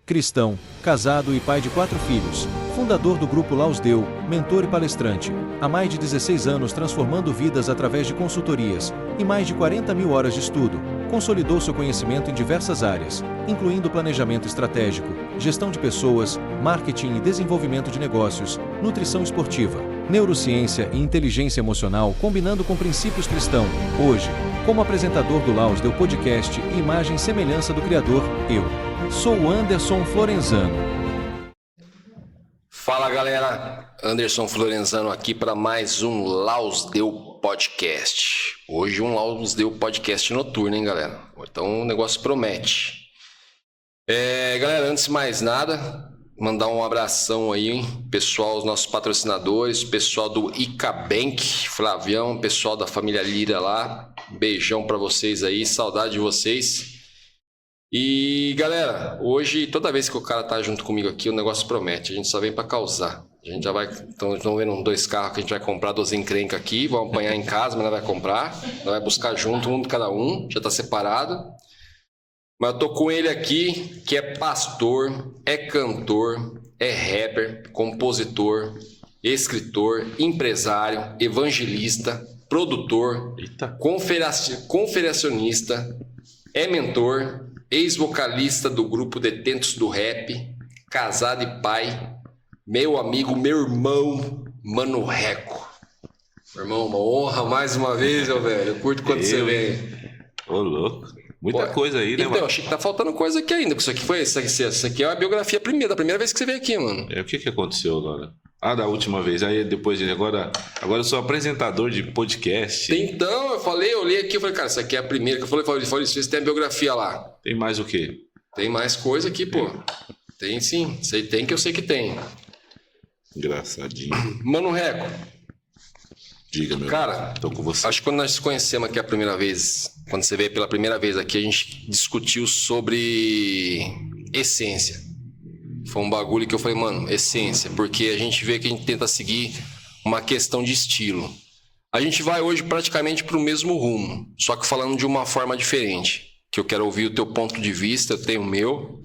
cristão, casado e pai de 4 filhos, fundador do Grupo Lausdeu, mentor e palestrante, há mais de 16 anos transformando vidas através de consultorias e mais de 40 mil horas de estudo, consolidou seu conhecimento em diversas áreas, incluindo planejamento estratégico, gestão de pessoas, marketing e desenvolvimento de negócios, nutrição esportiva, neurociência e inteligência emocional combinando com princípios cristãos. Hoje, como apresentador do Lausdeu Podcast e imagem e semelhança do Criador, eu sou o Anderson Florenzano. Fala galera, Anderson Florenzano aqui para mais um Lausdeu Podcast. Hoje um Lausdeu Podcast noturno, hein galera? Então o negócio promete. Galera, antes de mais nada, mandar um abração aí, hein? Pessoal, os nossos patrocinadores, pessoal do Icabank, Flavião, pessoal da família Lira lá, beijão para vocês aí, saudade de vocês. E galera, hoje toda vez que o cara tá junto comigo aqui, o negócio promete, a gente só vem para causar. A gente já vai, estão vendo 2 carros que a gente vai comprar, 2 encrencas aqui, vamos apanhar em casa, mas não vai comprar, não vai buscar junto, um de cada um, já tá separado. Mas eu tô com ele aqui, que é pastor, é cantor, é rapper, compositor, escritor, empresário, evangelista, produtor, conferenciacionista, é mentor, ex-vocalista do grupo Detentos do Rap, casado e pai, meu amigo, meu irmão, Mano Reco. Meu irmão, uma honra mais uma vez, meu velho. Eu curto quando você vem. Ô, louco. Muita coisa aí, né, então, mano? Eu achei que tá faltando coisa aqui ainda. Isso aqui é a biografia da primeira vez que você veio aqui, mano. O que aconteceu agora? Da última vez. Aí depois, agora eu sou apresentador de podcast. Então, eu olhei aqui e falei, cara, isso aqui é a primeira. Que eu falei, isso tem a biografia lá. Tem mais o quê? Tem mais coisa aqui, pô. Tem sim. Tem que eu sei que tem. Engraçadinho. Mano Reco. Diga, meu. Cara, tô com você. Acho que quando nós nos conhecemos aqui a primeira vez, quando você veio pela primeira vez aqui, a gente discutiu sobre essência. Foi um bagulho que eu falei, mano, essência, porque a gente vê que a gente tenta seguir uma questão de estilo. A gente vai hoje praticamente para o mesmo rumo, só que falando de uma forma diferente, que eu quero ouvir o teu ponto de vista, eu tenho o meu,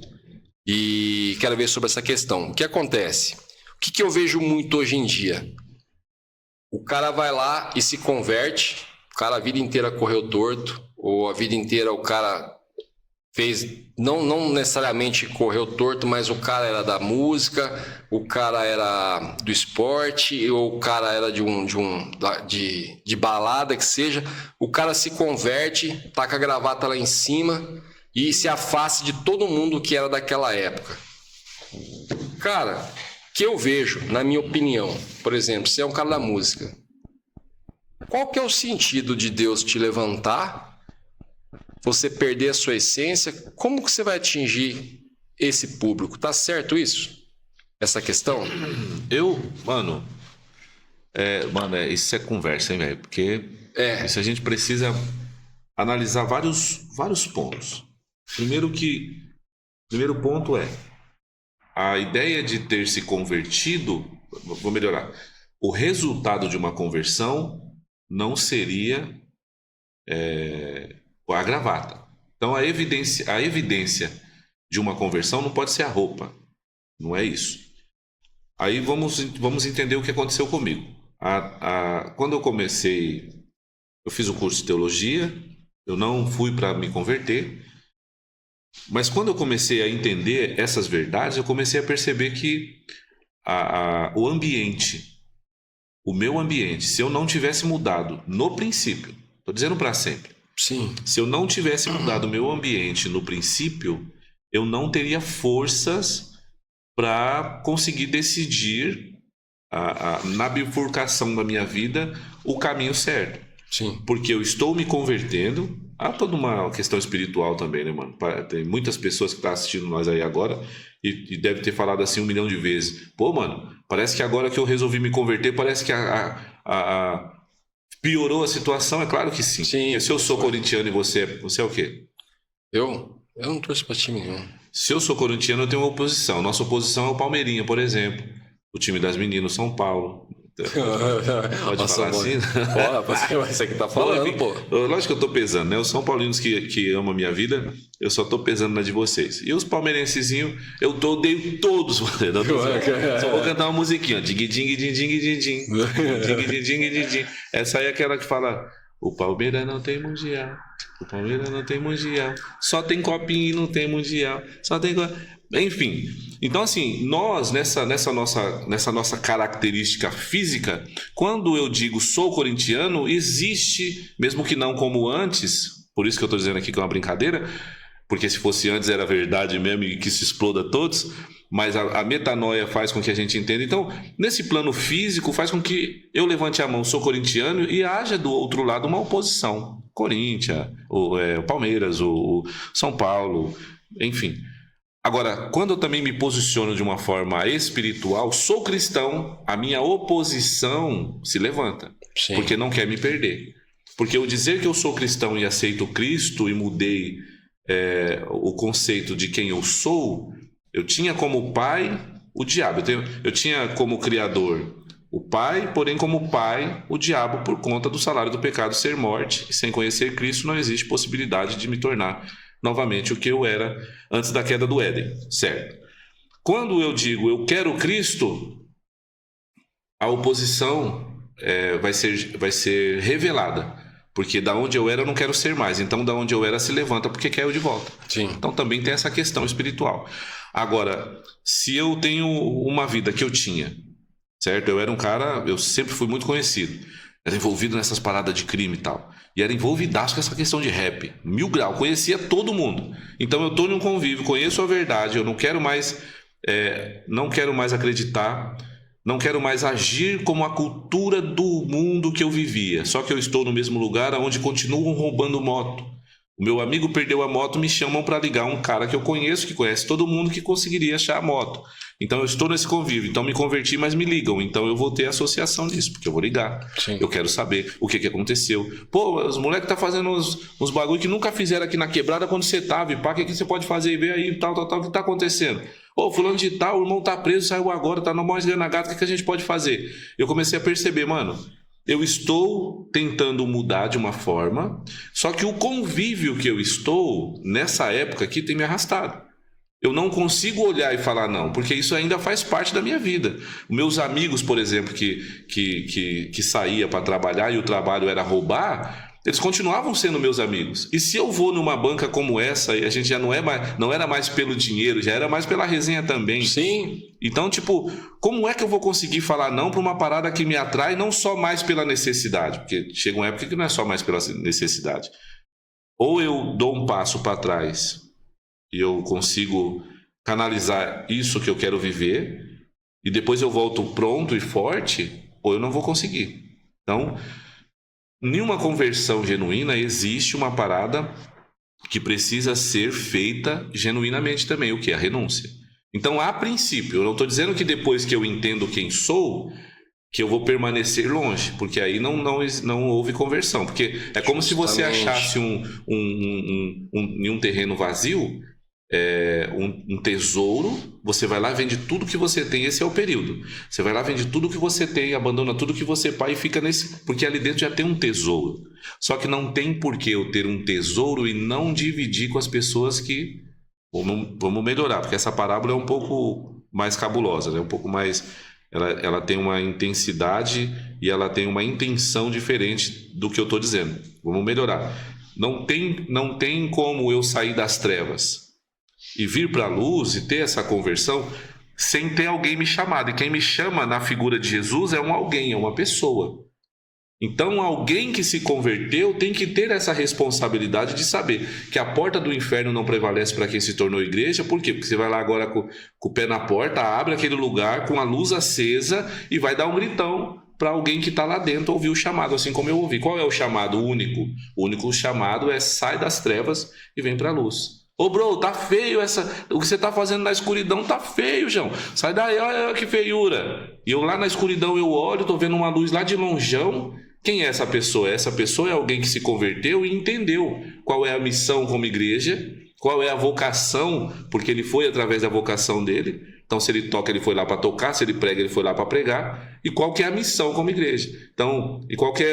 e quero ver sobre essa questão. O que acontece? O que eu vejo muito hoje em dia? O cara vai lá e se converte, o cara a vida inteira correu torto, ou a vida inteira o cara fez, não necessariamente correu torto, mas o cara era da música, o cara era do esporte, ou o cara era de balada, que seja. O cara se converte, taca a gravata lá em cima e se afasta de todo mundo que era daquela época. Cara, que eu vejo, na minha opinião, por exemplo, você é um cara da música. Qual que é o sentido de Deus te levantar, você perder a sua essência? Como que você vai atingir esse público? Tá certo isso? Essa questão? Mano, isso é conversa, hein, velho? Porque isso a gente precisa analisar vários pontos. Primeiro ponto é a ideia de ter se convertido. Vou melhorar. O resultado de uma conversão não seria a gravata. Então a evidência de uma conversão não pode ser a roupa. Não é isso. Aí vamos entender o que aconteceu comigo. Quando eu comecei, eu fiz o curso de teologia, eu não fui para me converter. Mas quando eu comecei a entender essas verdades, eu comecei a perceber que o meu ambiente, se eu não tivesse mudado no princípio, estou dizendo para sempre, sim. Se eu não tivesse mudado o meu ambiente no princípio, eu não teria forças para conseguir decidir na bifurcação da minha vida o caminho certo. Sim. Porque eu estou me convertendo. Há toda uma questão espiritual também, né, mano? Tem muitas pessoas que estão assistindo nós aí agora e deve ter falado assim 1 milhão de vezes. Pô, mano, parece que agora que eu resolvi me converter, parece que piorou a situação. É claro que sim. Sim. Se eu sou corintiano e você é o quê? Eu não torço pra time nenhum. Se eu sou corintiano, eu tenho uma oposição. Nossa oposição é o Palmeirinha, por exemplo. O time das meninas, São Paulo. Pode Nossa, falar assim? Você que tá falando, pô. Lógico que eu tô pesando, né? Os São Paulinos que amam a minha vida, eu só tô pesando na de vocês. E os palmeirensezinhos, eu odeio todos. Só vou cantar uma musiquinha. Ding, ding, ding, ding, ding, ding. Ding, ding, ding, ding, ding. Essa aí é aquela que fala: o Palmeiras não tem mundial. O Palmeiras não tem mundial. Só tem copinha e não tem mundial. Só tem. Enfim. Então, assim, nós, nessa nossa característica física, quando eu digo sou corintiano, existe, mesmo que não como antes, por isso que eu estou dizendo aqui que é uma brincadeira, porque se fosse antes era verdade mesmo e que se exploda todos, mas a metanoia faz com que a gente entenda. Então, nesse plano físico, faz com que eu levante a mão, sou corintiano, e haja do outro lado uma oposição. Corinthians, o Palmeiras, o São Paulo, enfim. Agora, quando eu também me posiciono de uma forma espiritual, sou cristão, a minha oposição se levanta. Sim. Porque não quer me perder. Porque eu dizer que eu sou cristão e aceito Cristo e mudei o conceito de quem eu sou, eu tinha como pai o diabo. Eu tinha como criador o pai, porém como pai o diabo, por conta do salário do pecado ser morte. E sem conhecer Cristo não existe possibilidade de me tornar novamente o que eu era antes da queda do Éden, certo? Quando eu digo eu quero Cristo, a oposição vai ser revelada, porque da onde eu era eu não quero ser mais, então da onde eu era se levanta porque quer eu de volta. Sim. Então também tem essa questão espiritual. Agora, se eu tenho uma vida que eu tinha, certo? Eu era um cara, eu sempre fui muito conhecido, era envolvido nessas paradas de crime e tal. E era envolvidaço com essa questão de rap. 1000 graus, conhecia todo mundo. Então eu tô num convívio, conheço a verdade, eu não quero mais acreditar, não quero mais agir como a cultura do mundo que eu vivia. Só que eu estou no mesmo lugar onde continuam roubando moto. O meu amigo perdeu a moto, me chamam para ligar um cara que eu conheço, que conhece todo mundo, que conseguiria achar a moto. Então eu estou nesse convívio, então me converti, mas me ligam. Então eu vou ter associação disso, porque eu vou ligar. Sim. Eu quero saber o que aconteceu. Pô, os moleques tá fazendo uns bagulho que nunca fizeram aqui na quebrada quando você tava. E pá, o que você pode fazer? E ver aí, tal, o que tá acontecendo? Ô, fulano de tal, o irmão tá preso, saiu agora, tá no maior esganagado, o que a gente pode fazer? Eu comecei a perceber, mano, eu estou tentando mudar de uma forma, só que o convívio que eu estou, nessa época aqui, tem me arrastado. Eu não consigo olhar e falar não, porque isso ainda faz parte da minha vida. Meus amigos, por exemplo, que saía para trabalhar e o trabalho era roubar, eles continuavam sendo meus amigos. E se eu vou numa banca como essa, e a gente já não era mais pelo dinheiro, já era mais pela resenha também. Sim. Então, tipo, como é que eu vou conseguir falar não para uma parada que me atrai, não só mais pela necessidade? Porque chega uma época que não é só mais pela necessidade. Ou eu dou um passo para trás e eu consigo canalizar isso que eu quero viver, e depois eu volto pronto e forte, ou eu não vou conseguir. Então, nenhuma conversão genuína existe uma parada que precisa ser feita genuinamente também, o que é a renúncia. Então, a princípio, eu não estou dizendo que depois que eu entendo quem sou, que eu vou permanecer longe, porque aí não houve conversão. Porque é como se você achasse em um terreno vazio, um tesouro, você vai lá, vende tudo que você tem. Esse é o período. Você vai lá, vende tudo que você tem, abandona tudo que você pai e fica nesse, porque ali dentro já tem um tesouro. Só que não tem por que eu ter um tesouro e não dividir com as pessoas que vamos melhorar, porque essa parábola é um pouco mais cabulosa, né? Um pouco mais, ela tem uma intensidade e ela tem uma intenção diferente do que eu estou dizendo. Vamos melhorar. Não tem como eu sair das trevas e vir para a luz e ter essa conversão sem ter alguém me chamado. E quem me chama na figura de Jesus é um alguém, é uma pessoa. Então alguém que se converteu tem que ter essa responsabilidade de saber que a porta do inferno não prevalece para quem se tornou igreja. Por quê? Porque você vai lá agora com o pé na porta, abre aquele lugar com a luz acesa e vai dar um gritão para alguém que está lá dentro ouvir o chamado, assim como eu ouvi. Qual é o chamado único? O único chamado é: sai das trevas e vem para a luz. Ô, bro, tá feio o que você tá fazendo na escuridão, tá feio, João. Sai daí, olha que feiura. E eu lá na escuridão, eu olho, tô vendo uma luz lá de lonjão. Quem é essa pessoa? Essa pessoa é alguém que se converteu e entendeu qual é a missão como igreja qual é a vocação, porque ele foi através da vocação dele. Então, se ele toca, ele foi lá para tocar, se ele prega, ele foi lá para pregar. E qual que é a missão como igreja? Então, e qual que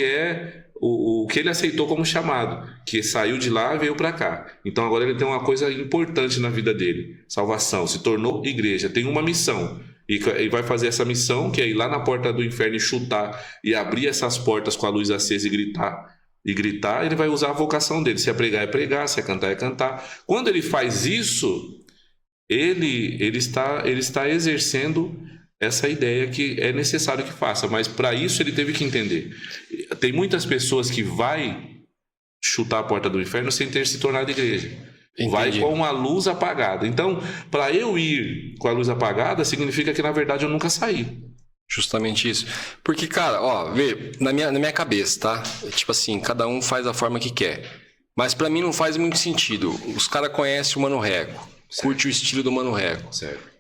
é o que ele aceitou como chamado? Que saiu de lá e veio para cá. Então, agora ele tem uma coisa importante na vida dele: salvação, se tornou igreja, tem uma missão. E vai fazer essa missão, que é ir lá na porta do inferno e chutar e abrir essas portas com a luz acesa e gritar, ele vai usar a vocação dele. Se é pregar, se é cantar. Quando ele faz isso, ele está exercendo essa ideia que é necessário que faça, mas para isso ele teve que entender. Tem muitas pessoas que vai chutar a porta do inferno sem ter se tornado igreja. Entendi. Vai com a luz apagada. Então, para eu ir com a luz apagada, significa que na verdade eu nunca saí. Justamente isso. Porque, cara, ó, vê, na minha cabeça, tá? Tipo assim, cada um faz da forma que quer. Mas pra mim não faz muito sentido. Os caras conhecem o Mano Reco, curte o estilo do Mano Reco,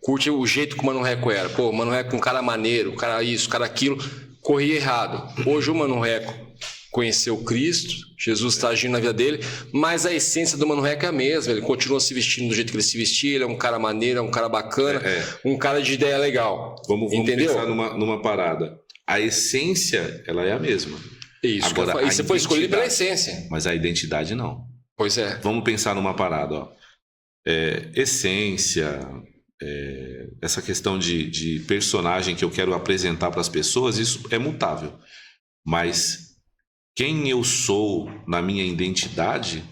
curte o jeito que o Mano Reco era. Pô, o Mano Reco um cara maneiro, um cara isso, um cara aquilo, corria errado. Hoje o Mano Reco conheceu Cristo, Jesus está agindo na vida dele, mas a essência do Mano Reco é a mesma. Ele continua se vestindo do jeito que ele se vestia, ele é um cara maneiro, é um cara bacana, um cara de ideia legal. Vamos pensar numa parada. A essência, ela é a mesma. Isso. Agora, e você foi escolhido pela essência. Mas a identidade não. Pois é. Vamos pensar numa parada, ó. Essência, essa questão de personagem que eu quero apresentar para as pessoas, isso é mutável. Mas quem eu sou na minha identidade,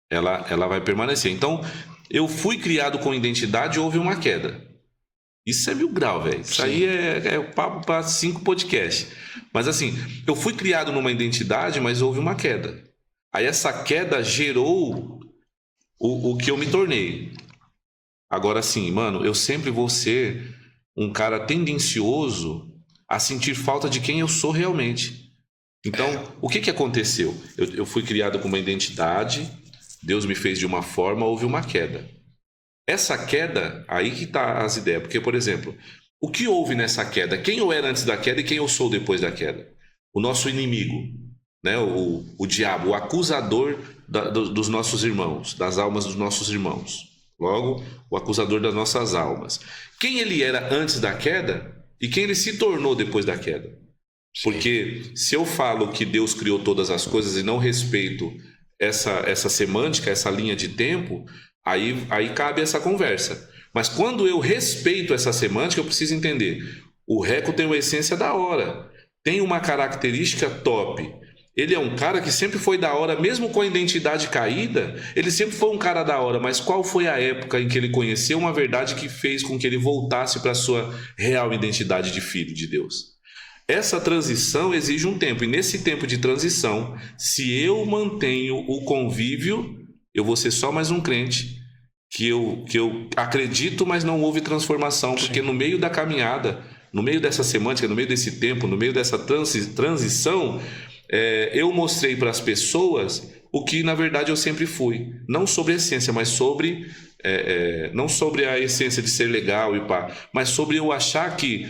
ela vai permanecer. Então, eu fui criado com identidade e houve uma queda. Isso é 1000 graus, velho. Isso aí é o papo para 5 podcasts. Mas assim, eu fui criado numa identidade, mas houve uma queda. Aí essa queda gerou o que eu me tornei. Agora sim, mano, eu sempre vou ser um cara tendencioso a sentir falta de quem eu sou realmente. Então, o que aconteceu? Eu fui criado com uma identidade, Deus me fez de uma forma, houve uma queda. Essa queda, aí que tá as ideias. Porque, por exemplo, o que houve nessa queda? Quem eu era antes da queda e quem eu sou depois da queda? O nosso inimigo, né? O diabo, o acusador dos nossos irmãos, das almas dos nossos irmãos. Logo, o acusador das nossas almas. Quem ele era antes da queda e quem ele se tornou depois da queda. Porque se eu falo que Deus criou todas as coisas e não respeito essa semântica, essa linha de tempo, aí cabe essa conversa. Mas quando eu respeito essa semântica, eu preciso entender. O Reco tem uma essência da hora, tem uma característica top. Ele é um cara que sempre foi da hora, mesmo com a identidade caída, ele sempre foi um cara da hora. Mas qual foi a época em que ele conheceu uma verdade que fez com que ele voltasse para a sua real identidade de filho de Deus? Essa transição exige um tempo, e nesse tempo de transição, se eu mantenho o convívio, eu vou ser só mais um crente, que eu acredito, mas não houve transformação, porque no meio da caminhada, no meio dessa semântica, no meio desse tempo, no meio dessa transição, eu mostrei para as pessoas o que na verdade eu sempre fui, não sobre a essência, mas sobre não sobre a essência de ser legal e pá, mas sobre eu achar que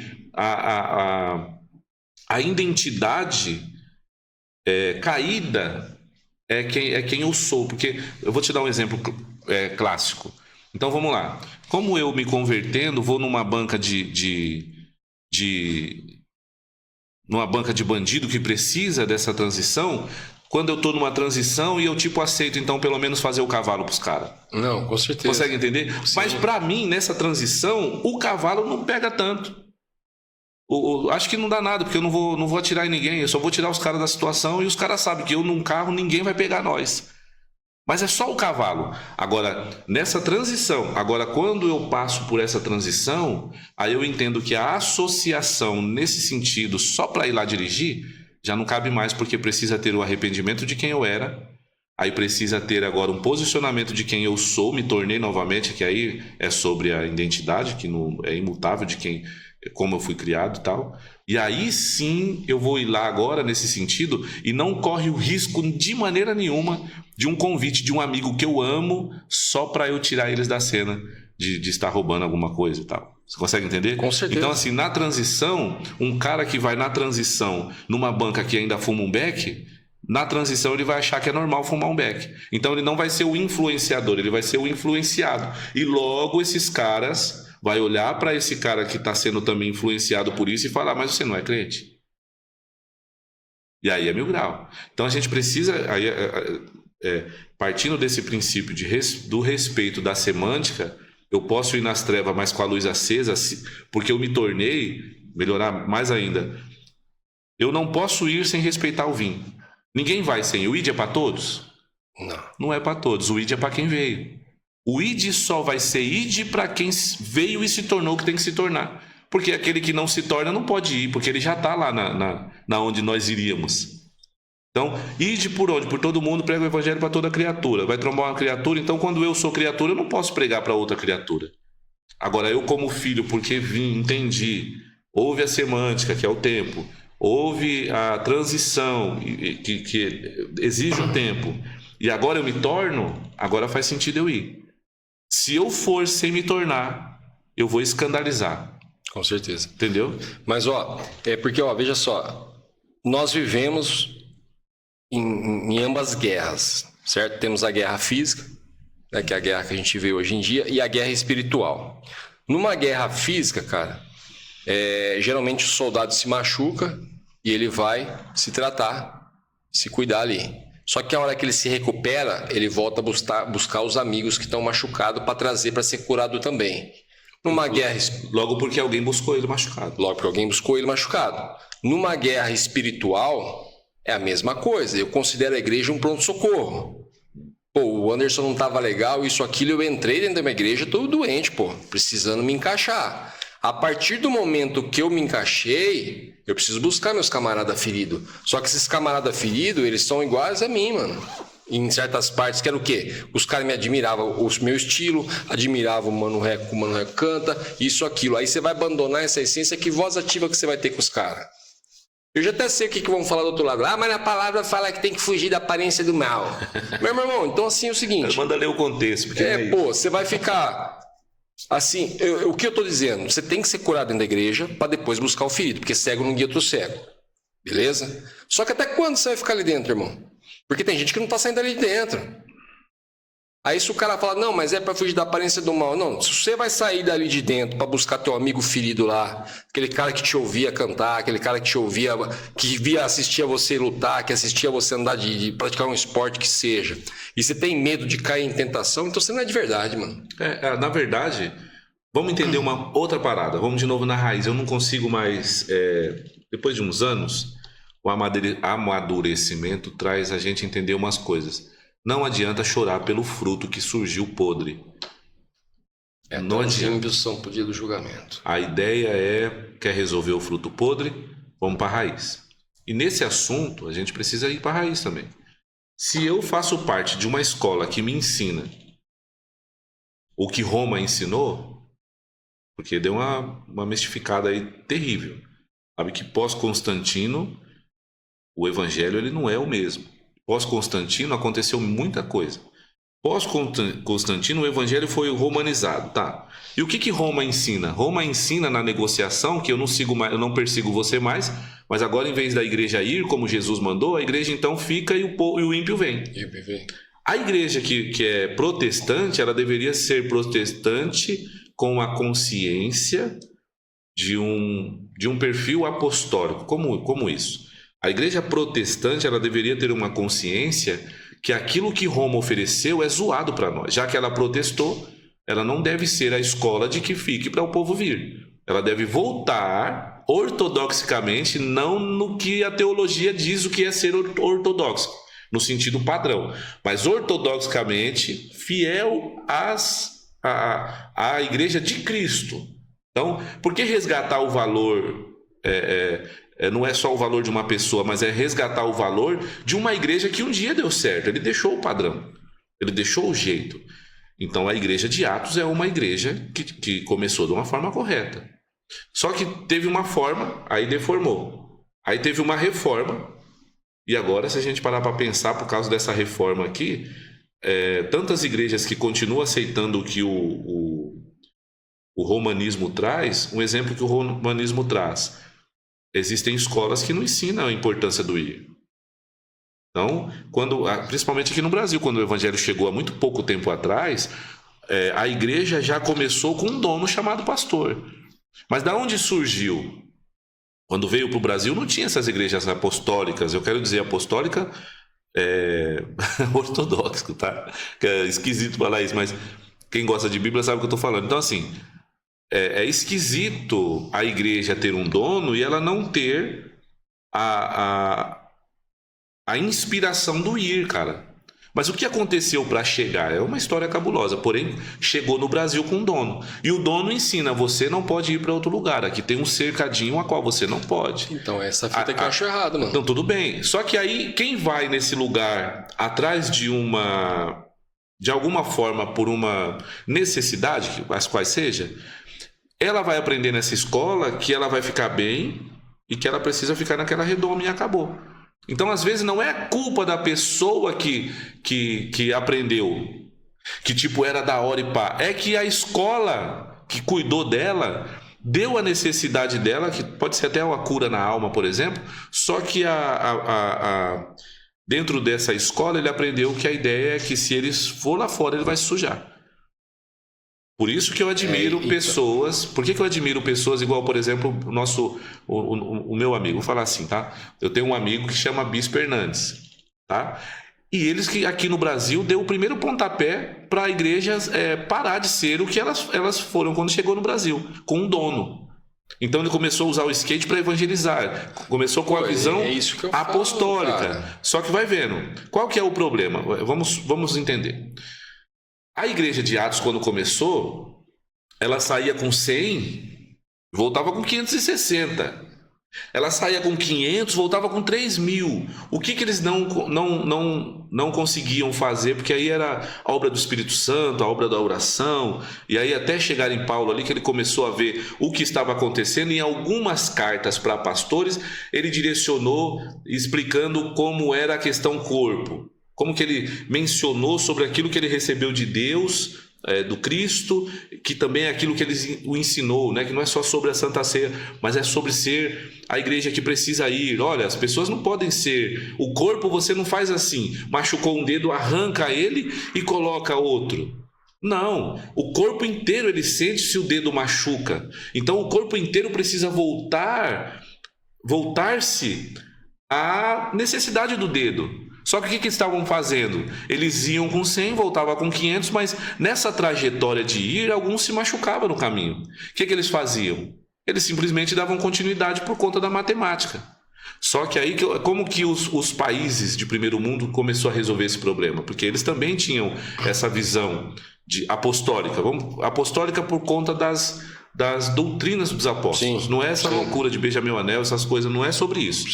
a identidade caída é quem eu sou. Porque eu vou te dar um exemplo clássico. Então vamos lá. Como eu me convertendo, vou numa banca numa banca de bandido que precisa dessa transição. Quando eu estou numa transição e eu aceito, então pelo menos fazer o cavalo para os caras. Não, com certeza. Consegue entender? Sim. Mas para mim, nessa transição, o cavalo não pega tanto. Acho que não dá nada, porque eu não vou atirar em ninguém, eu só vou tirar os caras da situação e os caras sabem que eu num carro ninguém vai pegar nós. Mas é só o cavalo. Agora, nessa transição, quando eu passo por essa transição, aí eu entendo que a associação nesse sentido, só para ir lá dirigir, já não cabe mais, porque precisa ter o arrependimento de quem eu era, aí precisa ter agora um posicionamento de quem eu sou, me tornei novamente, que aí é sobre a identidade, que não é imutável de quem... como eu fui criado e tal, e aí sim eu vou ir lá agora nesse sentido, e não corre o risco de maneira nenhuma de um convite de um amigo que eu amo só para eu tirar eles da cena de estar roubando alguma coisa e tal. Você consegue entender? Com certeza. Então assim, na transição, um cara que vai na transição numa banca que ainda fuma um beck, Na transição ele vai achar que é normal fumar um beck. Então ele não vai ser o influenciador, ele vai ser o influenciado. E logo esses caras vai olhar para esse cara que está sendo também influenciado por isso e falar, mas você não é crente? E aí é 1000 grau. Então a gente precisa, partindo desse princípio do respeito da semântica, eu posso ir nas trevas, mas com a luz acesa, porque eu me tornei, melhorar mais ainda, eu não posso ir sem respeitar o vinho. Ninguém vai sem. O ID é para todos? Não. Não é para todos. O ID é para quem veio. O ID só vai ser ID para quem veio e se tornou o que tem que se tornar. Porque aquele que não se torna não pode ir, porque ele já está lá na onde nós iríamos. Então, ide por onde? Por todo mundo, prega o evangelho para toda criatura. Vai trombar uma criatura, então quando eu sou criatura, eu não posso pregar para outra criatura. Agora, eu como filho, porque vim, entendi, houve a semântica, que é o tempo, houve a transição, que exige um tempo, e agora eu me torno, agora faz sentido eu ir. Se eu for sem me tornar, eu vou escandalizar. Com certeza. Entendeu? Mas, porque, veja só, nós vivemos em ambas guerras, certo? Temos a guerra física, né, que é a guerra que a gente vê hoje em dia, e a guerra espiritual. Numa guerra física, cara, geralmente o soldado se machuca e ele vai se tratar, se cuidar ali. Só que a hora que ele se recupera, ele volta a buscar os amigos que estão machucados para trazer para ser curado também. Numa guerra... Logo porque alguém buscou ele machucado. Logo porque alguém buscou ele machucado. Numa guerra espiritual, é a mesma coisa. Eu considero a igreja um pronto-socorro. Pô, o Anderson não estava legal, isso, aquilo. Eu entrei dentro da minha igreja, todo doente, precisando me encaixar. A partir do momento que eu me encaixei, eu preciso buscar meus camaradas feridos. Só que esses camaradas feridos, eles são iguais a mim, mano. Em certas partes, que era o quê? Os caras me admiravam o meu estilo, admiravam o Mano Ré, como o Mano Ré canta, isso, aquilo. Aí você vai abandonar essa essência, que voz ativa que você vai ter com os caras? Eu já até sei o que vão falar do outro lado. Mas a palavra fala que tem que fugir da aparência do mal. Meu irmão, então assim é o seguinte... Manda ler o contexto. Porque você vai ficar... Assim, o que eu tô dizendo? Você tem que ser curado dentro da igreja para depois buscar o ferido, porque cego não guia outro cego. Beleza? Só que até quando você vai ficar ali dentro, irmão? Porque tem gente que não tá saindo ali de dentro. Aí se o cara fala, não, mas é para fugir da aparência do mal. Não, se você vai sair dali de dentro para buscar teu amigo ferido lá, aquele cara que te ouvia cantar, aquele cara que te ouvia, que assistia você lutar, que assistia você andar de praticar um esporte que seja, e você tem medo de cair em tentação, então você não é de verdade, mano. Na verdade, vamos entender uma outra parada. Vamos de novo na raiz. Eu não consigo mais, depois de uns anos, o amadurecimento traz a gente entender umas coisas. Não adianta chorar pelo fruto que surgiu podre. Não Os adianta. ímpios são pro dia do julgamento. A ideia quer resolver o fruto podre, vamos para a raiz. E nesse assunto, a gente precisa ir para a raiz também. Se eu faço parte de uma escola que me ensina o que Roma ensinou, porque deu uma mistificada aí terrível. Sabe que pós-Constantino, o evangelho ele não é o mesmo. Pós-Constantino aconteceu muita coisa. Pós-Constantino o evangelho foi romanizado, tá? E o que Roma ensina? Roma ensina na negociação que eu não sigo mais, eu não persigo você mais, mas agora em vez da igreja ir como Jesus mandou, a igreja então fica e o ímpio vem. A igreja que é protestante, ela deveria ser protestante com a consciência de um perfil apostólico. Como isso? A igreja protestante ela deveria ter uma consciência que aquilo que Roma ofereceu é zoado para nós. Já que ela protestou, ela não deve ser a escola de que fique para o povo vir. Ela deve voltar ortodoxicamente, não no que a teologia diz o que é ser ortodoxo, no sentido padrão, mas ortodoxicamente fiel à igreja de Cristo. Então, por que resgatar o valor... não é só o valor de uma pessoa, mas é resgatar o valor de uma igreja que um dia deu certo. Ele deixou o padrão, ele deixou o jeito. Então a igreja de Atos é uma igreja que começou de uma forma correta. Só que teve uma forma, aí deformou. Aí teve uma reforma, e agora se a gente parar para pensar por causa dessa reforma aqui, tantas igrejas que continuam aceitando o que o romanismo traz, um exemplo que o romanismo traz. Existem escolas que não ensinam a importância do ir. Então, principalmente aqui no Brasil, quando o evangelho chegou há muito pouco tempo atrás, a igreja já começou com um dono chamado pastor. Mas da onde surgiu? Quando veio para o Brasil não tinha essas igrejas apostólicas. Eu quero dizer apostólica ortodoxo, tá? Que é esquisito falar isso, mas quem gosta de Bíblia sabe o que eu estou falando. Então, assim, é esquisito a igreja ter um dono e ela não ter a inspiração do ir, cara. Mas o que aconteceu para chegar? É uma história cabulosa, porém chegou no Brasil com um dono. E o dono ensina, você não pode ir para outro lugar. Aqui tem um cercadinho a qual você não pode. Então, essa fita que eu acho errado, mano. Então, tudo bem. Só que aí, quem vai nesse lugar atrás de alguma forma, por uma necessidade, as quais seja, ela vai aprender nessa escola que ela vai ficar bem e que ela precisa ficar naquela redoma e acabou. Então, às vezes, não é culpa da pessoa que aprendeu, que tipo era da hora e pá. É que a escola que cuidou dela deu a necessidade dela, que pode ser até uma cura na alma, por exemplo, só que dentro dessa escola ele aprendeu que a ideia é que se ele for lá fora, ele vai se sujar. Por isso que eu admiro pessoas. Por que eu admiro pessoas igual, por exemplo, o meu amigo? Vou falar assim, tá? Eu tenho um amigo que chama Bispo Hernandes, tá? E eles que aqui no Brasil deu o primeiro pontapé para a igreja parar de ser o que elas foram quando chegou no Brasil, com um dono. Então ele começou a usar o skate para evangelizar. Começou com a visão apostólica. Só que vai vendo. Qual que é o problema? Vamos entender. A igreja de Atos, quando começou, ela saía com 100, voltava com 560. Ela saía com 500, voltava com 3.000. O que eles não conseguiam fazer? Porque aí era a obra do Espírito Santo, a obra da oração. E aí até chegar em Paulo ali, que ele começou a ver o que estava acontecendo. Em algumas cartas para pastores, ele direcionou explicando como era a questão corpo. Como que ele mencionou sobre aquilo que ele recebeu de Deus, do Cristo, que também é aquilo que ele o ensinou, né? Que não é só sobre a Santa Ceia, mas é sobre ser a igreja que precisa ir. Olha, as pessoas não podem ser... O corpo você não faz assim, machucou um dedo, arranca ele e coloca outro. Não, o corpo inteiro ele sente se o dedo machuca. Então o corpo inteiro precisa voltar-se à necessidade do dedo. Só que o que eles estavam fazendo? Eles iam com 100, voltavam com 500, mas nessa trajetória de ir, alguns se machucavam no caminho. O que eles faziam? Eles simplesmente davam continuidade por conta da matemática. Só que aí, como que os países de primeiro mundo começou a resolver esse problema? Porque eles também tinham essa visão apostólica. Apostólica por conta das doutrinas dos apóstolos. Sim, não é essa loucura de beijar meu anel, essas coisas, não é sobre isso.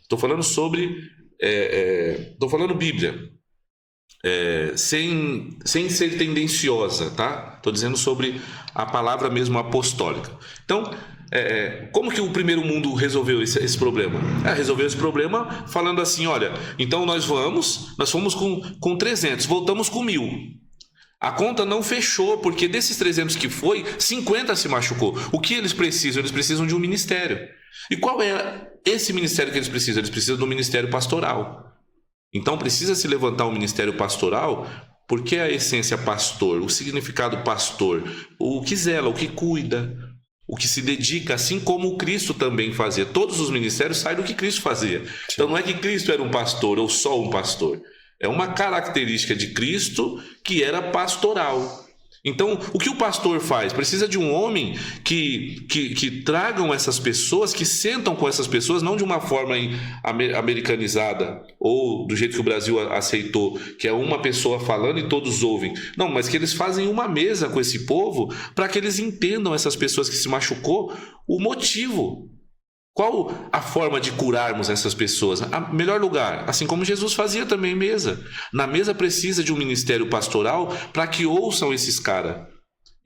Estou falando sobre... Estou falando Bíblia, sem ser tendenciosa, tá? Estou dizendo sobre a palavra mesmo apostólica. Então, como que o primeiro mundo resolveu esse problema? Resolveu esse problema falando assim, olha, então nós fomos com 300, voltamos com 1.000. A conta não fechou, porque desses 300 que foi, 50 se machucou. O que eles precisam? Eles precisam de um ministério. E qual é esse ministério que eles precisam? Eles precisam do ministério pastoral. Então precisa se levantar um ministério pastoral, porque a essência pastor, o significado pastor, o que zela, o que cuida, o que se dedica, assim como o Cristo também fazia. Todos os ministérios saem do que Cristo fazia. Então não é que Cristo era um pastor ou só um pastor. É uma característica de Cristo que era pastoral. Então, o que o pastor faz? Precisa de um homem que tragam essas pessoas, que sentam com essas pessoas, não de uma forma americanizada, ou do jeito que o Brasil aceitou, que é uma pessoa falando e todos ouvem. Não, mas que eles fazem uma mesa com esse povo para que eles entendam, essas pessoas que se machucou, o motivo. Qual a forma de curarmos essas pessoas? O melhor lugar, assim como Jesus fazia também mesa. Na mesa precisa de um ministério pastoral para que ouçam esses caras.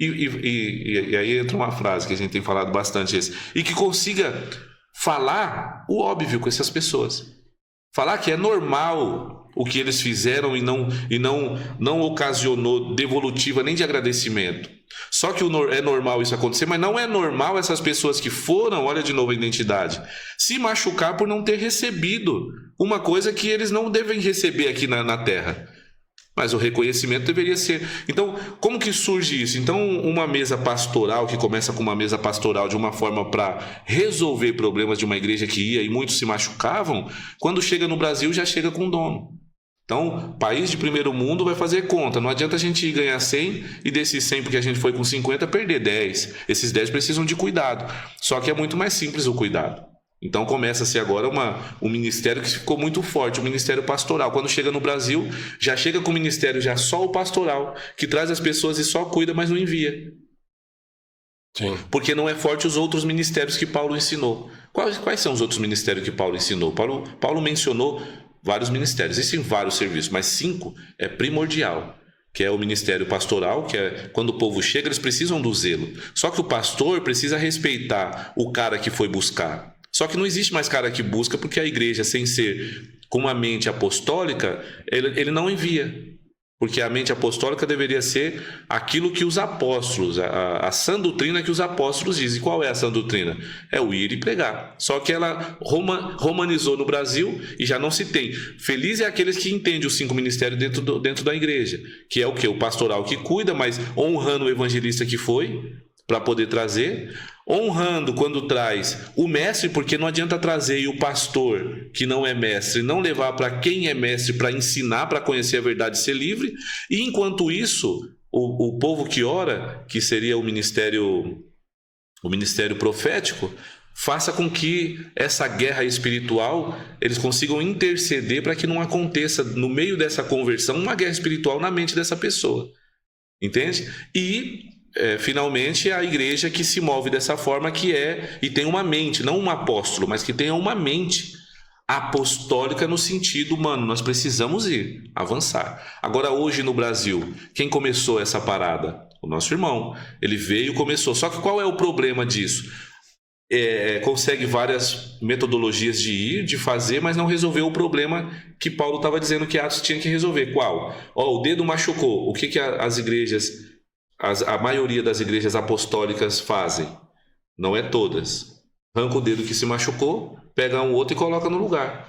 E aí entra uma frase que a gente tem falado bastante, e que consiga falar o óbvio com essas pessoas. Falar que é normal o que eles fizeram e não ocasionou devolutiva nem de agradecimento. Só que é normal isso acontecer, mas não é normal essas pessoas que foram, olha de novo a identidade, se machucar por não ter recebido uma coisa que eles não devem receber aqui na Terra. Mas o reconhecimento deveria ser. Então, como que surge isso? Então, uma mesa pastoral, que começa com uma mesa pastoral de uma forma para resolver problemas de uma igreja que ia e muitos se machucavam, quando chega no Brasil já chega com dono. Então, país de primeiro mundo vai fazer conta. Não adianta a gente ir ganhar 100 e desses 100, porque a gente foi com 50, perder 10. Esses 10 precisam de cuidado. Só que é muito mais simples o cuidado. Então começa-se agora um ministério que ficou muito forte, o ministério pastoral. Quando chega no Brasil, já chega com o ministério já só o pastoral, que traz as pessoas e só cuida, mas não envia. Sim. Porque não é forte os outros ministérios que Paulo ensinou. Quais são os outros ministérios que Paulo ensinou? Paulo mencionou vários ministérios, existem vários serviços, mas 5 é primordial, que é o ministério pastoral, que é quando o povo chega, eles precisam do zelo. Só que o pastor precisa respeitar o cara que foi buscar. Só que não existe mais cara que busca, porque a igreja, sem ser com uma mente apostólica, ele não envia. Porque a mente apostólica deveria ser aquilo que os apóstolos, a sã doutrina que os apóstolos dizem. E qual é a sã doutrina? É o ir e pregar. Só que ela romanizou no Brasil e já não se tem. Feliz é aqueles que entendem os 5 ministérios dentro da igreja. Que é o quê? O pastoral que cuida, mas honrando o evangelista que foi, para poder trazer, honrando quando traz o mestre, porque não adianta trazer e o pastor que não é mestre não levar para quem é mestre para ensinar, para conhecer a verdade e ser livre. E enquanto isso, o povo que ora, que seria o ministério profético, faça com que essa guerra espiritual eles consigam interceder para que não aconteça no meio dessa conversão uma guerra espiritual na mente dessa pessoa, entende? E finalmente a igreja que se move dessa forma, que e tem uma mente, não um apóstolo, mas que tenha uma mente apostólica no sentido, mano, nós precisamos avançar. Agora hoje no Brasil, quem começou essa parada? O nosso irmão. Ele veio e começou. Só que qual é o problema disso? Consegue várias metodologias de fazer, mas não resolveu o problema que Paulo estava dizendo que Atos tinha que resolver. Qual? O dedo machucou. O que as igrejas... A maioria das igrejas apostólicas fazem, não é todas. Arranca o dedo que se machucou, pega um outro e coloca no lugar.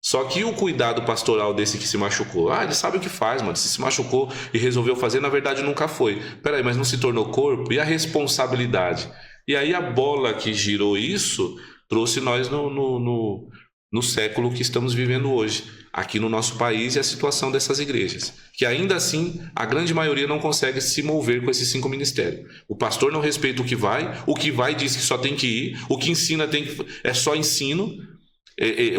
Só que o cuidado pastoral desse que se machucou, ele sabe o que faz, mano. Se machucou e resolveu fazer, na verdade nunca foi. Peraí, mas não se tornou corpo? E a responsabilidade? E aí a bola que girou isso trouxe nós no século que estamos vivendo hoje, aqui no nosso país, e a situação dessas igrejas, que ainda assim a grande maioria não consegue se mover com esses 5 ministérios. O pastor não respeita o que vai diz que só tem que ir, o que ensina é só ensino,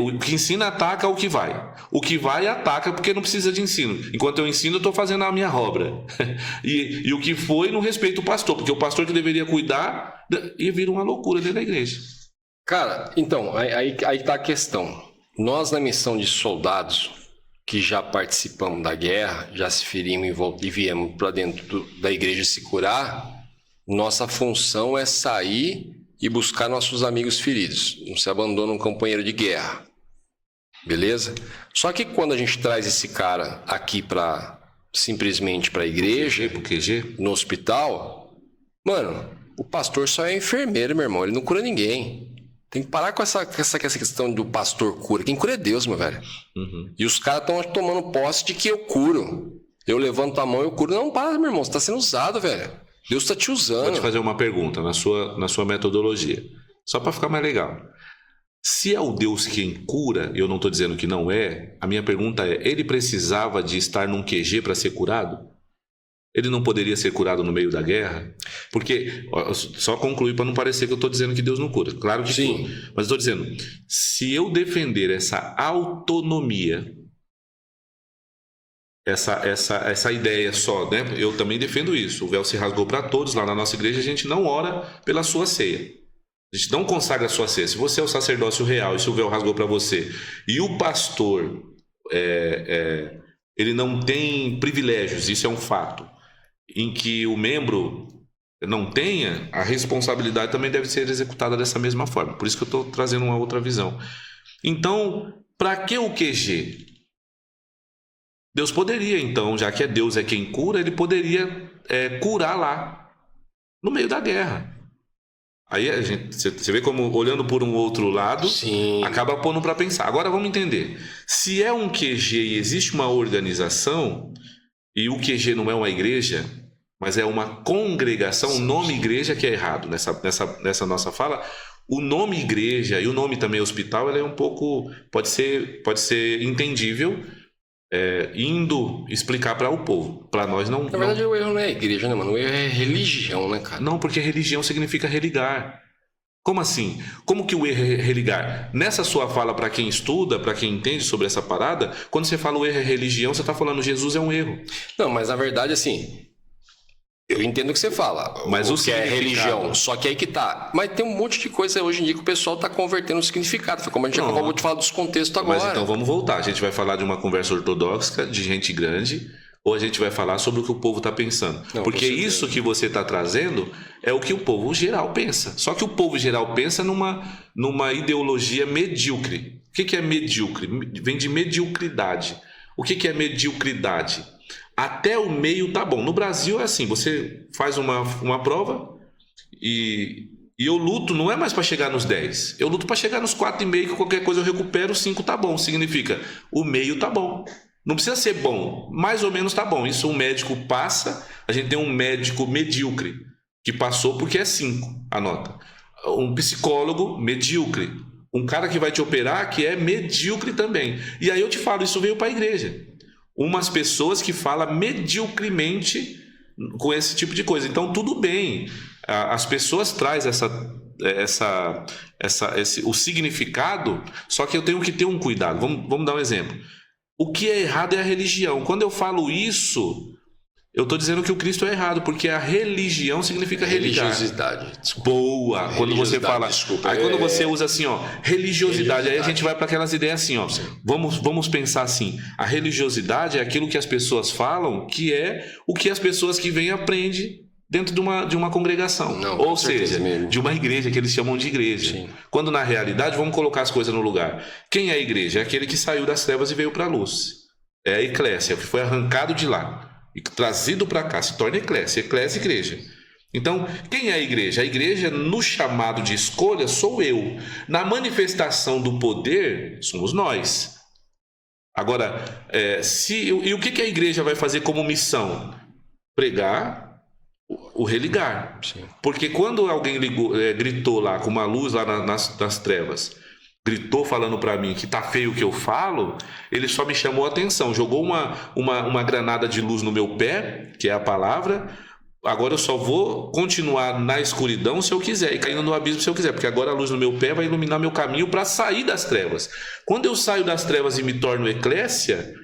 o que ensina ataca o que vai ataca porque não precisa de ensino. Enquanto eu ensino, eu estou fazendo a minha obra. e o que foi não respeita o pastor, porque o pastor que deveria cuidar, e vira uma loucura dentro da igreja. Cara, então, aí tá a questão. Nós, na missão de soldados, que já participamos da guerra, já se ferimos e viemos para dentro da igreja se curar, nossa função é sair e buscar nossos amigos feridos. Não se abandona um companheiro de guerra. Beleza? Só que quando a gente traz esse cara aqui simplesmente para a igreja, pro QG, no hospital, mano, o pastor só é enfermeiro, meu irmão. Ele não cura ninguém. Tem que parar com essa questão do pastor cura. Quem cura é Deus, meu velho. Uhum. E os caras estão tomando posse de que eu curo. Eu levanto a mão e eu curo. Não, para, meu irmão. Você está sendo usado, velho. Deus está te usando. Vou te fazer uma pergunta na sua metodologia. Só para ficar mais legal. Se é o Deus quem cura, eu não estou dizendo que não é, a minha pergunta é, ele precisava de estar num QG para ser curado? Ele não poderia ser curado no meio da guerra? Porque, só concluir para não parecer que eu estou dizendo que Deus não cura. Claro que sim. Cura. Mas estou dizendo, se eu defender essa autonomia, essa ideia só, né? Eu também defendo isso. O véu se rasgou para todos. Lá na nossa igreja a gente não ora pela sua ceia. A gente não consagra a sua ceia. Se você é o sacerdócio real e se o véu rasgou para você e o pastor ele não tem privilégios, isso é um fato, em que o membro não tenha, a responsabilidade também deve ser executada dessa mesma forma. Por isso que eu estou trazendo uma outra visão. Então, para que o QG? Deus poderia, então, já que Deus é quem cura, ele poderia curar lá, no meio da guerra. Aí você vê como, olhando por um outro lado, Sim. acaba pondo para pensar. Agora vamos entender. Se é um QG e existe uma organização, e o QG não é uma igreja, mas é uma congregação, o nome igreja que é errado nessa nossa fala. O nome igreja e o nome também hospital, ele é um pouco, pode ser entendível, indo explicar para o povo. Para nós não. Na verdade, o erro não é igreja, né, mano? O erro é religião, né, cara? Não, porque religião significa religar. Como assim? Como que o erro é religar? Nessa sua fala, para quem estuda, para quem entende sobre essa parada, quando você fala o erro é religião, você está falando Jesus é um erro. Não, mas na verdade, assim, eu entendo o que você fala, mas o que é religião, só que aí que tá. Mas tem um monte de coisa hoje em dia que o pessoal tá convertendo o significado. Foi como a gente acabou de falar dos contextos agora. Mas então vamos voltar. A gente vai falar de uma conversa ortodoxa, de gente grande, ou a gente vai falar sobre o que o povo está pensando? Não, porque isso que você está trazendo é o que o povo geral pensa. Só que o povo geral pensa numa ideologia medíocre. O que é medíocre? Vem de mediocridade. O que é mediocridade? Até o meio tá bom. No Brasil é assim, você faz uma prova e eu luto, não é mais para chegar nos 10. Eu luto para chegar nos 4,5, que qualquer coisa eu recupero, 5 tá bom. Significa, o meio tá bom. Não precisa ser bom, mais ou menos tá bom. Isso um médico passa, a gente tem um médico medíocre, que passou porque é 5, a nota. Um psicólogo medíocre. Um cara que vai te operar que é medíocre também. E aí eu te falo, isso veio para a igreja. Umas pessoas que falam mediocremente com esse tipo de coisa. Então, tudo bem. As pessoas trazem o significado, só que eu tenho que ter um cuidado. Vamos dar um exemplo. O que é errado é a religião. Quando eu falo isso, eu estou dizendo que o Cristo é errado, porque a religião significa religar. Religiosidade. Desculpa. Boa. Quando você fala. Desculpa, aí quando você usa assim, ó, religiosidade, aí a gente vai para aquelas ideias assim, ó. Vamos pensar assim. A religiosidade é aquilo que as pessoas falam, que é o que as pessoas que vêm aprendem dentro de uma congregação. Não, ou seja, de uma igreja, que eles chamam de igreja. Sim. Quando na realidade, vamos colocar as coisas no lugar. Quem é a igreja? É aquele que saiu das trevas e veio para a luz. É a eclésia, que foi arrancado de lá e trazido para cá, se torna eclésia, igreja. Então, quem é a igreja? A igreja, no chamado de escolha, sou eu. Na manifestação do poder, somos nós. Agora, e o que a igreja vai fazer como missão? Pregar o religar. Sim. Porque quando alguém gritou lá com uma luz lá nas trevas, gritou falando para mim que tá feio o que eu falo, ele só me chamou a atenção, jogou uma granada de luz no meu pé, que é a palavra. Agora eu só vou continuar na escuridão se eu quiser, e caindo no abismo se eu quiser, porque agora a luz no meu pé vai iluminar meu caminho para sair das trevas. Quando eu saio das trevas e me torno eclésia,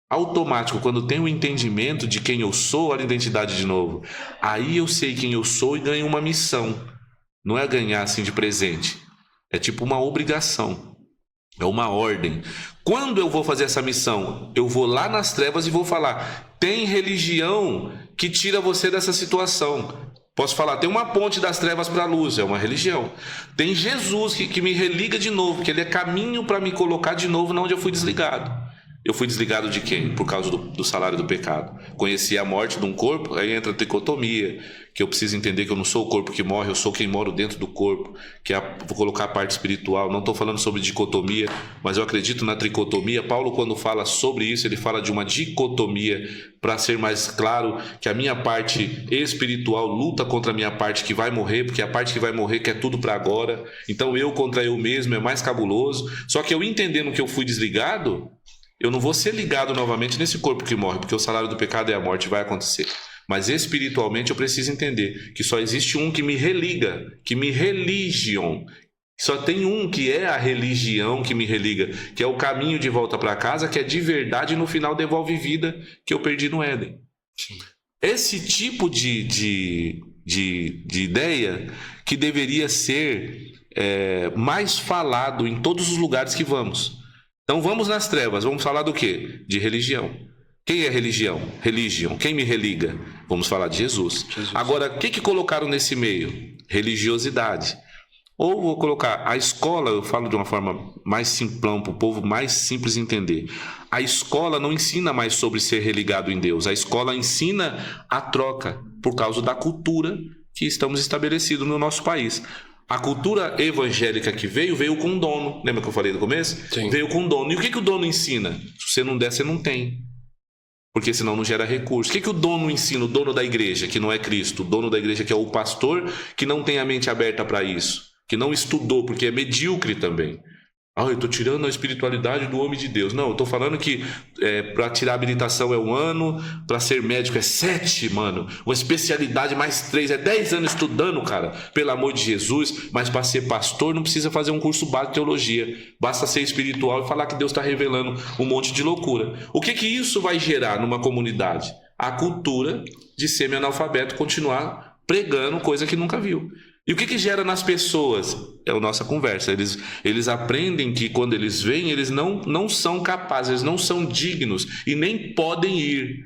automático, quando tenho o entendimento de quem eu sou, olha a identidade de novo, aí eu sei quem eu sou e ganho uma missão. Não é ganhar assim de presente, é tipo uma obrigação, é uma ordem. Quando eu vou fazer essa missão, eu vou lá nas trevas e vou falar, tem religião que tira você dessa situação. Posso falar, tem uma ponte das trevas para a luz, é uma religião. Tem Jesus que me religa de novo, que ele é caminho para me colocar de novo onde eu fui desligado. Eu fui desligado de quem? Por causa do salário do pecado. Conheci a morte de um corpo, aí entra a tricotomia, que eu preciso entender que eu não sou o corpo que morre, eu sou quem mora dentro do corpo, vou colocar a parte espiritual. Não estou falando sobre dicotomia, mas eu acredito na tricotomia. Paulo, quando fala sobre isso, ele fala de uma dicotomia, para ser mais claro, que a minha parte espiritual luta contra a minha parte que vai morrer, porque a parte que vai morrer quer tudo para agora. Então eu contra eu mesmo é mais cabuloso. Só que eu entendendo que eu fui desligado, eu não vou ser ligado novamente nesse corpo que morre, porque o salário do pecado é a morte, vai acontecer. Mas espiritualmente eu preciso entender que só existe um que me religa, que me religion. Só tem um que é a religião que me religa, que é o caminho de volta para casa, que é de verdade e no final devolve vida que eu perdi no Éden. Esse tipo de ideia que deveria ser mais falado em todos os lugares que vamos. Então vamos nas trevas, vamos falar do quê? De religião. Quem é religião? Religion. Quem me religa? Vamos falar de Jesus. Agora, o que colocaram nesse meio? Religiosidade. Ou vou colocar a escola, eu falo de uma forma mais simplão, para o povo mais simples entender. A escola não ensina mais sobre ser religado em Deus. A escola ensina a troca, por causa da cultura que estamos estabelecidos no nosso país. A cultura evangélica que veio com dono. Lembra que eu falei no começo? Sim. Veio com dono. E o que o dono ensina? Se você não der, você não tem. Porque senão não gera recurso. O que o dono ensina? O dono da igreja, que não é Cristo. O dono da igreja, que é o pastor, que não tem a mente aberta para isso. Que não estudou, porque é medíocre também. Eu estou tirando a espiritualidade do homem de Deus. Não, eu estou falando que para tirar a habilitação é 1 ano, para ser médico é 7, mano. Uma especialidade mais 3, é 10 anos estudando, cara. Pelo amor de Jesus. Mas para ser pastor não precisa fazer um curso básico de teologia. Basta ser espiritual e falar que Deus está revelando um monte de loucura. O que isso vai gerar numa comunidade? A cultura de semi-analfabeto continuar pregando coisa que nunca viu. E o que gera nas pessoas? É a nossa conversa. Eles aprendem que quando eles vêm, eles não são capazes, eles não são dignos e nem podem ir.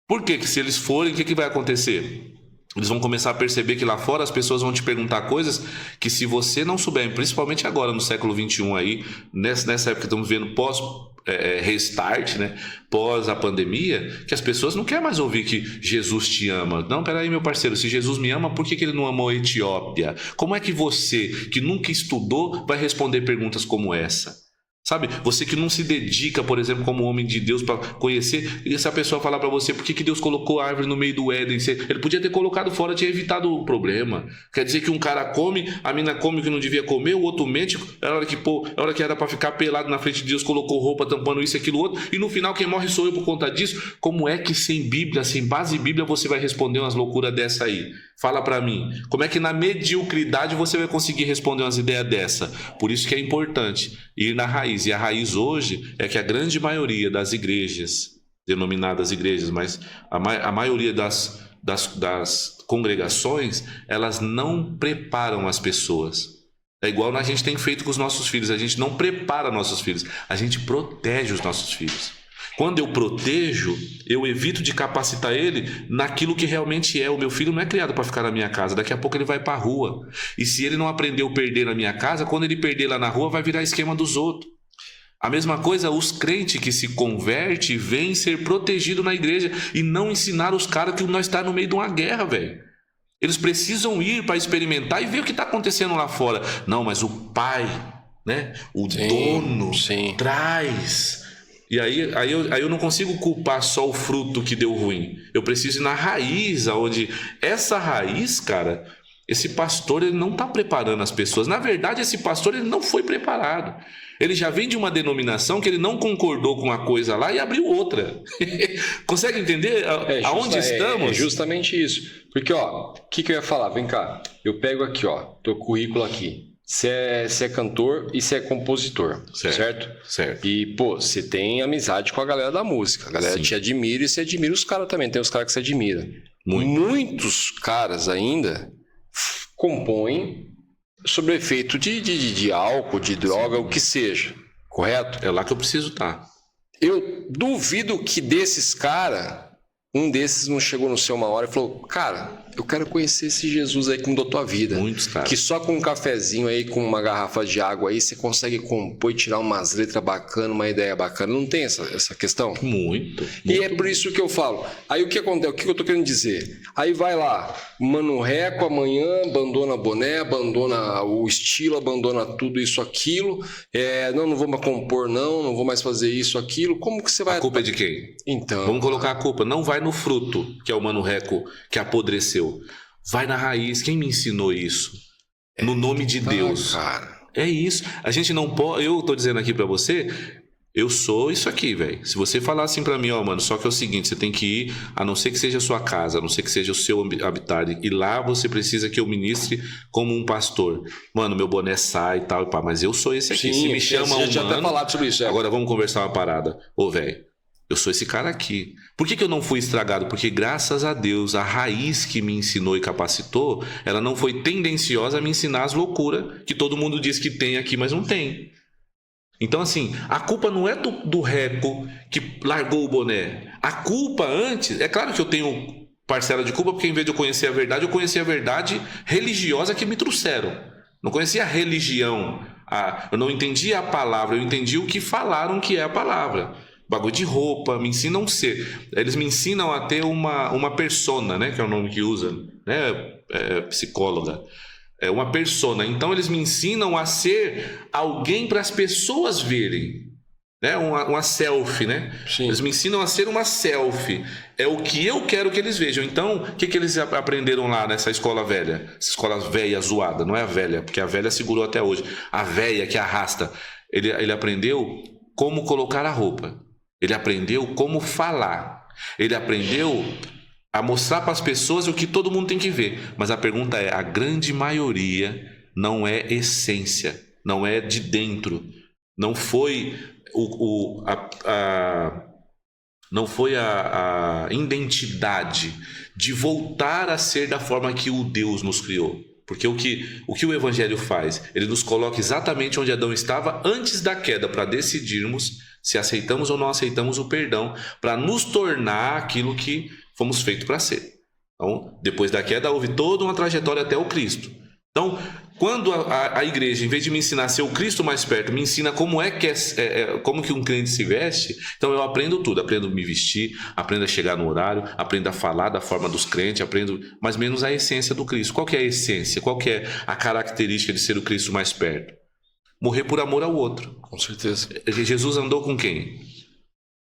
Por quê? Que se eles forem, o que vai acontecer? Eles vão começar a perceber que lá fora as pessoas vão te perguntar coisas que, se você não souber, principalmente agora no século XXI aí, nessa época que estamos vendo restart, né? Pós a pandemia, que as pessoas não querem mais ouvir que Jesus te ama. Não, peraí, meu parceiro, se Jesus me ama, por que ele não amou a Etiópia? Como é que você, que nunca estudou, vai responder perguntas como essa? Sabe, você que não se dedica, por exemplo, como homem de Deus para conhecer, e essa pessoa falar para você por que Deus colocou a árvore no meio do Éden, ele podia ter colocado fora, tinha evitado o problema. Quer dizer que um cara come, a mina come o que não devia comer, o outro mente, a hora que era para ficar pelado na frente de Deus, colocou roupa tampando isso e aquilo outro, e no final quem morre sou eu por conta disso. Como é que sem Bíblia, sem base bíblia, você vai responder umas loucuras dessa aí? Fala para mim, como é que na mediocridade você vai conseguir responder umas ideias dessa? Por isso que é importante ir na raiz. E a raiz hoje é que a grande maioria das igrejas, denominadas igrejas, mas a maioria das congregações, elas não preparam as pessoas. É igual a gente tem feito com os nossos filhos. A gente não prepara nossos filhos, a gente protege os nossos filhos. Quando eu protejo, eu evito de capacitar ele naquilo que realmente é. O meu filho não é criado para ficar na minha casa. Daqui a pouco ele vai para a rua. E se ele não aprendeu a perder na minha casa, quando ele perder lá na rua, vai virar esquema dos outros. A mesma coisa, os crentes que se convertem vêm ser protegidos na igreja e não ensinar os caras que nós estamos no meio de uma guerra, velho. Eles precisam ir para experimentar e ver o que está acontecendo lá fora. Não, mas o pai, né? O dono traz... E aí eu não consigo culpar só o fruto que deu ruim. Eu preciso ir na raiz, aonde essa raiz, cara, esse pastor ele não está preparando as pessoas. Na verdade, esse pastor ele não foi preparado. Ele já vem de uma denominação que ele não concordou com uma coisa lá e abriu outra. Consegue entender aonde estamos? É justamente isso. Porque, o que eu ia falar? Vem cá, eu pego aqui, teu currículo aqui. Você é cantor e você é compositor, certo? E, você tem amizade com a galera da música. A galera te admira e você admira os caras também. Tem os caras que você admira. Muitos caras ainda compõem sob o efeito de álcool, de droga, o que seja. Correto? É lá que eu preciso estar. Eu duvido que desses caras, um desses não chegou no seu uma hora e falou: cara, eu quero conhecer esse Jesus aí que mudou tua vida. Muitos caras. Que só com um cafezinho aí, com uma garrafa de água aí, você consegue compor e tirar umas letras bacanas, uma ideia bacana. Não tem essa questão? Muito. E é por isso que eu falo. Aí o que acontece? O que eu tô querendo dizer? Aí vai lá, Mano Reco, amanhã abandona boné, abandona o estilo, abandona tudo isso, aquilo. Não vou mais compor, não vou mais fazer isso, aquilo. Como que você vai... A culpa é de quem? Então... Vamos colocar a culpa. Não vai no fruto, que é o Mano Reco, que apodreceu. Vai na raiz. Quem me ensinou isso? No nome de Deus. Cara. É isso. A gente não pode... Eu tô dizendo aqui pra você, eu sou isso aqui, velho. Se você falar assim pra mim, mano, só que é o seguinte, você tem que ir, a não ser que seja a sua casa, a não ser que seja o seu habitat, e lá você precisa que eu ministre como um pastor. Mano, meu boné sai e tal, e pá, mas eu sou esse aqui. Sim, se me chama você já até falado sobre isso. Agora vamos conversar uma parada. Velho, eu sou esse cara aqui. Por que eu não fui estragado? Porque graças a Deus, a raiz que me ensinou e capacitou, ela não foi tendenciosa a me ensinar as loucuras que todo mundo diz que tem aqui, mas não tem. Então, assim, a culpa não é do Reco que largou o boné. A culpa antes... É claro que eu tenho parcela de culpa, porque em vez de eu conhecer a verdade, eu conheci a verdade religiosa que me trouxeram. Não conhecia a religião. Eu não entendia a palavra, eu entendi o que falaram que é a palavra. bagulho de roupa, me ensinam a ser. Eles me ensinam a ter uma persona, né? Que é o nome que usa, né? Psicóloga. É uma persona. Então eles me ensinam a ser alguém para as pessoas verem. Né? Uma selfie, né? Sim. Eles me ensinam a ser uma selfie. É o que eu quero que eles vejam. Então, o que eles aprenderam lá nessa escola velha? Essa escola velha zoada, não é a velha, porque a velha segurou até hoje. A velha que arrasta. Ele aprendeu como colocar a roupa. Ele aprendeu como falar. Ele aprendeu a mostrar para as pessoas o que todo mundo tem que ver. Mas a pergunta é, a grande maioria não é essência, não é de dentro. Não foi não foi a identidade de voltar a ser da forma que o Deus nos criou. Porque o que o Evangelho faz? Ele nos coloca exatamente onde Adão estava antes da queda, para decidirmos se aceitamos ou não aceitamos o perdão, para nos tornar aquilo que fomos feitos para ser. Então, depois da queda, houve toda uma trajetória até o Cristo. Então, quando a igreja, em vez de me ensinar a ser o Cristo mais perto, me ensina como como que um crente se veste, então eu aprendo tudo. Aprendo a me vestir, aprendo a chegar no horário, aprendo a falar da forma dos crentes, aprendo mais ou menos a essência do Cristo. Qual que é a essência? Qual que é a característica de ser o Cristo mais perto? Morrer por amor ao outro. Com certeza. Jesus andou com quem?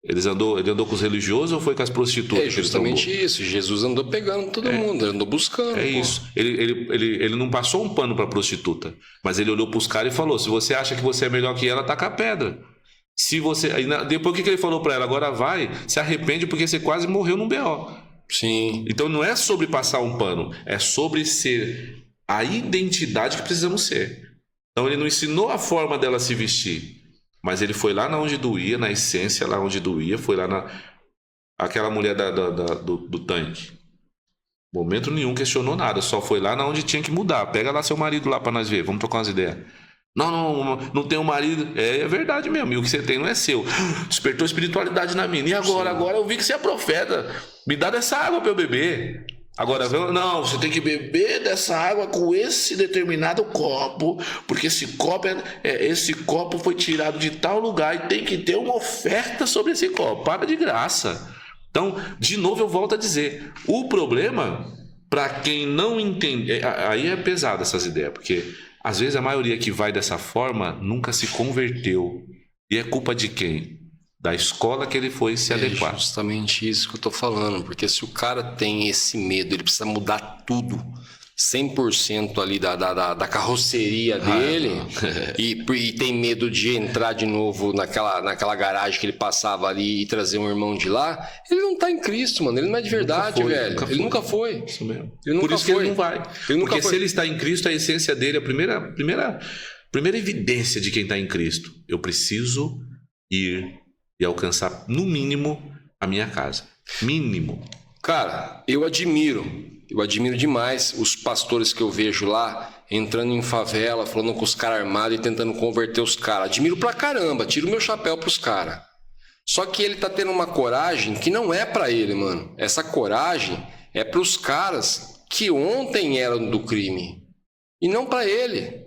Ele andou com os religiosos ou foi com as prostitutas? É justamente isso. Jesus andou pegando todo mundo, andou buscando. Isso. Ele não passou um pano para a prostituta, mas ele olhou para os caras e falou: se você acha que você é melhor que ela, taca a pedra. Se você... Depois o que ele falou para ela? Agora vai, se arrepende porque você quase morreu num BO. Sim. Então não é sobre passar um pano, é sobre ser a identidade que precisamos ser. Então ele não ensinou a forma dela se vestir, mas ele foi lá onde doía, na essência, lá onde doía, foi lá aquela mulher do tanque. Momento nenhum questionou nada, só foi lá onde tinha que mudar. Pega lá seu marido lá para nós ver, vamos trocar umas ideias. Não tenho marido. É verdade mesmo, e o que você tem não é seu. Despertou espiritualidade na mina. E agora? Sim. Agora eu vi que você é profeta. Me dá dessa água para eu beber. Agora, não, você tem que beber dessa água com esse determinado copo, porque esse copo foi tirado de tal lugar e tem que ter uma oferta sobre esse copo. Para de graça. Então, de novo eu volto a dizer, o problema, para quem não entende, aí é pesado essas ideias, porque às vezes a maioria que vai dessa forma nunca se converteu. E é culpa de quem? Da escola que ele foi se adequar. É justamente isso que eu tô falando, porque se o cara tem esse medo, ele precisa mudar tudo, 100% ali da carroceria dele, e tem medo de entrar de novo naquela garagem que ele passava ali e trazer um irmão de lá, ele não tá em Cristo, mano, ele não é de verdade, velho. Ele nunca foi. Isso mesmo. Ele Por isso que ele não vai. Porque foi. Se ele está em Cristo, a essência dele, a primeira evidência de quem está em Cristo, eu preciso ir e alcançar, no mínimo, a minha casa. Mínimo. Cara, eu admiro demais os pastores que eu vejo lá, entrando em favela, falando com os caras armados e tentando converter os caras. Admiro pra caramba, tiro meu chapéu pros caras. Só que ele tá tendo uma coragem que não é pra ele, mano. Essa coragem é pros caras que ontem eram do crime. E não pra ele.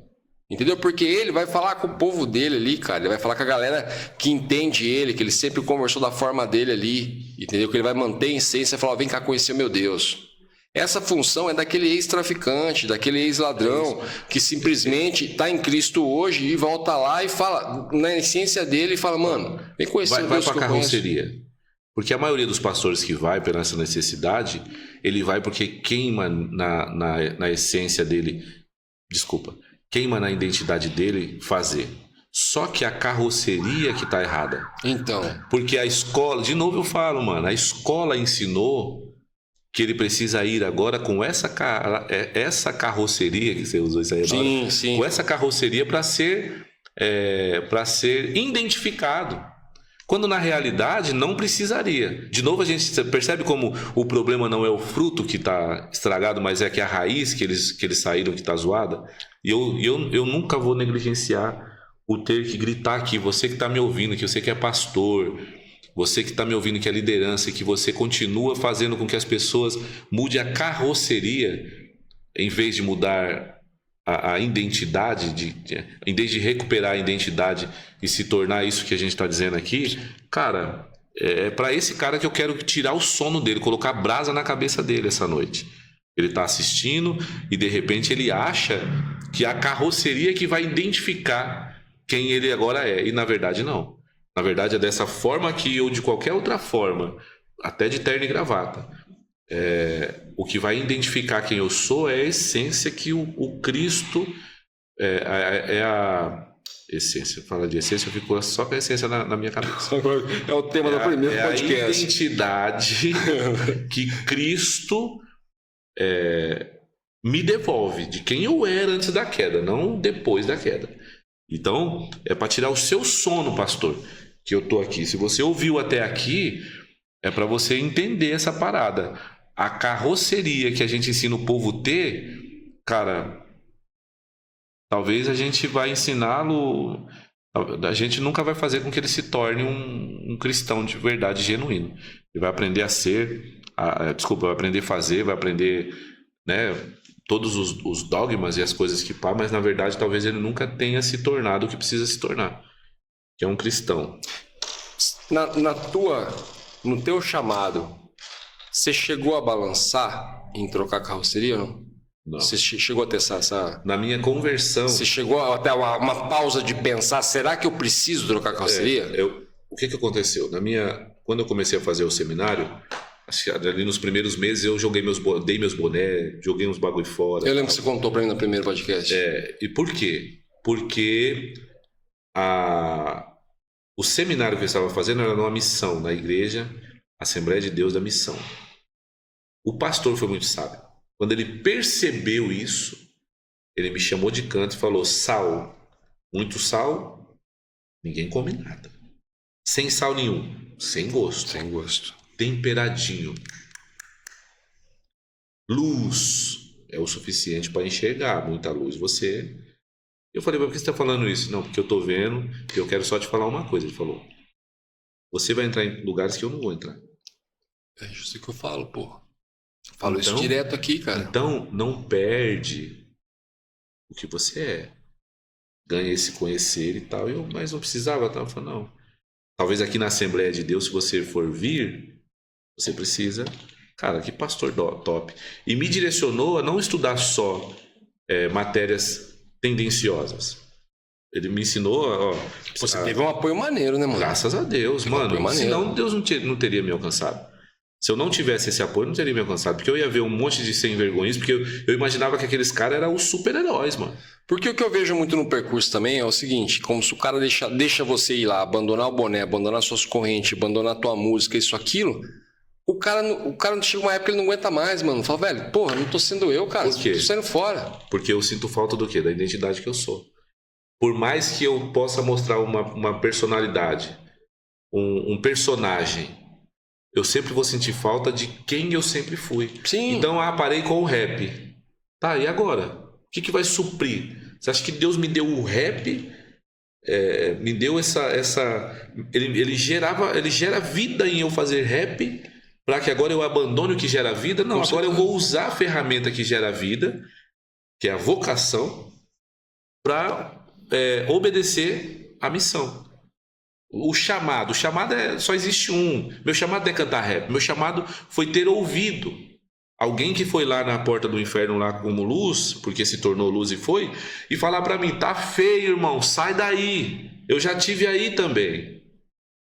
Entendeu? Porque ele vai falar com o povo dele ali, cara. Ele vai falar com a galera que entende ele, que ele sempre conversou da forma dele ali. Entendeu? Que ele vai manter a essência e falar: vem cá conhecer meu Deus. Essa função é daquele ex-traficante, daquele ex-ladrão, que simplesmente está em Cristo hoje e volta lá e fala, na essência dele, e fala: mano, vem conhecer o Deus que eu conheço. Vai para a carroceria. Porque a maioria dos pastores que vai pela essa necessidade, ele vai porque queima na essência dele. Desculpa. Queima na identidade dele fazer. Só que a carroceria que tá errada. Então. Porque a escola, de novo eu falo, mano, a escola ensinou que ele precisa ir agora com essa carroceria, que você usou isso aí agora. Sim. Com essa carroceria para ser identificado. Quando na realidade não precisaria. De novo a gente percebe como o problema não é o fruto que está estragado, mas é que a raiz que eles saíram que está zoada. E eu nunca vou negligenciar o ter que gritar aqui, você que está me ouvindo, que você que é pastor, você que está me ouvindo que é liderança, que você continua fazendo com que as pessoas mudem a carroceria em vez de mudar a identidade, em vez de recuperar a identidade e se tornar isso que a gente está dizendo aqui, cara, é para esse cara que eu quero tirar o sono dele, colocar brasa na cabeça dele essa noite. Ele está assistindo e de repente ele acha que a carroceria que vai identificar quem ele agora é. E na verdade não. Na verdade é dessa forma aqui ou de qualquer outra forma, até de terno e gravata. O que vai identificar quem eu sou é a essência que o Cristo é a essência. Fala de essência, eu fico só com a essência na minha cabeça. É o tema do primeiro podcast. É a identidade que Cristo me devolve de quem eu era antes da queda, não depois da queda. Então, é para tirar o seu sono, pastor, que eu tô aqui. Se você ouviu até aqui, é para você entender essa parada. A carroceria que a gente ensina o povo ter, cara, talvez a gente vai ensiná-lo, a gente nunca vai fazer com que ele se torne um cristão de verdade genuíno. Ele vai aprender a ser, vai aprender a fazer, vai aprender, né, todos os dogmas e as coisas que pá, mas na verdade talvez ele nunca tenha se tornado o que precisa se tornar, que é um cristão. No teu chamado, você chegou a balançar em trocar carroceria ou não? Não. Você chegou a ter essa... Na minha conversão... Você chegou até uma pausa de pensar, será que eu preciso trocar carroceria? O que aconteceu? Quando eu comecei a fazer o seminário, ali nos primeiros meses eu dei meus bonés, joguei uns bagulho fora. Eu lembro que você contou pra mim no primeiro podcast. E por quê? Porque o seminário que eu estava fazendo era numa missão na igreja Assembleia de Deus da Missão. O pastor foi muito sábio. Quando ele percebeu isso, ele me chamou de canto e falou: sal, muito sal, ninguém come nada. Sem sal nenhum, sem gosto. Sem gosto. Temperadinho. Luz é o suficiente para enxergar. Muita luz você... Eu falei: mas por que você está falando isso? Não, porque eu estou vendo, que eu quero só te falar uma coisa. Ele falou: você vai entrar em lugares que eu não vou entrar. É isso que eu falo, pô. Falo isso direto aqui, cara. Então, não perde o que você é. Ganha esse conhecer e tal. Mas não precisava. Eu falei: não. Talvez aqui na Assembleia de Deus, se você for vir, você precisa... Cara, que pastor top. E me direcionou a não estudar só matérias tendenciosas. Ele me ensinou... Você teve um apoio maneiro, né, mano? Graças a Deus, mano. Senão Deus não teria me alcançado. Se eu não tivesse esse apoio, não teria me alcançado. Porque eu ia ver um monte de sem vergonhas, porque eu imaginava que aqueles caras eram os super-heróis, mano. Porque o que eu vejo muito no percurso também é o seguinte: como se o cara deixa você ir lá, abandonar o boné, abandonar suas correntes, abandonar tua música, isso, aquilo, o cara não chega uma época que ele não aguenta mais, mano. Fala: velho, porra, não tô sendo eu, cara. Por quê? Tô saindo fora. Porque eu sinto falta do quê? Da identidade que eu sou. Por mais que eu possa mostrar uma personalidade, um personagem, eu sempre vou sentir falta de quem eu sempre fui. Sim. Então, parei com o rap. Tá, e agora? O que vai suprir? Você acha que Deus me deu o rap? Me deu Ele gera vida em eu fazer rap, para que agora eu abandone o que gera vida? Não, agora eu vou usar a ferramenta que gera vida, que é a vocação, para obedecer a missão. O chamado só existe um. Meu chamado não é cantar rap. Meu chamado foi ter ouvido alguém que foi lá na porta do inferno lá como luz, porque se tornou luz e falar para mim: tá feio, irmão, sai daí. Eu já tive aí também.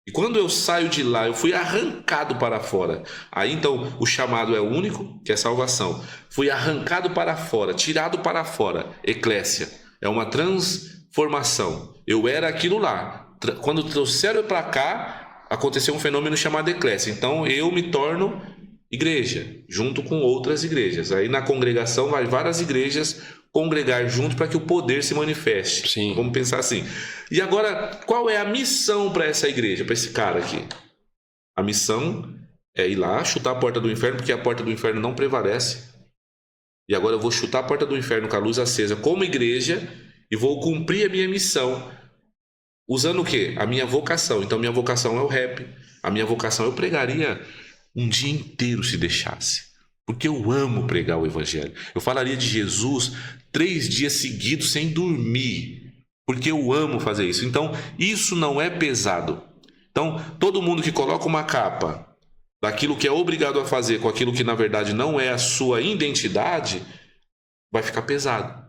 E quando eu saio de lá, eu fui arrancado para fora. Aí então o chamado é único, que é salvação. Fui arrancado para fora, tirado para fora. Eclésia é uma transformação. Eu era aquilo lá. Quando trouxeram para cá, aconteceu um fenômeno chamado eclésia. Então eu me torno igreja, junto com outras igrejas. Aí na congregação vai várias igrejas congregar junto para que o poder se manifeste. Sim. Vamos pensar assim. E agora, qual é a missão para essa igreja, para esse cara aqui? A missão é ir lá, chutar a porta do inferno, porque a porta do inferno não prevalece. E agora eu vou chutar a porta do inferno com a luz acesa como igreja e vou cumprir a minha missão. Usando o quê? A minha vocação. Então, minha vocação é o rap. A minha vocação eu pregaria um dia inteiro se deixasse. Porque eu amo pregar o evangelho. Eu falaria de Jesus 3 dias seguidos sem dormir. Porque eu amo fazer isso. Então, isso não é pesado. Então, todo mundo que coloca uma capa daquilo que é obrigado a fazer com aquilo que na verdade não é a sua identidade, vai ficar pesado.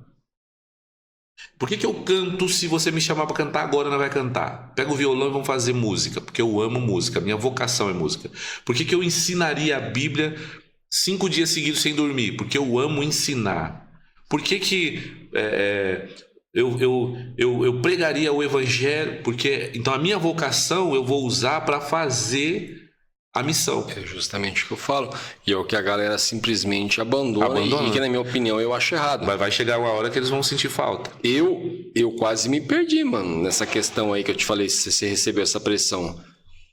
Por que eu canto se você me chamar para cantar agora, não vai cantar? Pega o violão e vamos fazer música, porque eu amo música, minha vocação é música. Por que eu ensinaria a Bíblia 5 dias seguidos sem dormir? Porque eu amo ensinar. Por que eu pregaria o evangelho? Porque então a minha vocação eu vou usar para fazer a missão. É justamente o que eu falo. E é o que a galera simplesmente abandona. E que, na minha opinião, eu acho errado. Vai chegar uma hora que eles vão sentir falta. Eu quase me perdi, mano, nessa questão aí que eu te falei, se você recebeu essa pressão.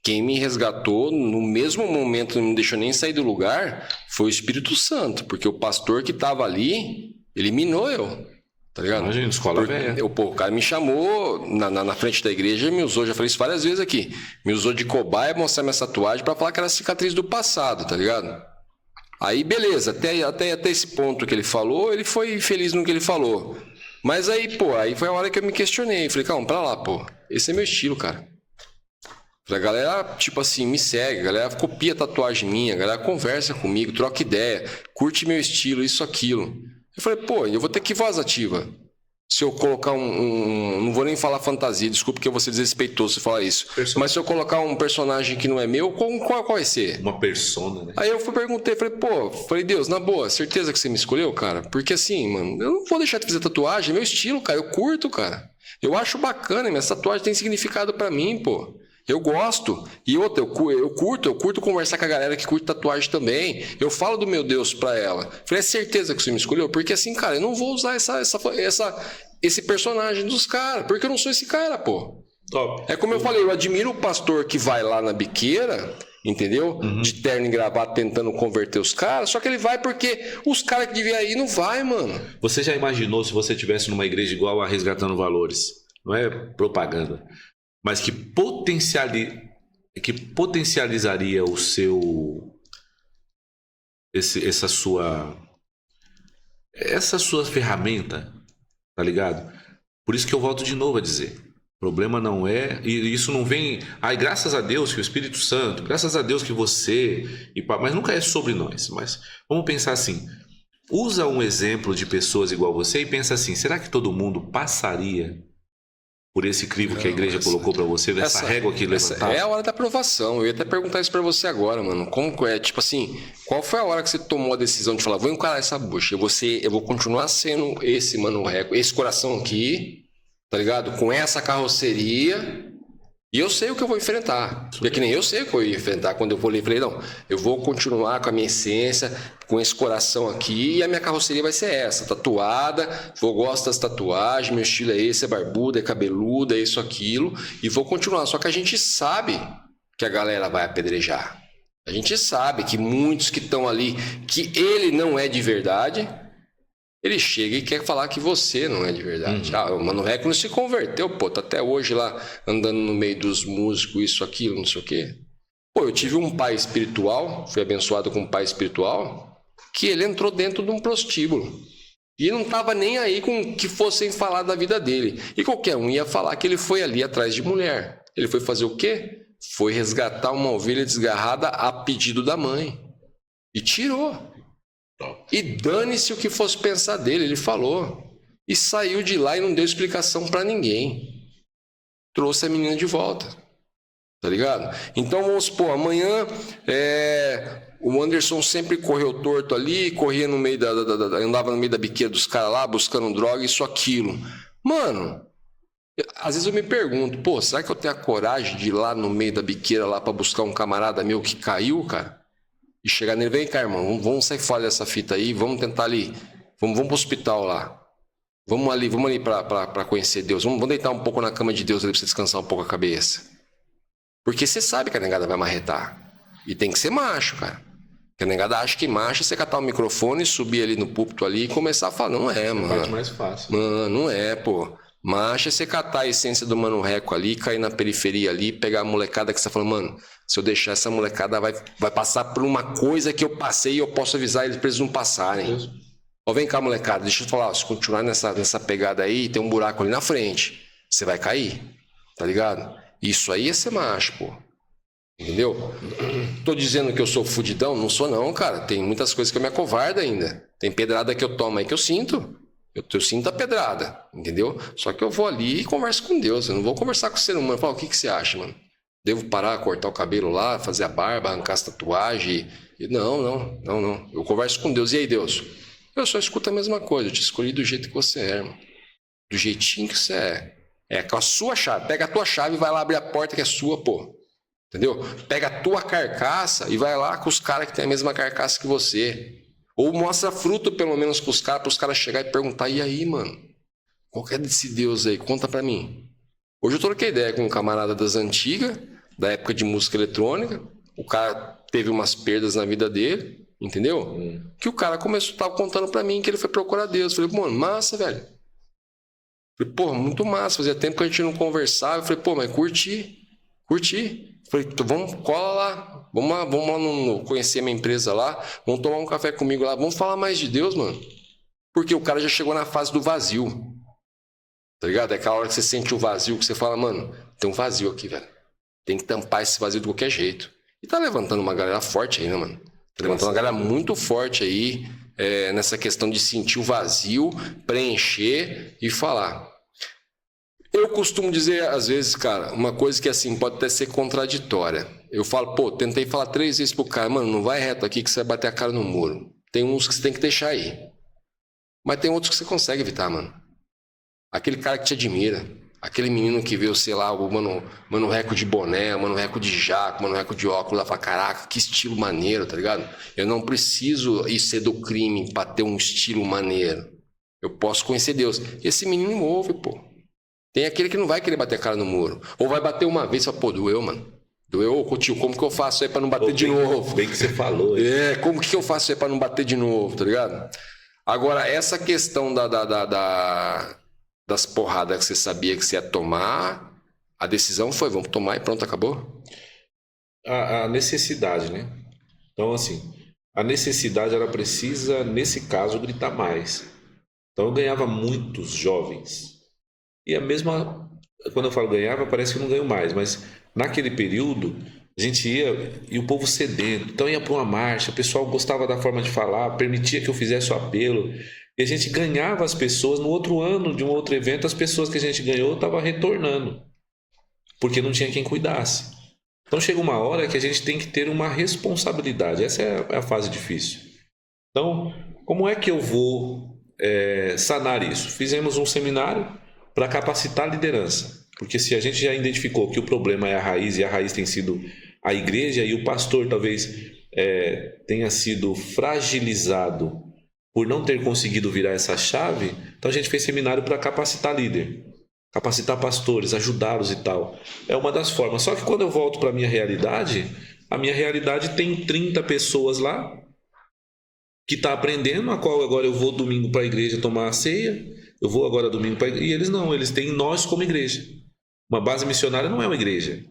Quem me resgatou, no mesmo momento, não me deixou nem sair do lugar, foi o Espírito Santo. Porque o pastor que tava ali, eliminou eu. Tá ligado? Imagina, escola velha. O cara me chamou na frente da igreja e me usou, já falei isso várias vezes aqui, me usou de cobaia, mostrar minha tatuagem pra falar que era cicatriz do passado, tá ligado? Aí beleza, até esse ponto que ele falou, ele foi feliz no que ele falou. Mas aí, pô, aí foi a hora que eu me questionei, falei, calma, pra lá, pô, esse é meu estilo, cara. A galera, tipo assim, me segue, a galera copia a tatuagem minha, a galera conversa comigo, troca ideia, curte meu estilo, isso, aquilo. Eu falei, pô, eu vou ter que voz ativa. Se eu colocar não vou nem falar fantasia, desculpa que eu vou ser desrespeitoso se falar isso. Mas se eu colocar um personagem que não é meu, qual vai ser? Uma persona, né? Aí eu perguntei, falei, Deus, na boa, certeza que você me escolheu, cara? Porque assim, mano, eu não vou deixar de fazer tatuagem, é meu estilo, cara, eu curto, cara. Eu acho bacana, minha tatuagem tem significado pra mim, pô. Eu gosto. E outra, eu curto conversar com a galera que curte tatuagem também. Eu falo do meu Deus pra ela. Falei, é certeza que você me escolheu? Porque assim, cara, eu não vou usar esse personagem dos caras, porque eu não sou esse cara, pô. Top. É como eu falei, eu admiro o pastor que vai lá na biqueira, entendeu? Uhum. De terno e gravata tentando converter os caras, só que ele vai porque os caras que deviam ir não vai, mano. Você já imaginou se você estivesse numa igreja igual a Resgatando Valores? Não é propaganda. Mas que potencializaria o seu essa sua ferramenta, tá ligado? Por isso que eu volto de novo a dizer, o problema não é, e isso não vem, graças a Deus que o Espírito Santo, graças a Deus que você, mas nunca é sobre nós. Mas vamos pensar assim, usa um exemplo de pessoas igual você e pensa assim, será que todo mundo passaria por esse crivo que a igreja colocou pra você, dessa régua que levantaram? É a hora da aprovação. Eu ia até perguntar isso pra você agora, mano. Como é? Tipo assim, qual foi a hora que você tomou a decisão de falar, vou encarar essa bucha, eu vou continuar sendo esse, mano, esse coração aqui, tá ligado? Com essa carroceria, e eu sei o que eu vou enfrentar. Porque que nem eu sei o que eu ia enfrentar quando eu falei, não, eu vou continuar com a minha essência, com esse coração aqui, e a minha carroceria vai ser essa, tatuada, eu gosto das tatuagens, meu estilo é esse, é barbudo, é cabeludo, é isso, aquilo, e vou continuar. Só que a gente sabe que a galera vai apedrejar. A gente sabe que muitos que estão ali, que ele não é de verdade, ele chega e quer falar que você não é de verdade. O Mano Rec não se converteu, pô, tá até hoje lá andando no meio dos músicos, isso, aquilo, não sei o quê. Pô, eu tive um pai espiritual, fui abençoado com um pai espiritual, que ele entrou dentro de um prostíbulo. E não tava nem aí com que fossem falar da vida dele. E qualquer um ia falar que ele foi ali atrás de mulher. Ele foi fazer o quê? Foi resgatar uma ovelha desgarrada a pedido da mãe. E tirou. E dane-se o que fosse pensar dele, ele falou. E saiu de lá e não deu explicação pra ninguém. Trouxe a menina de volta. Tá ligado? Então vamos supor, amanhã o Anderson sempre correu torto ali, corria no meio andava no meio da biqueira dos caras lá, buscando droga, isso, aquilo. Mano, às vezes eu me pergunto, pô, será que eu tenho a coragem de ir lá no meio da biqueira lá pra buscar um camarada meu que caiu, cara? E chegar nele, vem cá, irmão, vamos sair fora dessa fita aí, vamos tentar ali, vamos pro hospital lá. Vamos ali pra conhecer Deus, vamos deitar um pouco na cama de Deus ali pra você descansar um pouco a cabeça. Porque você sabe que a negada vai marretar. E tem que ser macho, cara. Porque a negada acha que macho é você catar o microfone, subir ali no púlpito ali e começar a falar. Não é, mano. É a parte mais fácil. Mano, não é, pô. Marcha é você catar a essência do Mano Reco ali, cair na periferia ali, pegar a molecada que você tá falando, mano, se eu deixar essa molecada vai passar por uma coisa que eu passei e eu posso avisar eles pra eles não passarem. Ó, vem cá, molecada, deixa eu falar, ó, se continuar nessa pegada aí, tem um buraco ali na frente, você vai cair, tá ligado? Isso aí é ser macho, pô. Entendeu? Tô dizendo que eu sou fudidão? Não sou não, cara. Tem muitas coisas que eu me acovardo ainda. Tem pedrada que eu tomo aí que eu sinto. Eu sinto a pedrada, entendeu? Só que eu vou ali e converso com Deus. Eu não vou conversar com o ser humano. Falo, o que você acha, mano? Devo parar, cortar o cabelo lá, fazer a barba, arrancar as tatuagens? Não. Eu converso com Deus. E aí, Deus? Eu só escuto a mesma coisa. Eu te escolhi do jeito que você é, mano. Do jeitinho que você é. É com a sua chave. Pega a tua chave e vai lá abrir a porta que é sua, pô. Entendeu? Pega a tua carcaça e vai lá com os caras que tem a mesma carcaça que você. Ou mostra fruto, pelo menos, pros caras chegarem e perguntar, e aí, mano? Qual que é desse Deus aí? Conta pra mim. Hoje eu troquei ideia com um camarada das antigas, da época de música eletrônica. O cara teve umas perdas na vida dele, entendeu? Que o cara tava contando pra mim que ele foi procurar Deus. Eu falei, mano, massa, velho. Eu falei, porra, muito massa. Fazia tempo que a gente não conversava. Eu falei, pô, mas curti. Falei, vamos, cola lá. Vamos lá conhecer minha empresa lá. Vamos tomar um café comigo lá. Vamos falar mais de Deus, mano. Porque o cara já chegou na fase do vazio. Tá ligado? É aquela hora que você sente o vazio, que você fala, mano, tem um vazio aqui, velho. Tem que tampar esse vazio de qualquer jeito. E tá levantando uma galera forte aí, né, mano? Tá levantando uma galera muito forte aí, nessa questão de sentir o vazio, preencher e falar. Eu costumo dizer, às vezes, cara, uma coisa que, assim, pode até ser contraditória. Eu falo, pô, tentei falar 3 vezes pro cara, mano, não vai reto aqui que você vai bater a cara no muro. Tem uns que você tem que deixar aí. Mas tem outros que você consegue evitar, mano. Aquele cara que te admira. Aquele menino que vê, sei lá, o mano Reco de boné, o mano Reco de jaco, o mano Reco de óculos, lá fala, caraca, que estilo maneiro, tá ligado? Eu não preciso ir ser do crime pra ter um estilo maneiro. Eu posso conhecer Deus. Esse menino ouve, pô. Tem aquele que não vai querer bater a cara no muro. Ou vai bater uma vez e fala, pô, doeu, mano. Doeu, ô, tio, como que eu faço aí pra não bater de novo? Bem que você falou. Hein? Como que eu faço aí pra não bater de novo, tá ligado? Agora, essa questão das porradas que você sabia que você ia tomar, a decisão foi, vamos tomar e pronto, acabou? A necessidade, né? Então, assim, a necessidade, ela precisa, nesse caso, gritar mais. Então, eu ganhava muitos jovens. E a mesma, quando eu falo ganhava, parece que eu não ganho mais, mas naquele período a gente ia e o povo sedento, então ia para uma marcha, o pessoal gostava da forma de falar, permitia que eu fizesse o apelo, e a gente ganhava as pessoas. No outro ano de um outro evento, as pessoas que a gente ganhou estavam retornando, porque não tinha quem cuidasse. Então chega uma hora que a gente tem que ter uma responsabilidade, essa é a fase difícil. Então, como é que eu vou sanar isso? Fizemos um seminário para capacitar a liderança. Porque se a gente já identificou que o problema é a raiz, e a raiz tem sido a igreja, e o pastor talvez tenha sido fragilizado por não ter conseguido virar essa chave, então a gente fez seminário para capacitar líder, capacitar pastores, ajudá-los e tal. É uma das formas. Só que quando eu volto para a minha realidade tem 30 pessoas lá que está aprendendo, a qual agora eu vou domingo para a igreja tomar a ceia, eu vou agora domingo para a igreja, e eles não, eles têm nós como igreja. Uma base missionária não é uma igreja.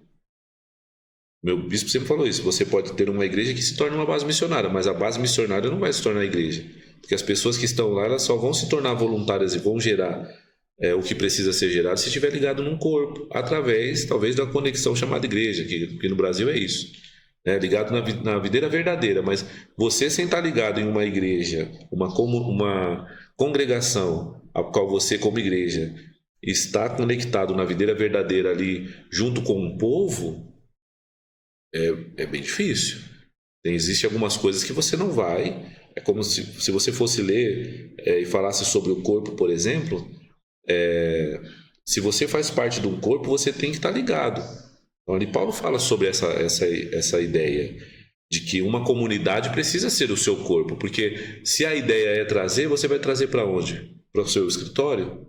Meu bispo sempre falou isso, você pode ter uma igreja que se torne uma base missionária, mas a base missionária não vai se tornar igreja, porque as pessoas que estão lá, elas só vão se tornar voluntárias e vão gerar o que precisa ser gerado se estiver ligado num corpo, através talvez da conexão chamada igreja, que no Brasil é isso, ligado na videira verdadeira. Mas você sem estar ligado em uma igreja, uma congregação a qual você como igreja está conectado na videira verdadeira ali junto com o povo, é bem difícil. Existem algumas coisas que você não vai. É como se você fosse ler e falasse sobre o corpo, por exemplo. Se você faz parte de um corpo, você tem que estar ligado. Então, ali Paulo fala sobre essa ideia de que uma comunidade precisa ser o seu corpo, porque se a ideia é trazer, você vai trazer para onde? Para o seu escritório?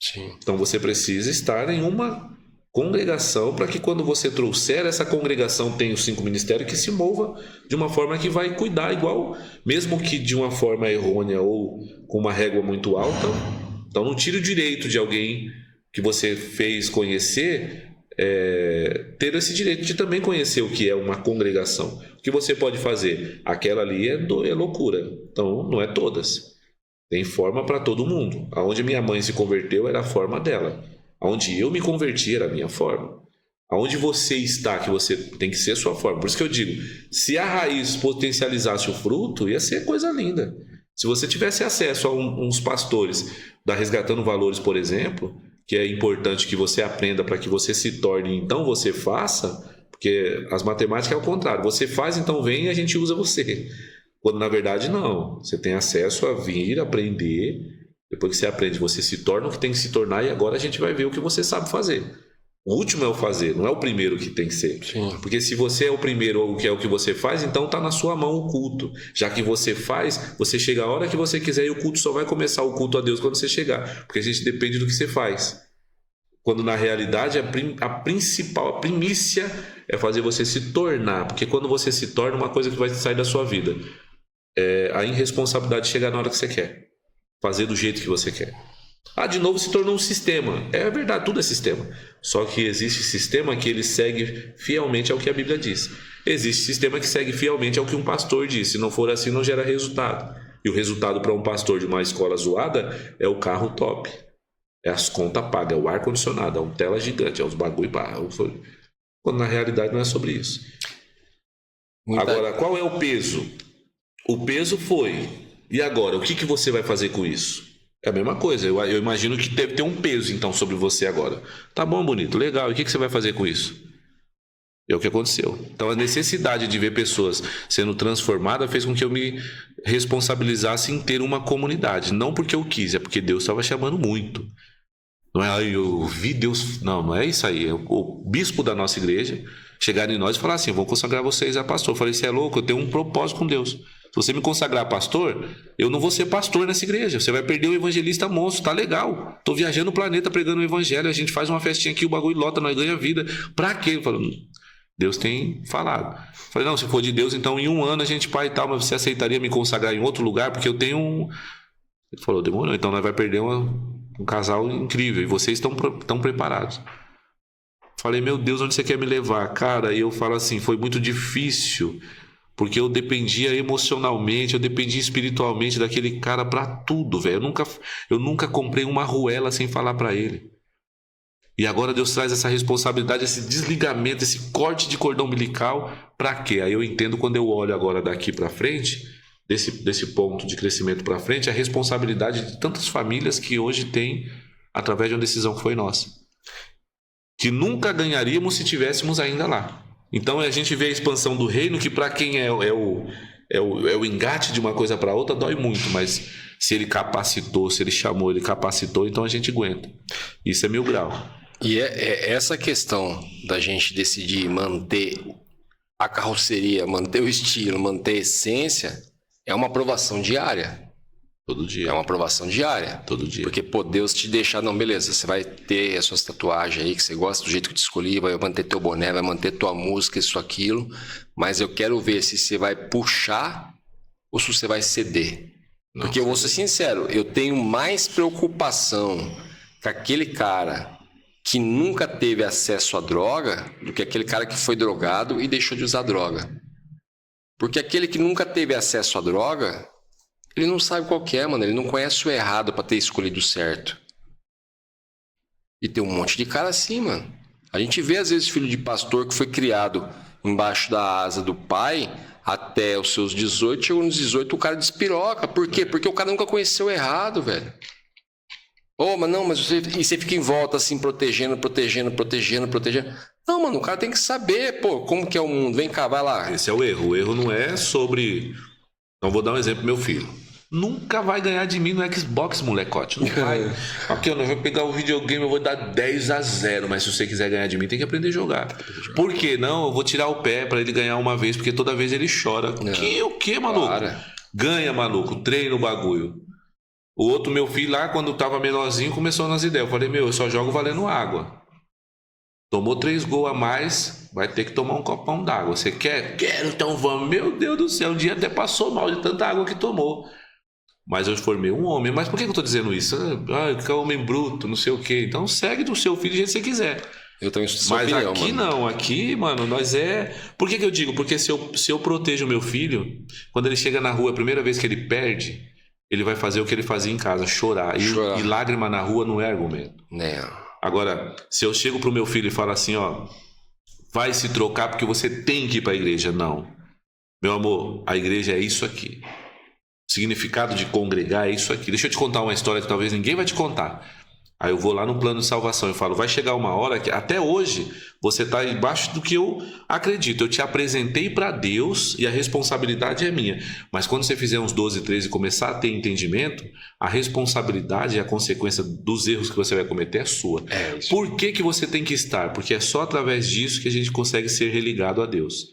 Sim. Então você precisa estar em uma congregação para que quando você trouxer, essa congregação tenha os 5 ministérios, que se mova de uma forma que vai cuidar igual, mesmo que de uma forma errônea ou com uma régua muito alta, Então não tire o direito de alguém que você fez conhecer ter esse direito de também conhecer o que é uma congregação. O que você pode fazer? Aquela ali é loucura. Então não é todas. Tem forma para todo mundo. Aonde minha mãe se converteu era a forma dela. Aonde eu me converti era a minha forma. Aonde você está, que você tem que ser a sua forma. Por isso que eu digo, se a raiz potencializasse o fruto, ia ser coisa linda. Se você tivesse acesso a uns pastores da Resgatando Valores, por exemplo, que é importante que você aprenda para que você se torne, então você faça, porque as matemáticas é o contrário. Você faz, então vem e a gente usa você. Quando na verdade não. Você tem acesso a vir, aprender. Depois que você aprende, você se torna o que tem que se tornar e agora a gente vai ver o que você sabe fazer. O último é o fazer, não é o primeiro que tem que ser. Sim. Porque se você é o primeiro ou que é o que você faz, então está na sua mão o culto. Já que você faz, você chega a hora que você quiser e o culto só vai começar o culto a Deus quando você chegar. Porque a gente depende do que você faz. Quando na realidade a primícia é fazer você se tornar. Porque quando você se torna, uma coisa que vai sair da sua vida é a irresponsabilidade de chegar na hora que você quer. Fazer do jeito que você quer. De novo se tornou um sistema. É verdade, tudo é sistema. Só que existe sistema que ele segue fielmente ao que a Bíblia diz. Existe sistema que segue fielmente ao que um pastor diz. Se não for assim, não gera resultado. E o resultado para um pastor de uma escola zoada é o carro top. É as contas pagas, é o ar-condicionado, é uma tela gigante, é os bagulho. Quando na realidade não é sobre isso. Agora, qual é o peso? O peso foi. E agora, o que você vai fazer com isso? É a mesma coisa, eu imagino que deve ter um peso então sobre você agora. Tá bom, bonito, legal, e o que você vai fazer com isso? É o que aconteceu. Então a necessidade de ver pessoas sendo transformadas fez com que eu me responsabilizasse em ter uma comunidade. Não porque eu quis, é porque Deus estava chamando muito. Não é eu vi Deus, não é isso aí. É o bispo da nossa igreja chegar em nós e falar assim, vou consagrar vocês a pastor. Eu falei, você é louco, eu tenho um propósito com Deus. Se você me consagrar a pastor, eu não vou ser pastor nessa igreja. Você vai perder o evangelista monstro, tá legal. Tô viajando o planeta pregando o evangelho, a gente faz uma festinha aqui, o bagulho lota, nós ganha vida. Pra quê? Eu falo, Deus tem falado. Eu falei, não, se for de Deus, então em um ano a gente pai e tal, mas você aceitaria me consagrar em outro lugar? Porque eu tenho um... Ele falou, demorou, então nós vai perder um casal incrível e vocês estão preparados. Falei, meu Deus, onde você quer me levar? Cara, e eu falo assim, foi muito difícil... Porque eu dependia emocionalmente, eu dependia espiritualmente daquele cara pra tudo, velho. Eu nunca comprei uma arruela sem falar pra ele. E agora Deus traz essa responsabilidade, esse desligamento, esse corte de cordão umbilical. Pra quê? Aí eu entendo quando eu olho agora daqui pra frente, desse ponto de crescimento pra frente, a responsabilidade de tantas famílias que hoje tem através de uma decisão que foi nossa. Que nunca ganharíamos se tivéssemos ainda lá. Então a gente vê a expansão do reino, que para quem é o engate de uma coisa para outra dói muito, mas se ele capacitou, se ele chamou, ele capacitou, então a gente aguenta. Isso é 1000 graus. E é essa questão da gente decidir manter a carroceria, manter o estilo, manter a essência, é uma aprovação diária. Todo dia. É uma aprovação diária. Todo dia. Porque, Deus te deixar... Não, beleza, você vai ter as suas tatuagens aí, que você gosta do jeito que te escolhi, vai manter teu boné, vai manter tua música, isso, aquilo. Mas eu quero ver se você vai puxar ou se você vai ceder. Não, porque eu vou ser sincero, eu tenho mais preocupação com aquele cara que nunca teve acesso à droga do que aquele cara que foi drogado e deixou de usar droga. Porque aquele que nunca teve acesso à droga... Ele não sabe qual que é, mano. Ele não conhece o errado pra ter escolhido o certo. E tem um monte de cara assim, mano. A gente vê, às vezes, filho de pastor que foi criado embaixo da asa do pai até os seus 18. Chegou nos 18, o cara despiroca. Por quê? Porque o cara nunca conheceu o errado, velho. Mas você fica em volta, assim, protegendo. Não, mano, o cara tem que saber, como que é o mundo. Vem cá, vai lá. Esse é o erro. O erro não é sobre... Então, vou dar um exemplo pro meu filho. Nunca vai ganhar de mim no Xbox, molecote. Não vai. Aqui, eu não vou pegar o videogame, eu vou dar 10-0. Mas se você quiser ganhar de mim, tem que aprender a jogar. Por quê? Não, eu vou tirar o pé pra ele ganhar uma vez, porque toda vez ele chora. O que, maluco? Para. Ganha, maluco. Treina o bagulho. O outro, meu filho lá, quando tava menorzinho, começou nas ideias. Eu falei, eu só jogo valendo água. Tomou 3 gols a mais, vai ter que tomar um copão d'água. Você quer? Quero, então vamos. Meu Deus do céu, um dia até passou mal de tanta água que tomou. mas eu formei um homem. Mas por que eu tô dizendo isso? Que é homem bruto, não sei o quê. Então segue do seu filho do jeito que você quiser. Eu tenho sua Mas opinião, aqui mano. não, aqui, mano, nós é... Por que eu digo? Porque se eu protejo o meu filho, quando ele chega na rua, a primeira vez que ele perde, ele vai fazer o que ele fazia em casa, chorar. E lágrima na rua não é argumento. Não. Agora, se eu chego pro meu filho e falo assim, ó, vai se trocar porque você tem que ir pra igreja. Não. Meu amor, a igreja é isso aqui. O significado de congregar é isso aqui. Deixa eu te contar uma história que talvez ninguém vai te contar. Aí eu vou lá no plano de salvação e falo, vai chegar uma hora que até hoje você está embaixo do que eu acredito. Eu te apresentei para Deus e a responsabilidade é minha. Mas quando você fizer uns 12, 13 e começar a ter entendimento, a responsabilidade e a consequência dos erros que você vai cometer é sua. Por que você tem que estar? Porque é só através disso que a gente consegue ser religado a Deus.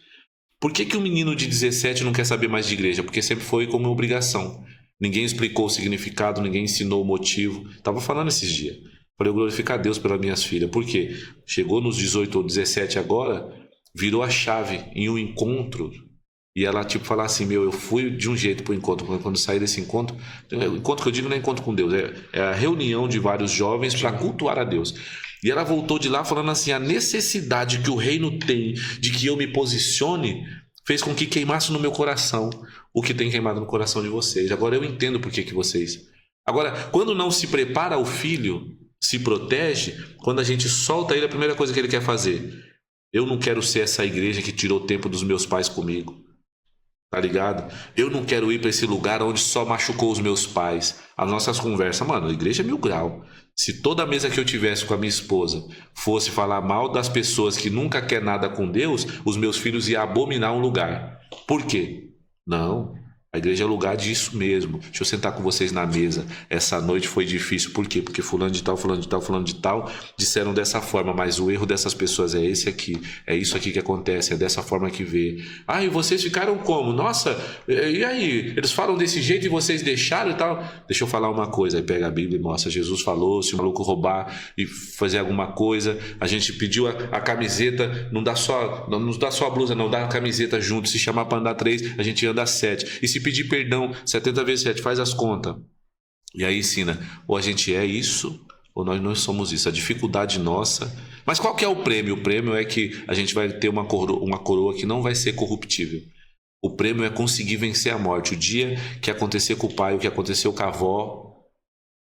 Por que um menino de 17 não quer saber mais de igreja? Porque sempre foi como obrigação. Ninguém explicou o significado, ninguém ensinou o motivo. Estava falando esses dias. Falei, eu glorificar a Deus pelas minhas filhas. Por quê? Chegou nos 18 ou 17 agora, virou a chave em um encontro. E ela tipo falar assim, eu fui de um jeito pro encontro. Quando saí desse encontro, o encontro que eu digo não é encontro com Deus, é a reunião de vários jovens para cultuar a Deus. E ela voltou de lá falando assim, a necessidade que o reino tem de que eu me posicione fez com que queimasse no meu coração o que tem queimado no coração de vocês. Agora eu entendo por que vocês... Agora, quando não se prepara o filho, se protege, quando a gente solta ele, a primeira coisa que ele quer fazer, eu não quero ser essa igreja que tirou o tempo dos meus pais comigo. Tá ligado? Eu não quero ir para esse lugar onde só machucou os meus pais. As nossas conversas, mano, a igreja é 1000 graus. Se toda mesa que eu tivesse com a minha esposa fosse falar mal das pessoas que nunca quer nada com Deus, os meus filhos iam abominar um lugar. Por quê? Não. A igreja é lugar disso mesmo. Deixa eu sentar com vocês na mesa. Essa noite foi difícil. Por quê? Porque fulano de tal, fulano de tal, fulano de tal disseram dessa forma, mas o erro dessas pessoas é esse aqui. É isso aqui que acontece, é dessa forma que vê. Ah, e vocês ficaram como? Nossa, e aí? Eles falam desse jeito e vocês deixaram e tal? Deixa eu falar uma coisa. Aí pega a Bíblia e mostra. Jesus falou, se o maluco roubar e fazer alguma coisa, a gente pediu a camiseta, não dá só a blusa, não, dá a camiseta junto. Se chamar para andar 3, a gente anda 7. E se pedir perdão 70 vezes 7, faz as contas. E aí ensina, ou a gente é isso, ou nós não somos isso. A dificuldade nossa. Mas qual que é o prêmio? O prêmio é que a gente vai ter uma coroa que não vai ser corruptível. O prêmio é conseguir vencer a morte. O dia que acontecer com o pai, o que aconteceu com a avó,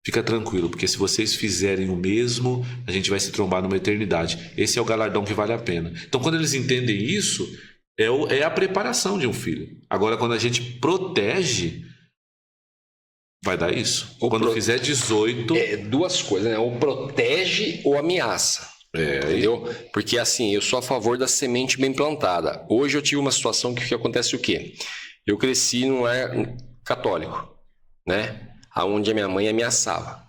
fica tranquilo, porque se vocês fizerem o mesmo, a gente vai se trombar numa eternidade. Esse é o galardão que vale a pena. Então, quando eles entendem isso, é a preparação de um filho. Agora, quando a gente protege, vai dar isso. Quando fizer 18... Duas coisas, né? Ou protege ou ameaça. Entendeu? Porque assim, eu sou a favor da semente bem plantada. Hoje eu tive uma situação que acontece o quê? Eu cresci num lar católico, né? Onde a minha mãe ameaçava.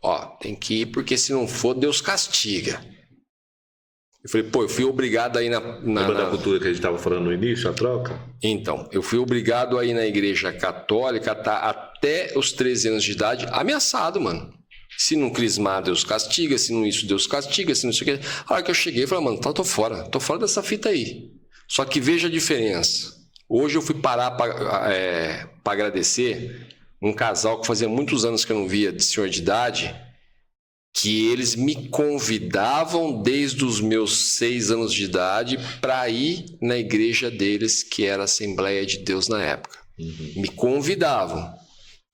Ó, tem que ir porque se não for, Deus castiga. Eu falei, eu fui obrigado a ir Lembra da cultura que a gente estava falando no início, a troca? Então, eu fui obrigado a ir na igreja católica até os 13 anos de idade, ameaçado, mano. Se não crismar, Deus castiga, se não isso, Deus castiga, se não sei o que. A hora que eu cheguei, eu falei, mano, tô fora dessa fita aí. Só que veja a diferença. Hoje eu fui parar para agradecer um casal que fazia muitos anos que eu não via, de senhor de idade, que eles me convidavam desde os meus 6 anos de idade para ir na igreja deles, que era a Assembleia de Deus na época. Me convidavam.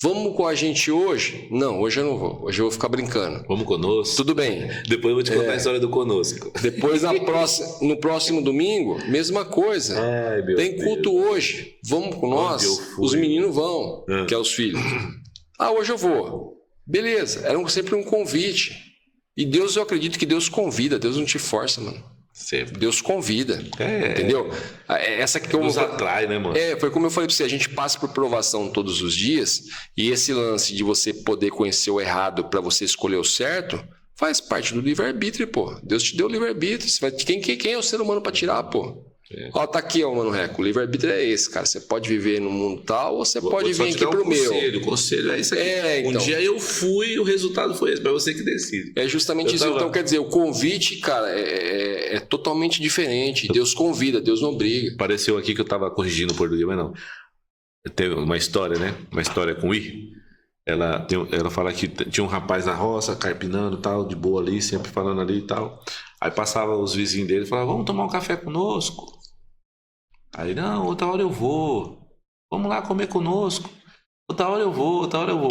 Vamos com a gente hoje? Não, hoje eu não vou. Hoje eu vou ficar brincando. Vamos conosco? Tudo bem. Depois eu vou te contar a história do conosco. Depois, no próximo domingo, mesma coisa. Ai, meu Tem culto Deus. hoje. Vamos com nós? Os meninos vão, que é os filhos. Hoje eu vou. Beleza. Era sempre um convite. E Deus, eu acredito que Deus convida. Deus não te força, mano. Sempre. Deus convida, entendeu? Essa que nos atrai, né, mano? Foi como eu falei pra você, a gente passa por provação todos os dias, e esse lance de você poder conhecer o errado pra você escolher o certo, faz parte do livre-arbítrio, pô. Deus te deu o livre-arbítrio. Quem é o ser humano pra tirar, pô? Ó, tá aqui, ó, Mano Reco. O livre-arbítrio é esse, cara. Você pode viver no mundo tal ou você pode vir aqui pro meu. O conselho é isso aqui. Então. Um dia eu fui e o resultado foi esse. Mas você que decide. É justamente isso. Então, quer dizer, o convite, cara, é totalmente diferente. Deus convida, Deus não obriga. Pareceu aqui que eu tava corrigindo o português, mas não. Teve uma história, né? Uma história com I. ela fala que tinha um rapaz na roça, carpinando e tal, de boa ali, sempre falando ali e tal. Aí passava os vizinhos dele e falavam, vamos tomar um café conosco? Aí, não, outra hora eu vou. Vamos lá comer conosco. Outra hora eu vou.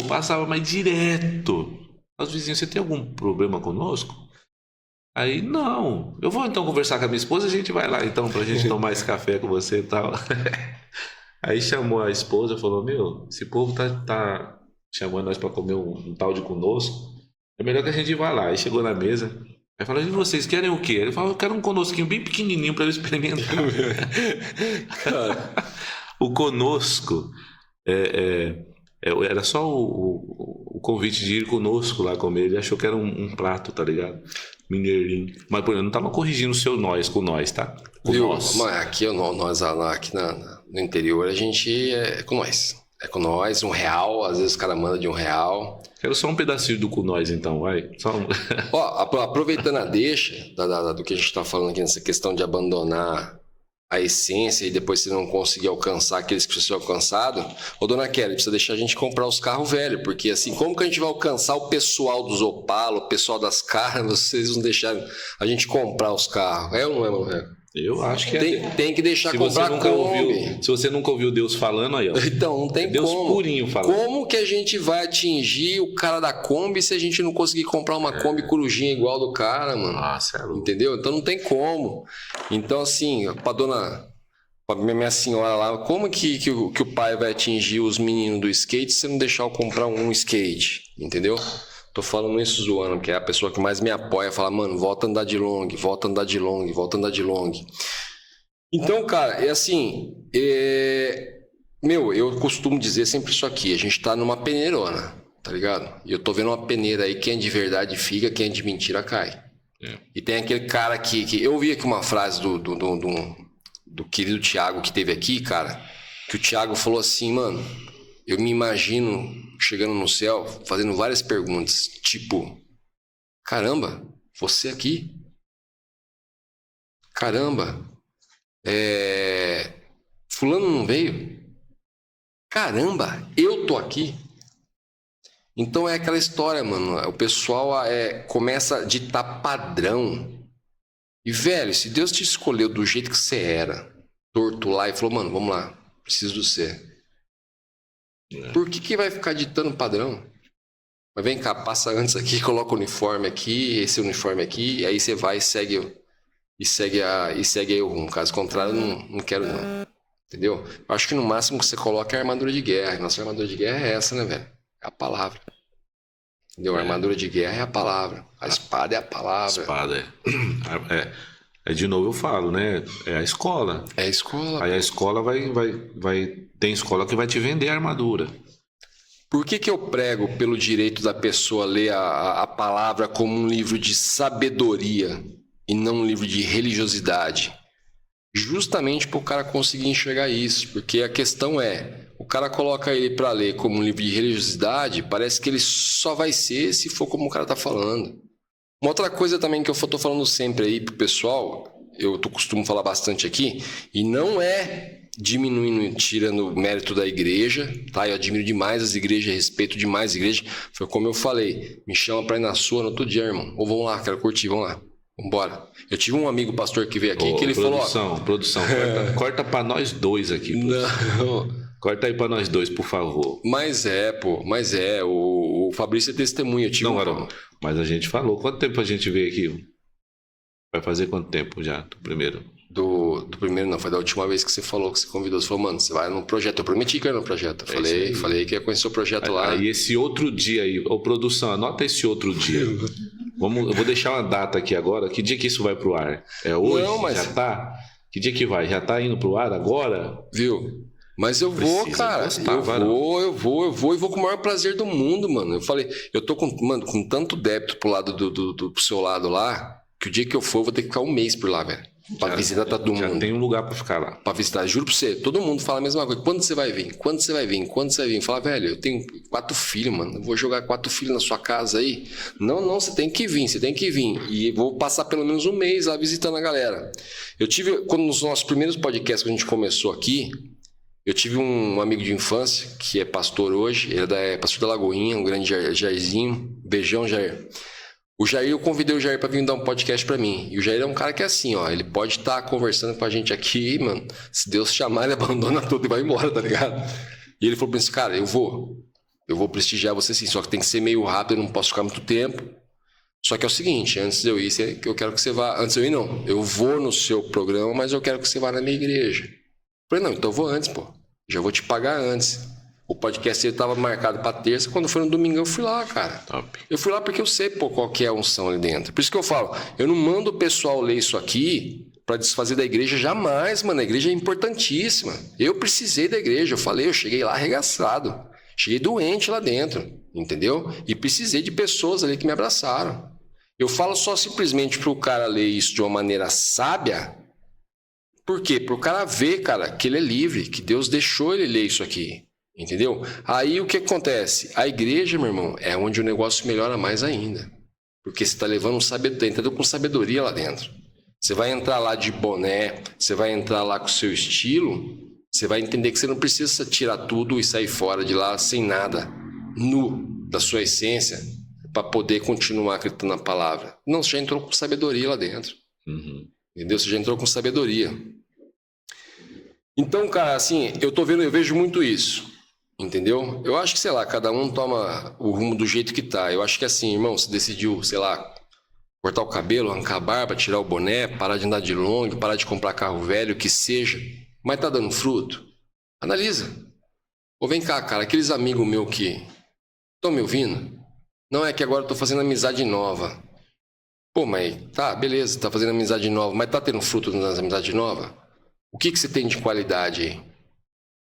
Passava, mas direto. Os vizinhos, você tem algum problema conosco? Aí, não. Eu vou então conversar com a minha esposa, a gente vai lá então pra gente tomar esse café com você e tal. Aí chamou a esposa e falou, meu, esse povo tá chamando nós pra comer um tal de conosco. É melhor que a gente vá lá. Aí chegou na mesa. Aí falou, e vocês querem o quê? Ele falou, eu quero um conosquinho bem pequenininho pra eu experimentar. O conosco era só o convite de ir conosco lá comer. Ele achou que era um prato, tá ligado? Mineirinho. Mas pô, eu não tava corrigindo o seu nós com nós, tá? Com nós. Mas aqui, nós aqui no interior, a gente é com nós. É com nós, R$1. Às vezes o cara manda de R$1. Quero só um pedacinho do com nós, então, vai. Só um... Ó, aproveitando a deixa do que a gente tá falando aqui nessa questão de abandonar a essência e depois você não conseguir alcançar aqueles que você alcançado, ô dona Kelly, precisa deixar a gente comprar os carros velhos, porque assim, como que a gente vai alcançar o pessoal dos Opala, o pessoal das carros, vocês não deixarem a gente comprar os carros? É ou não é, Manuel? Eu acho que tem que deixar comprar Kombi. Se você nunca ouviu Deus falando, aí ó. Então, não tem Deus como. purinho falando. Como que a gente vai atingir o cara da Kombi se a gente não conseguir comprar uma Kombi corujinha igual do cara, mano? Nossa, é louco. Entendeu? Então não tem como. Então, assim, pra minha senhora lá, como que o pai vai atingir os meninos do skate se não deixar eu comprar um skate? Entendeu? Tô falando isso zoando, que é a pessoa que mais me apoia, fala, mano, volta a andar de long, volta a andar de long, volta a andar de long. Então, cara, é assim, meu, eu costumo dizer sempre isso aqui, a gente tá numa peneirona, tá ligado? E eu tô vendo uma peneira aí, quem é de verdade fica, quem é de mentira cai. É. E tem aquele cara que eu vi aqui uma frase do querido Thiago que teve aqui, cara, que o Thiago falou assim, mano, eu me imagino chegando no céu, fazendo várias perguntas, tipo, caramba, você aqui? Caramba, fulano não veio? Caramba, eu tô aqui? Então é aquela história, mano, o pessoal começa a ditar padrão. E, velho, se Deus te escolheu do jeito que você era, torto lá, e falou, mano, vamos lá, preciso de você. Por que vai ficar ditando padrão? Mas vem cá, passa antes aqui, coloca o uniforme aqui, esse uniforme aqui, e aí você vai e segue aí o rumo. Caso contrário, não quero não. Entendeu? Eu acho que no máximo que você coloca é a armadura de guerra. Nossa armadura de guerra é essa, né, velho? É a palavra. Entendeu? A armadura de guerra é a palavra. A espada é a palavra. A espada de novo eu falo, né? É a escola. É a escola. Aí a escola tem escola que vai te vender a armadura. Por que eu prego pelo direito da pessoa ler a palavra como um livro de sabedoria e não um livro de religiosidade? Justamente para o cara conseguir enxergar isso. Porque a questão o cara coloca ele para ler como um livro de religiosidade, parece que ele só vai ser se for como o cara tá falando. Uma outra coisa também que eu tô falando sempre aí pro pessoal, eu costumo falar bastante aqui, e não é diminuindo, tirando o mérito da igreja, tá? Eu admiro demais as igrejas, respeito demais as igrejas. Foi como eu falei, me chama pra ir na sua no outro dia, irmão. Ou vamos lá, quero curtir, vamos lá. Vambora. Eu tive um amigo pastor que veio aqui, que ele falou... Produção, corta pra nós dois aqui. Não... Corta aí pra nós dois, por favor. Mas o Fabrício é testemunha. Não, Arão, mas a gente falou. Quanto tempo a gente veio aqui? Vai fazer quanto tempo já, do primeiro? Do primeiro não, foi da última vez que você falou, que você convidou. Você falou, mano, você vai no projeto. Eu prometi que ia no projeto. Eu falei que ia conhecer o projeto lá. Aí esse outro dia aí, produção, anota esse outro dia. Eu vou deixar uma data aqui agora. Que dia que isso vai pro ar? É hoje? Não, mas... Já tá? Que dia que vai? Já tá indo pro ar agora? Viu? Mas eu vou, cara. Eu vou e vou com o maior prazer do mundo, mano. Eu falei, eu tô com tanto débito pro lado pro seu lado lá, que o dia que eu for, eu vou ter que ficar um mês por lá, velho. Pra visitar todo mundo. Já tem um lugar pra ficar lá. Pra visitar. Juro pra você, todo mundo fala a mesma coisa. Quando você vai vir? Quando você vai vir? Quando você vai vir? Fala, velho, eu tenho 4 filhos, mano. Eu vou jogar 4 filhos na sua casa aí. Não, você tem que vir, você tem que vir. E vou passar pelo menos um mês lá visitando a galera. Eu tive, quando nos nossos primeiros podcasts que a gente começou aqui, Eu tive um amigo de infância, que é pastor hoje, ele é pastor da Lagoinha, um grande Jairzinho. Beijão, Jair. O Jair, eu convidei o Jair para vir dar um podcast para mim. E o Jair é um cara que é assim, ó, ele pode estar conversando com a gente aqui, mano, se Deus chamar, ele abandona tudo e vai embora, tá ligado? E ele falou pra mim, cara, eu vou prestigiar você sim, só que tem que ser meio rápido, eu não posso ficar muito tempo. Só que é o seguinte, antes de eu ir, eu quero que você vá, antes de eu ir não, eu vou no seu programa, mas eu quero que você vá na minha igreja. Eu falei, não, então eu vou antes, pô, já vou te pagar antes. O podcast ele tava marcado para terça, quando foi no domingo eu fui lá, cara. Top. Eu fui lá porque eu sei, pô, qual que é a unção ali dentro. Por isso que eu falo, eu não mando o pessoal ler isso aqui para desfazer da igreja jamais, mano. A igreja é importantíssima. Eu precisei da igreja, eu falei, eu cheguei lá arregaçado. Cheguei doente lá dentro, entendeu? E precisei de pessoas ali que me abraçaram. Eu falo só simplesmente pro cara ler isso de uma maneira sábia. Por quê? Pro cara ver, cara, que ele é livre, que Deus deixou ele ler isso aqui. Entendeu? Aí o que acontece? A igreja, meu irmão, é onde o negócio melhora mais ainda. Porque você está levando entrando com sabedoria lá dentro. Você vai entrar lá de boné, você vai entrar lá com o seu estilo, você vai entender que você não precisa tirar tudo e sair fora de lá sem nada, nu da sua essência, para poder continuar acreditando na palavra. Não, você já entrou com sabedoria lá dentro. Entendeu? Você já entrou com sabedoria. Então, cara, assim, eu vejo muito isso. Entendeu? Eu acho que, sei lá, cada um toma o rumo do jeito que tá. Eu acho que assim, irmão, você decidiu, sei lá, cortar o cabelo, arrancar a barba, tirar o boné, parar de andar de long, parar de comprar carro velho, o que seja, mas tá dando fruto, analisa. Ou vem cá, cara, aqueles amigos meus que estão me ouvindo, não é que agora eu tô fazendo amizade nova. Pô, mas tá, beleza, tá fazendo amizade nova, mas tá tendo fruto nas amizades novas? O que você tem de qualidade aí?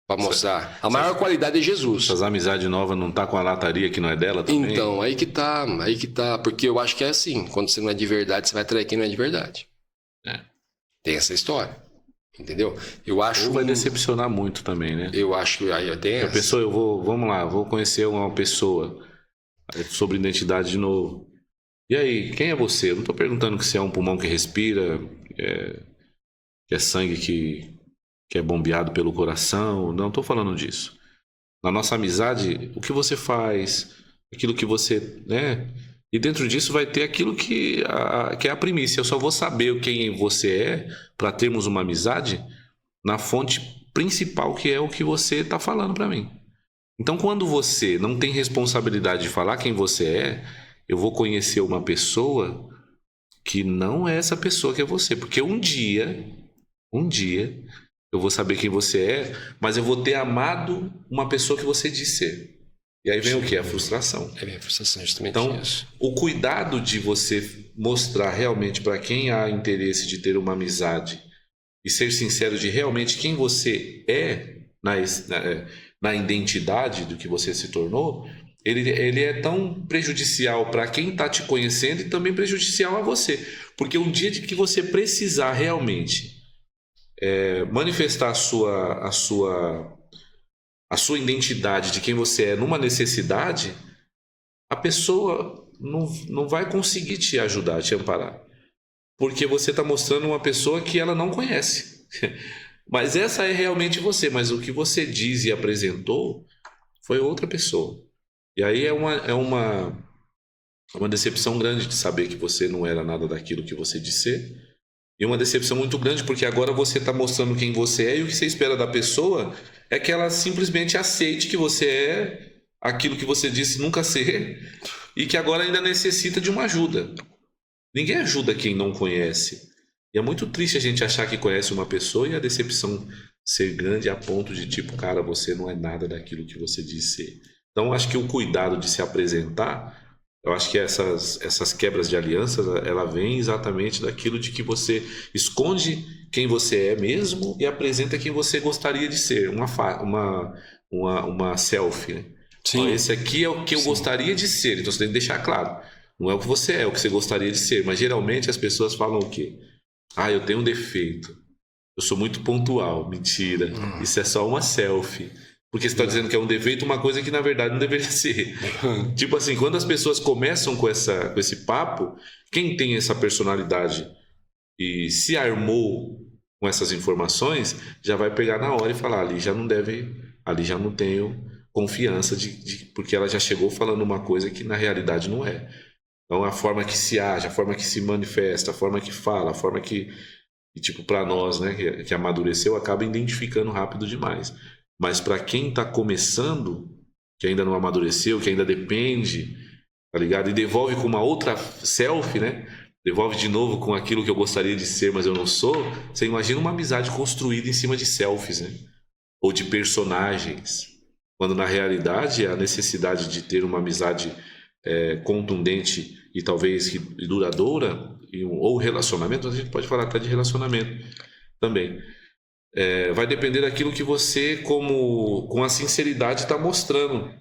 Pra mostrar. A maior qualidade é Jesus. Essas amizades novas não tá com a lataria que não é dela também? Então, aí que tá. Porque eu acho que é assim. Quando você não é de verdade, você vai atrair quem não é de verdade. É. Tem essa história. Entendeu? Eu acho... Ou vai decepcionar muito também, né? Eu acho que aí tem essa. A pessoa, vou conhecer uma pessoa sobre identidade de novo. E aí, quem é você? Eu não tô perguntando que você é um pulmão que respira, que é sangue que é bombeado pelo coração, não estou falando disso. Na nossa amizade, o que você faz, aquilo que você, né? E dentro disso vai ter aquilo que é a primícia. Eu só vou saber quem você é para termos uma amizade na fonte principal, que é o que você está falando para mim. Então, quando você não tem responsabilidade de falar quem você é, eu vou conhecer uma pessoa que não é essa pessoa que é você, porque um dia eu vou saber quem você é, mas eu vou ter amado uma pessoa que você disse ser. E aí vem o quê? A frustração. É a frustração, justamente então, isso. O cuidado de você mostrar realmente para quem há interesse de ter uma amizade e ser sincero de realmente quem você é na identidade do que você se tornou, ele é tão prejudicial para quem está te conhecendo e também prejudicial a você. Porque um dia de que você precisar realmente manifestar a sua identidade de quem você é numa necessidade, a pessoa não vai conseguir te ajudar, te amparar, porque você está mostrando uma pessoa que ela não conhece. Mas essa é realmente você, mas o que você diz e apresentou foi outra pessoa. E aí é uma decepção grande de saber que você não era nada daquilo que você disse ser. E uma decepção muito grande, porque agora você está mostrando quem você é, e o que você espera da pessoa é que ela simplesmente aceite que você é aquilo que você disse nunca ser, e que agora ainda necessita de uma ajuda. Ninguém ajuda quem não conhece. E é muito triste a gente achar que conhece uma pessoa e a decepção ser grande a ponto de tipo, cara, você não é nada daquilo que você disse ser. Então, acho que o cuidado de se apresentar... Eu acho que essas quebras de alianças, ela vem exatamente daquilo de que você esconde quem você é mesmo e apresenta quem você gostaria de ser. Uma selfie, né? Sim. Então, esse aqui é o que eu gostaria de ser. Então você tem que deixar claro. Não é o que você é o que você gostaria de ser. Mas geralmente as pessoas falam o quê? Ah, eu tenho um defeito. Eu sou muito pontual. Mentira. Isso é só uma selfie. Porque você está dizendo que é um defeito, uma coisa que na verdade não deveria ser. Tipo assim, quando as pessoas começam com esse papo, quem tem essa personalidade e se armou com essas informações, já vai pegar na hora e falar, ali já não tenho confiança porque ela já chegou falando uma coisa que na realidade não é. Então a forma que se age, a forma que se manifesta, a forma que fala, a forma que tipo, para nós, né, que amadureceu, acaba identificando rápido demais. Mas para quem está começando, que ainda não amadureceu, que ainda depende, tá ligado? E devolve com uma outra selfie, né? Devolve de novo com aquilo que eu gostaria de ser, mas eu não sou. Você imagina uma amizade construída em cima de selfies, né? Ou de personagens. Quando na realidade a necessidade de ter uma amizade contundente e talvez duradoura, ou relacionamento, a gente pode falar até de relacionamento também. Vai depender daquilo que você, com a sinceridade, está mostrando,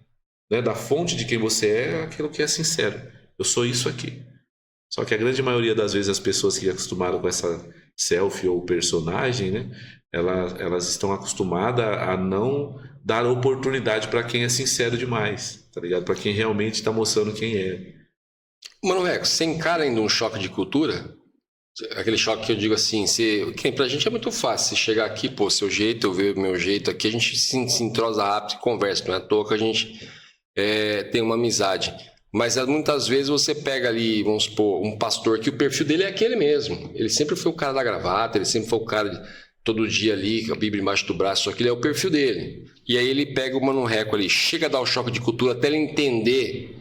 né? Da fonte de quem você é, aquilo que é sincero. Eu sou isso aqui. Só que a grande maioria das vezes as pessoas que acostumaram com essa selfie ou personagem, né? Elas estão acostumadas a não dar oportunidade para quem é sincero demais, tá ligado? Para quem realmente está mostrando quem é. Mano, Reco, você encara ainda um choque de cultura? Aquele choque que eu digo assim, que pra gente é muito fácil. Você chegar aqui, pô, seu jeito, eu ver o meu jeito aqui, a gente se entrosa rápido e conversa. Não é à toa que a gente tem uma amizade. Mas muitas vezes você pega ali, vamos supor, um pastor que o perfil dele é aquele mesmo. Ele sempre foi o cara da gravata, ele sempre foi o cara de todo dia ali, com a Bíblia embaixo do braço, só que ele é o perfil dele. E aí ele pega o Mano Reco ali, chega a dar o choque de cultura até ele entender.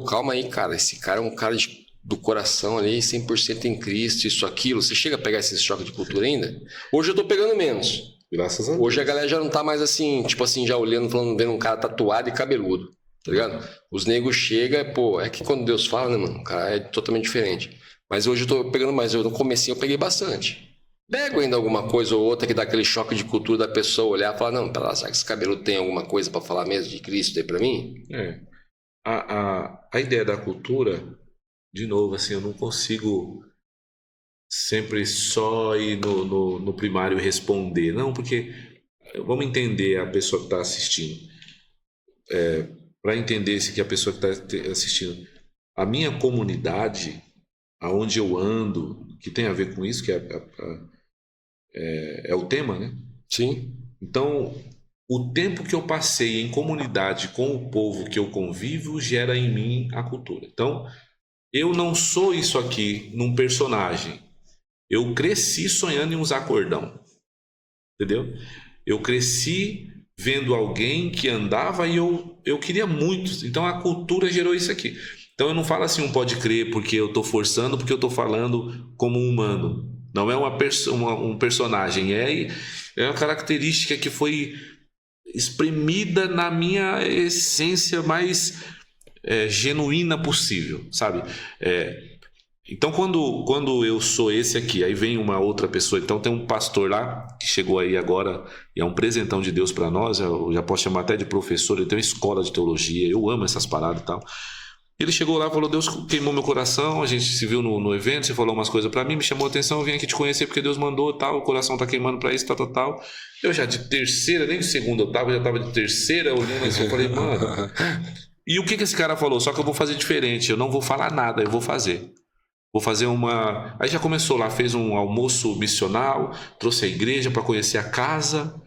Calma aí, cara, esse cara é um cara do coração ali, 100% em Cristo, isso, aquilo. Você chega a pegar esse choque de cultura ainda? Hoje eu tô pegando menos. Graças a Deus. Hoje a galera já não tá mais assim, tipo assim, já olhando, falando, vendo um cara tatuado e cabeludo, tá ligado? Os negros chegam, é que quando Deus fala, né, mano, o cara é totalmente diferente. Mas hoje eu tô pegando mais, no comecinho eu peguei bastante. Pego ainda alguma coisa ou outra que dá aquele choque de cultura da pessoa olhar e falar, não, pera lá, será que esse cabelo tem alguma coisa pra falar mesmo de Cristo aí pra mim? A ideia da cultura, de novo, assim, eu não consigo sempre só ir no primário e responder. Não, porque vamos entender a pessoa que está assistindo. Para entender que a pessoa que está assistindo, a minha comunidade, aonde eu ando, que tem a ver com isso, que é o tema, né? Sim. Então, o tempo que eu passei em comunidade com o povo que eu convivo gera em mim a cultura. Então, eu não sou isso aqui num personagem. Eu cresci sonhando em usar cordão. Entendeu? Eu cresci vendo alguém que andava e eu queria muito. Então, a cultura gerou isso aqui. Então, eu não falo assim, pode crer, porque eu estou forçando, porque eu estou falando como um humano. Não é um personagem. É uma característica que foi exprimida na minha essência mais genuína possível, sabe? Então, quando eu sou esse aqui, aí vem uma outra pessoa. Então, tem um pastor lá que chegou aí agora e é um presentão de Deus para nós. Eu já posso chamar até de professor. Ele tem uma escola de teologia. Eu amo essas paradas e tal. Ele chegou lá e falou, Deus queimou meu coração, a gente se viu no evento, você falou umas coisas pra mim, me chamou a atenção, eu vim aqui te conhecer porque Deus mandou, tal, o coração tá queimando pra isso, tal. Eu já de terceira, nem de segunda eu já tava de terceira olhando assim, eu falei, mano... E o que esse cara falou? Só que eu vou fazer diferente, eu não vou falar nada, eu vou fazer. Vou fazer uma... Aí já começou lá, fez um almoço missional, trouxe a igreja pra conhecer a casa...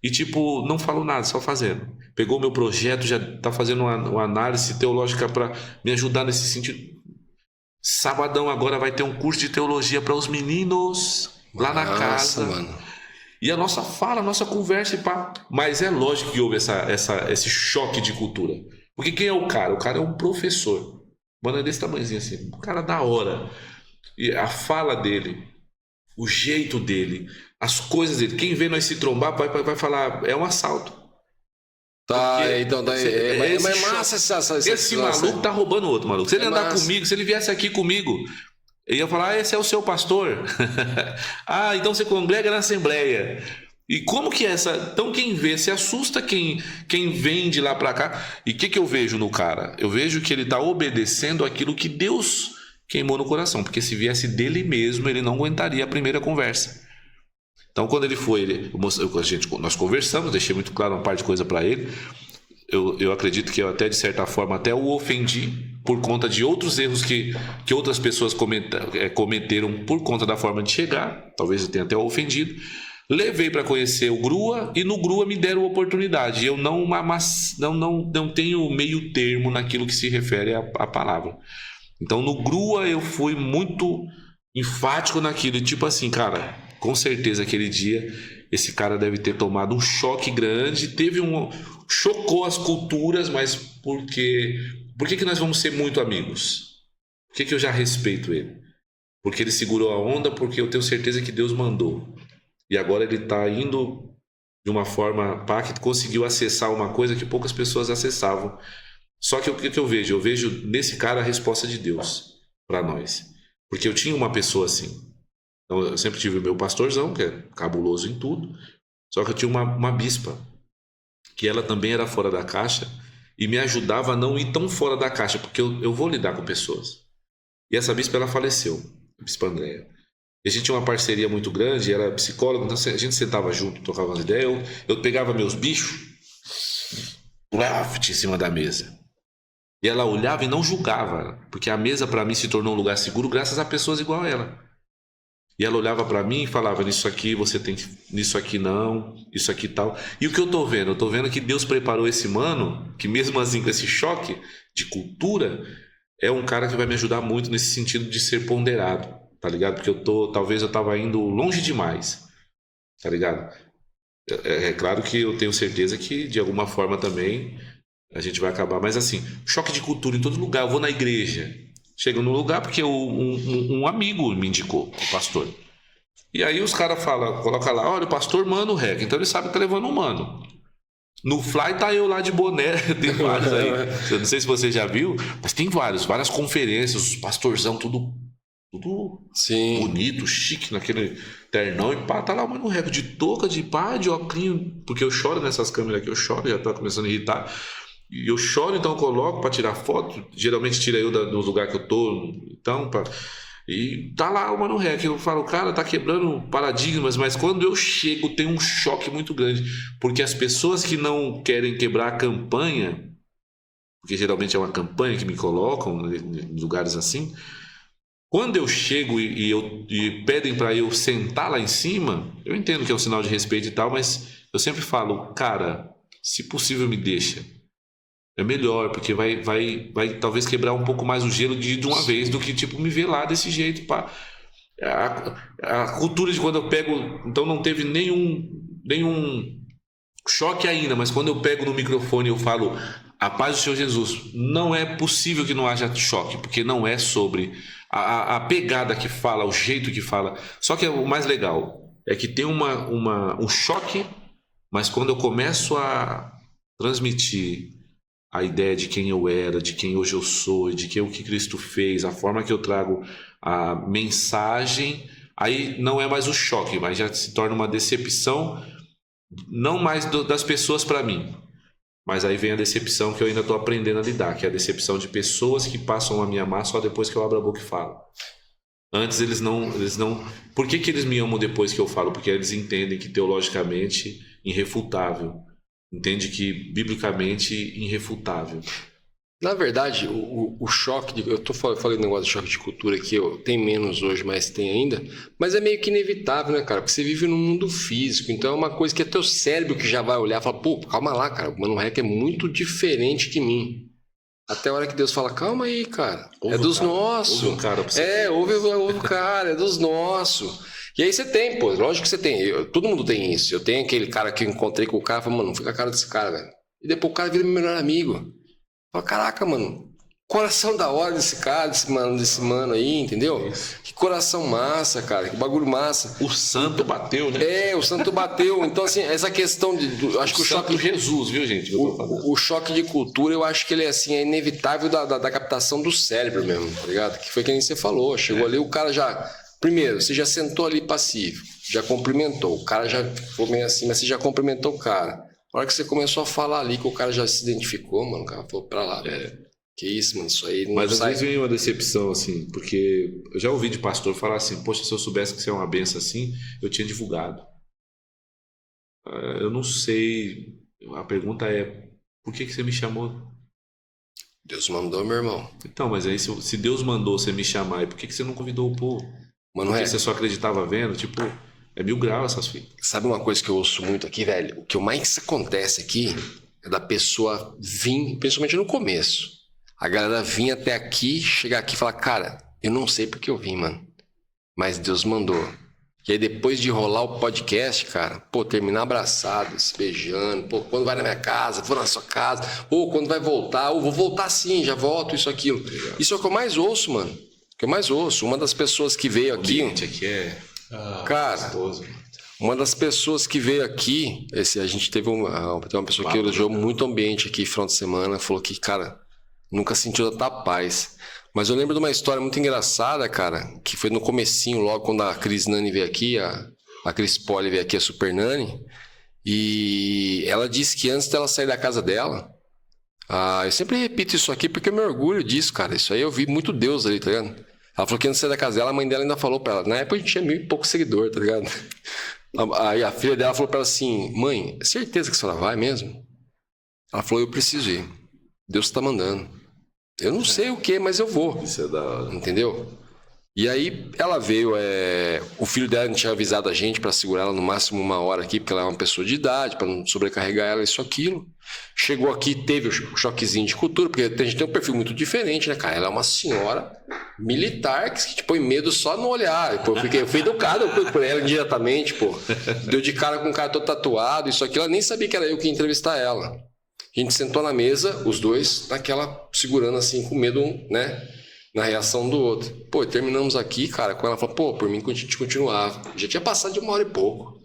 E tipo, não falou nada, só fazendo. Pegou o meu projeto, já tá fazendo uma análise teológica para me ajudar nesse sentido. Sabadão agora vai ter um curso de teologia para os meninos lá na casa. Mano. E a nossa fala, a nossa conversa e pá. Mas é lógico que houve esse choque de cultura. Porque quem é o cara? O cara é um professor. Mano, é desse tamanhozinho assim. Um cara da hora. E a fala dele, o jeito dele, as coisas dele. Quem vê nós se trombar vai falar, é um assalto. Tá, porque então mas massa esse maluco tá roubando o outro maluco. Se ele andar comigo, se ele viesse aqui comigo, eu ia falar, esse é o seu pastor. Então você congrega na assembleia. E como que é essa... Então quem vê se assusta, quem vem de lá pra cá. E o que eu vejo no cara? Eu vejo que ele tá obedecendo aquilo que Deus queimou no coração. Porque se viesse dele mesmo, ele não aguentaria a primeira conversa. Então, quando ele foi, nós conversamos, deixei muito claro uma parte de coisa para ele. Eu acredito que eu até, de certa forma, até o ofendi. por conta de outros erros que outras pessoas cometeram por conta da forma de chegar, talvez eu tenha até ofendido. Levei para conhecer o Grua e no Grua me deram oportunidade. Eu não tenho meio termo naquilo que se refere à palavra. Então no Grua eu fui muito enfático naquilo. E tipo assim, cara, com certeza aquele dia esse cara deve ter tomado um choque grande. Chocou as culturas, mas por que nós vamos ser muito amigos? Por que eu já respeito ele? Porque ele segurou a onda, porque eu tenho certeza que Deus mandou. E agora ele está indo de uma forma que conseguiu acessar uma coisa que poucas pessoas acessavam. Só que o que eu vejo? Eu vejo nesse cara a resposta de Deus para nós. Porque eu tinha uma pessoa assim. Então, eu sempre tive o meu pastorzão, que é cabuloso em tudo. Só que eu tinha uma bispa, que ela também era fora da caixa e me ajudava a não ir tão fora da caixa, porque eu vou lidar com pessoas. E essa bispa, ela faleceu, a bispa Andréia. E a gente tinha uma parceria muito grande, era psicólogo, então a gente sentava junto, trocava umas ideias, eu pegava meus bichos, em cima da mesa. E ela olhava e não julgava, porque a mesa para mim se tornou um lugar seguro graças a pessoas igual a ela. E ela olhava para mim e falava, nisso aqui você tem que, nisso aqui não, isso aqui tal. E o que eu tô vendo? Eu tô vendo que Deus preparou esse mano, que mesmo assim com esse choque de cultura, é um cara que vai me ajudar muito nesse sentido de ser ponderado. Tá ligado? Porque talvez eu tava indo longe demais, tá ligado? É claro que eu tenho certeza que de alguma forma também a gente vai acabar, mas assim, choque de cultura em todo lugar. Eu vou na igreja, chego no lugar porque um amigo me indicou, o pastor. E aí os caras falam, coloca lá, olha, o pastor manda o rec, então ele sabe que tá levando um mano. No Fly tá eu lá de boné, tem vários aí. Eu não sei se você já viu, mas tem várias conferências, os pastorzão, tudo Sim. bonito, chique, naquele ternão, e pá, tá lá, mano, um recorde de touca, de pá, de óculos, porque eu choro nessas câmeras aqui, eu choro, já tá começando a irritar, e eu choro, então eu coloco pra tirar foto, geralmente tira eu do lugar que eu tô, então, e tá lá o Mano Rec, eu falo, cara, tá quebrando paradigmas, mas quando eu chego tem um choque muito grande, porque as pessoas que não querem quebrar a campanha, porque geralmente é uma campanha que me colocam em lugares assim. Quando eu chego e pedem para eu sentar lá em cima, eu entendo que é um sinal de respeito e tal, mas eu sempre falo, cara, se possível me deixa. É melhor, porque vai talvez quebrar um pouco mais o gelo de uma vez do que tipo me ver lá desse jeito, pá. A cultura de quando eu pego, então não teve nenhum choque ainda, mas quando eu pego no microfone e eu falo a paz do Senhor Jesus, não é possível que não haja choque, porque não é sobre a pegada que fala, o jeito que fala. Só que o mais legal é que tem um choque, mas quando eu começo a transmitir a ideia de quem eu era, de quem hoje eu sou, de que o que Cristo fez, a forma que eu trago a mensagem, aí não é mais o choque, mas já se torna uma decepção, não mais das pessoas para mim. Mas aí vem a decepção que eu ainda estou aprendendo a lidar, que é a decepção de pessoas que passam a me amar só depois que eu abro a boca e falo. Antes eles não... Por que eles me amam depois que eu falo? Porque eles entendem que teologicamente irrefutável. Entende que biblicamente irrefutável. Na verdade, o choque eu falei um negócio de choque de cultura aqui, tem menos hoje, mas tem ainda, mas é meio que inevitável, né, cara? Porque você vive num mundo físico, então é uma coisa que é teu cérebro que já vai olhar e fala, pô, calma lá, cara, o Mano Rec é muito diferente de mim. Até a hora que Deus fala, calma aí, cara, ouve é dos nossos. Ouve o cara pra você. Ouve o cara, é dos nossos. E aí você tem, pô, lógico que você tem, todo mundo tem isso. Eu tenho aquele cara que eu encontrei com o cara, falei, mano, não fica a cara desse cara, velho. E depois o cara vira meu melhor amigo. Fala, caraca, mano, coração da hora desse cara, desse mano aí, entendeu? Isso. Que coração massa, cara, que bagulho massa. O santo bateu, né? O santo bateu. Então, assim, essa questão acho que o choque de Jesus, viu, gente? O choque de cultura, eu acho que ele é inevitável da captação do cérebro mesmo, tá ligado? Que foi que nem você falou. Chegou ali, o cara já. Primeiro, você já sentou ali passivo, já cumprimentou. O cara já ficou meio assim, mas você já cumprimentou o cara. A hora que você começou a falar ali, que o cara já se identificou, mano, o cara falou pra lá, velho. Que isso, mano, isso aí não Mas sai. às vezes vem uma decepção, assim, porque eu já ouvi de pastor falar assim, poxa, se eu soubesse que você é uma benção assim, eu tinha divulgado. Eu não sei, a pergunta é, por que você me chamou? Deus mandou, meu irmão. Então, mas aí se Deus mandou você me chamar, e por que você não convidou o povo? Mano, Porque você só acreditava vendo? Tipo, é 1000 graus essas fitas. sabe uma coisa que eu ouço muito aqui, velho? O que mais acontece aqui é da pessoa vir, principalmente no começo. A galera vir até aqui, chegar aqui e falar, cara, eu não sei porque eu vim, mano. Mas Deus mandou. E aí depois de rolar o podcast, cara, pô, terminar abraçado, se beijando, pô, quando vai na minha casa, vou na sua casa, ou quando vai voltar, ou vou voltar sim, já volto, isso, aquilo. Isso é o que eu mais ouço, mano. O que eu mais ouço. Uma das pessoas que veio O aqui... ambiente aqui é Cara, gostoso. uma das pessoas que veio aqui, a gente teve tem uma pessoa que elogiou muito o ambiente aqui final de semana, falou que, cara, nunca sentiu tanta paz. Mas eu lembro de uma história muito engraçada, cara, que foi no comecinho, logo quando a Cris Nani veio aqui, a Cris Poli veio aqui, a Super Nani, e ela disse que antes dela sair da casa dela, eu sempre repito isso aqui porque eu me orgulho disso, cara, isso aí eu vi muito Deus ali, tá ligado? Ela falou que antes de sair da casa dela, a mãe dela ainda falou pra ela, na época a gente tinha 1000 e poucos seguidores, tá ligado? Aí a filha dela falou pra ela assim, mãe, é certeza que a senhora vai mesmo? Ela falou, eu preciso ir, Deus tá mandando. Eu não sei o que, mas eu vou. Isso é da hora. Entendeu? E aí ela veio, o filho dela não tinha avisado a gente pra segurar ela no máximo 1 hora aqui, porque ela é uma pessoa de idade, pra não sobrecarregar ela, isso, aquilo. Chegou aqui, teve o choquezinho de cultura, porque a gente tem um perfil muito diferente, né, cara? Ela é uma senhora militar que te põe medo só no olhar. Pô, eu fui educado por ela indiretamente, pô. Deu de cara com um cara todo tatuado, isso, aquilo. Ela nem sabia que era eu que ia entrevistar ela. A gente sentou na mesa, os dois, naquela, segurando assim, com medo, né? Na reação do outro. Pô, terminamos aqui, cara, com ela. Falou, pô, por mim a gente continuava. Já tinha passado de 1 hora e pouco.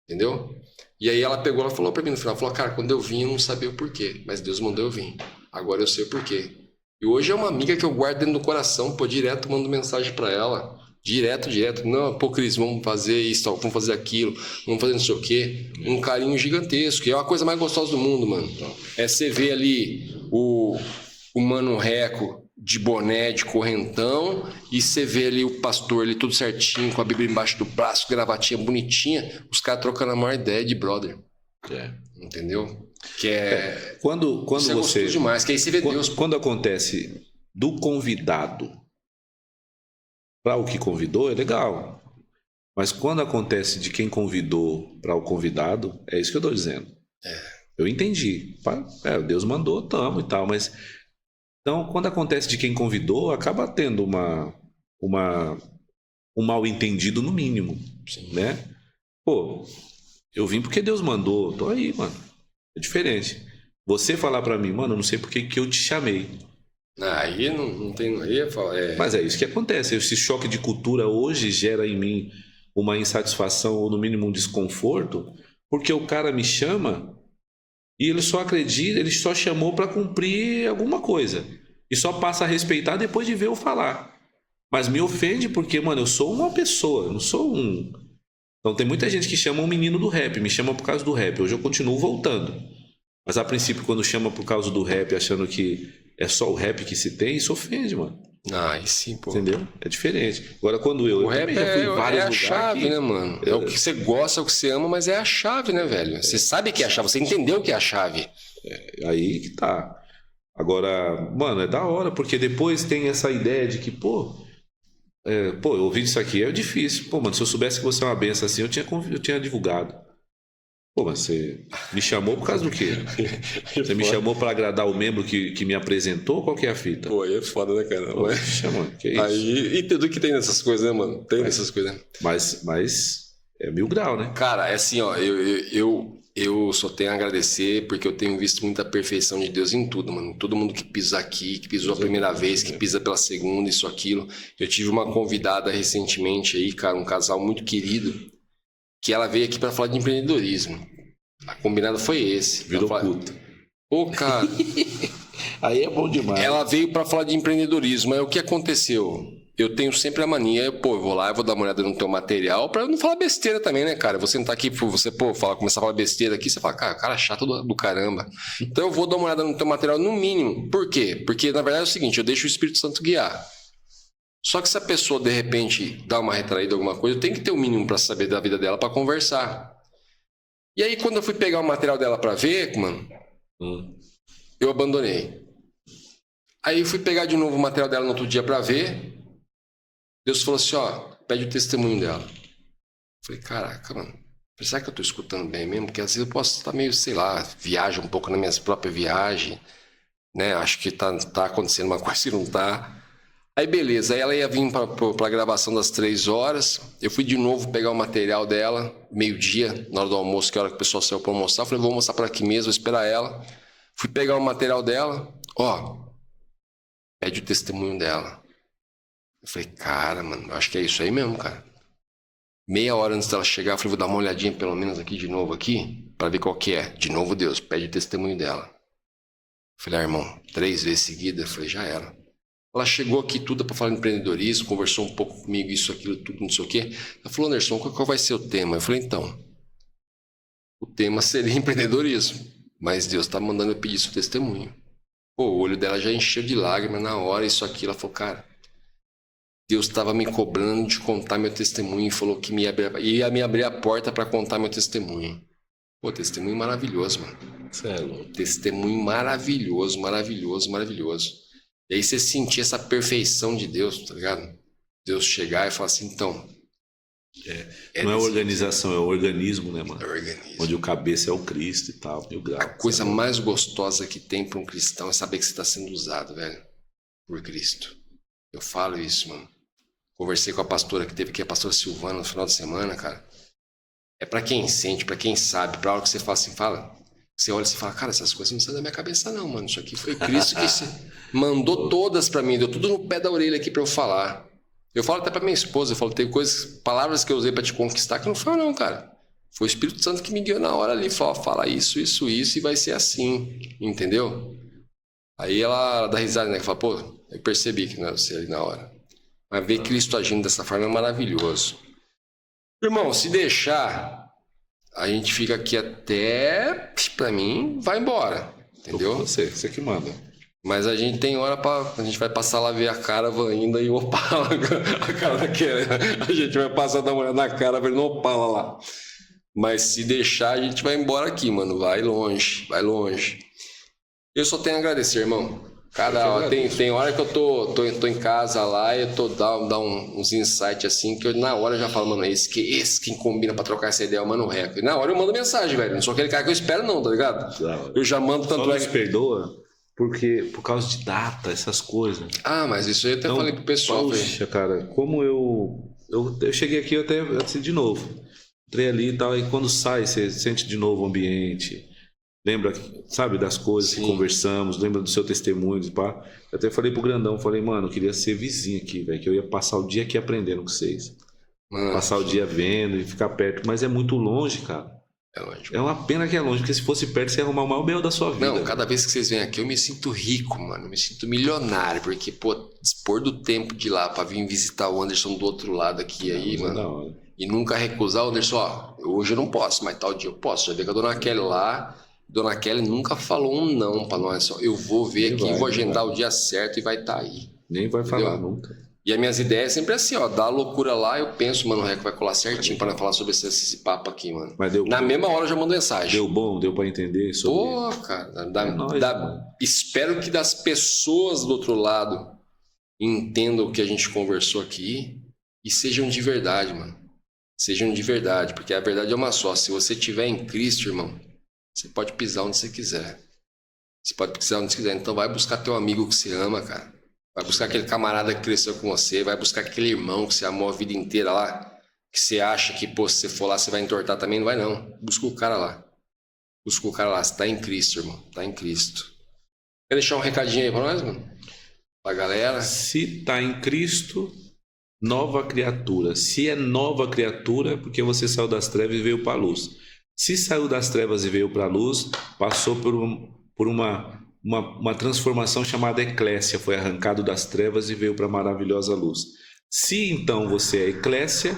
Entendeu? E aí ela pegou, ela falou pra mim no final, falou, cara, quando eu vim eu não sabia o porquê, mas Deus mandou eu vir. Agora eu sei o porquê. E hoje é uma amiga que eu guardo dentro do coração, pô, direto mando mensagem pra ela. Direto. Não, pô, Cris, vamos fazer isso, vamos fazer aquilo, vamos fazer não sei o quê. Um carinho gigantesco, que é a coisa mais gostosa do mundo, mano. É você ver ali o Mano Reco de boné, de correntão, e você vê ali o pastor ali tudo certinho, com a Bíblia embaixo do braço, gravatinha bonitinha, os caras trocando a maior ideia de brother. Entendeu? Que é... Quando isso é você... gostoso demais, que aí você vê Deus... Quando acontece do convidado para o que convidou, é legal. Mas quando acontece de quem convidou para o convidado, é isso que eu estou dizendo. Eu entendi. Deus mandou, tamo e tal, mas... Então, quando acontece de quem convidou, acaba tendo um mal entendido no mínimo, né? Pô, eu vim porque Deus mandou, tô aí, mano. É diferente. Você falar pra mim, mano, eu não sei por que eu te chamei. Aí não tem... Mas é isso que acontece. Esse choque de cultura hoje gera em mim uma insatisfação ou no mínimo um desconforto, porque o cara me chama... E ele só acredita, ele só chamou para cumprir alguma coisa. E só passa a respeitar depois de ver eu falar. Mas me ofende porque, mano, eu sou uma pessoa, eu não sou um... Então tem muita gente que chama um menino do rap, me chama por causa do rap. Hoje eu continuo voltando. Mas a princípio, quando chama por causa do rap, achando que é só o rap que se tem, isso ofende, mano. Aí sim, pô. Entendeu? É diferente. Agora, quando o rap já fui em vários a lugares chave, que... né, mano? É o que você gosta, é o que você ama, mas é a chave, né, velho? Você sabe que é a chave, você entendeu que é a chave. Aí que tá. Agora, mano, é da hora, porque depois tem essa ideia de que, eu ouvi isso aqui, é difícil. Pô, mano, se eu soubesse que você é uma benção assim, eu tinha divulgado. Pô, mas você me chamou por causa do quê? Você me chamou pra agradar o membro que me apresentou? Qual que é a fita? Pô, aí é foda, né, cara? Poxa, mano, que isso? Aí, e tudo que tem nessas coisas, né, mano? Tem nessas coisas. Mas é 1000 graus, né? Cara, é assim, ó, eu só tenho a agradecer porque eu tenho visto muita perfeição de Deus em tudo, mano. Todo mundo que pisa aqui, que pisou a primeira vez, que pisa pela segunda, isso, aquilo. Eu tive uma convidada recentemente aí, cara, um casal muito querido, que ela veio aqui pra falar de empreendedorismo. A combinada foi esse. Virou puta. Ô, cara... Aí é bom demais. Ela veio pra falar de empreendedorismo. Aí o que aconteceu? Eu tenho sempre a mania, eu vou lá, eu vou dar uma olhada no teu material pra não falar besteira também, né, cara? Eu vou sentar aqui, você, começar a falar besteira aqui, você fala, cara chato do caramba. Então eu vou dar uma olhada no teu material no mínimo. Por quê? Porque, na verdade, é o seguinte, eu deixo o Espírito Santo guiar. Só que se a pessoa, de repente, dá uma retraída, alguma coisa, eu tenho que ter o mínimo pra saber da vida dela, pra conversar. E aí, quando eu fui pegar o material dela pra ver, mano, eu abandonei. Aí eu fui pegar de novo o material dela no outro dia pra ver. Deus falou assim, ó, pede o testemunho dela. Eu falei, caraca, mano, será que eu tô escutando bem mesmo? Porque às vezes eu posso estar meio, sei lá, viajo um pouco na minha própria viagem, né? Acho que tá acontecendo uma coisa que não tá. Aí beleza, aí ela ia vir pra gravação das 3 horas. Eu fui de novo pegar o material dela, meio-dia, na hora do almoço, que é a hora que o pessoal saiu pra almoçar. Eu falei, vou almoçar por aqui mesmo, vou esperar ela. Fui pegar o material dela, ó, pede o testemunho dela. Eu falei, cara, mano, eu acho que é isso aí mesmo, cara. Meia hora antes dela chegar, eu falei, vou dar uma olhadinha pelo menos aqui de novo aqui, pra ver qual que é. De novo, Deus, pede o testemunho dela. Eu falei, irmão, 3 vezes seguida, eu falei, já era. Ela chegou aqui tudo para falar de empreendedorismo, conversou um pouco comigo, isso, aquilo, tudo, não sei o quê. Ela falou, Anderson, qual vai ser o tema? Eu falei, então, o tema seria empreendedorismo, mas Deus tá mandando eu pedir seu testemunho. Pô, o olho dela já encheu de lágrimas na hora, isso aqui. Ela falou, cara, Deus estava me cobrando de contar meu testemunho e falou que ia me abrir a porta para contar meu testemunho. Pô, testemunho maravilhoso, mano. Sério. Testemunho maravilhoso, maravilhoso, maravilhoso. E aí você sentir essa perfeição de Deus, tá ligado? Deus chegar e falar assim, então... Não é organização, é o organismo, né, mano? É organismo. Onde o cabeça é o Cristo e tal. A coisa mais gostosa que tem para um cristão é saber que você está sendo usado, velho, por Cristo. Eu falo isso, mano. Conversei com a pastora que teve aqui, a pastora Silvana, no final de semana, cara. É pra quem sente, pra quem sabe, pra hora que você fala assim, você olha e você fala, cara, essas coisas não saem da minha cabeça não, mano. Isso aqui foi Cristo que se mandou todas pra mim, deu tudo no pé da orelha aqui pra eu falar. Eu falo até pra minha esposa, eu falo, tem palavras que eu usei pra te conquistar que não foi não, cara. Foi o Espírito Santo que me guiou na hora ali, fala isso, e vai ser assim, entendeu? Aí ela dá risada, né, que fala, pô, eu percebi que não era você ali na hora. Mas ver Cristo agindo dessa forma é maravilhoso. Irmão, se deixar, a gente fica aqui até, pra mim, vai embora. Entendeu? Você que manda. Mas a gente tem hora a gente vai passar lá ver a Caravan ainda e o Opala, a cara daquele. A gente vai passar dar uma olhada na cara vendo o Opala lá. Mas se deixar, a gente vai embora aqui, mano. Vai longe, vai longe. Eu só tenho a agradecer, irmão. Tem hora que eu tô em casa lá e eu tô dando uns insights assim, que eu na hora já falo, mano, esse quem combina pra trocar essa ideia é o Mano Reco. E na hora eu mando mensagem, velho. Não sou aquele cara que eu espero não, tá ligado? Eu já mando tanto... Só nos perdoa porque por causa de data, essas coisas. Ah, mas isso aí eu até falei pro pessoal, velho. Poxa, cara, como eu cheguei aqui, eu até assim, de novo. Entrei ali e tal, e quando sai, você sente de novo o ambiente. Lembra, sabe, das coisas Sim. que conversamos, lembra do seu testemunho, pá. Eu até falei pro Grandão, falei, mano, eu queria ser vizinho aqui, velho, que eu ia passar o dia aqui aprendendo com vocês. Mano, Passar o dia vendo e ficar perto, mas é muito longe, cara. é longe. É uma pena que é longe, porque se fosse perto, você ia arrumar o maior belo da sua vida. Não, cada vez que vocês vêm aqui eu me sinto rico, mano. Eu me sinto milionário, porque, pô, dispor do tempo de lá pra vir visitar o Anderson do outro lado aqui aí, Mas é mano. da hora. E nunca recusar o Anderson, ó, hoje eu não posso, mas tal dia eu posso. Já vi que a dona Kelly lá, dona Kelly nunca falou um não pra nós, só eu vou ver Nem aqui, vai, vou nem agendar vai. o dia certo e vai estar aí. Nem vai Entendeu? falar nunca. E as minhas ideias é sempre assim, ó, dá a loucura lá, eu penso, mano, o Reco vai colar certinho pra nós falar sobre esse papo aqui, mano. Mas deu Na mesma hora eu já mando mensagem. Deu bom, deu pra entender sobre... Pô, cara, É nóis, mano. espero que das pessoas do outro lado entendam o que a gente conversou aqui e sejam de verdade, mano. Sejam de verdade, porque a verdade é uma só. Se você estiver em Cristo, irmão, você pode pisar onde você quiser. Você pode pisar onde você quiser. Então vai buscar teu amigo que você ama, cara. Vai buscar aquele camarada que cresceu com você. Vai buscar aquele irmão que você amou a vida inteira lá. Que você acha que, pô, se você for lá, você vai entortar também. Não vai, não. Busca o cara lá. Busca o cara lá. Você tá em Cristo, irmão. Tá em Cristo. Quer deixar um recadinho aí pra nós, mano? Pra galera. Se tá em Cristo, nova criatura. Se é nova criatura, é porque você saiu das trevas e veio para a luz. Se saiu das trevas e veio para a luz, passou por uma transformação chamada eclésia. Foi arrancado das trevas e veio para a maravilhosa luz. Se então você é eclésia,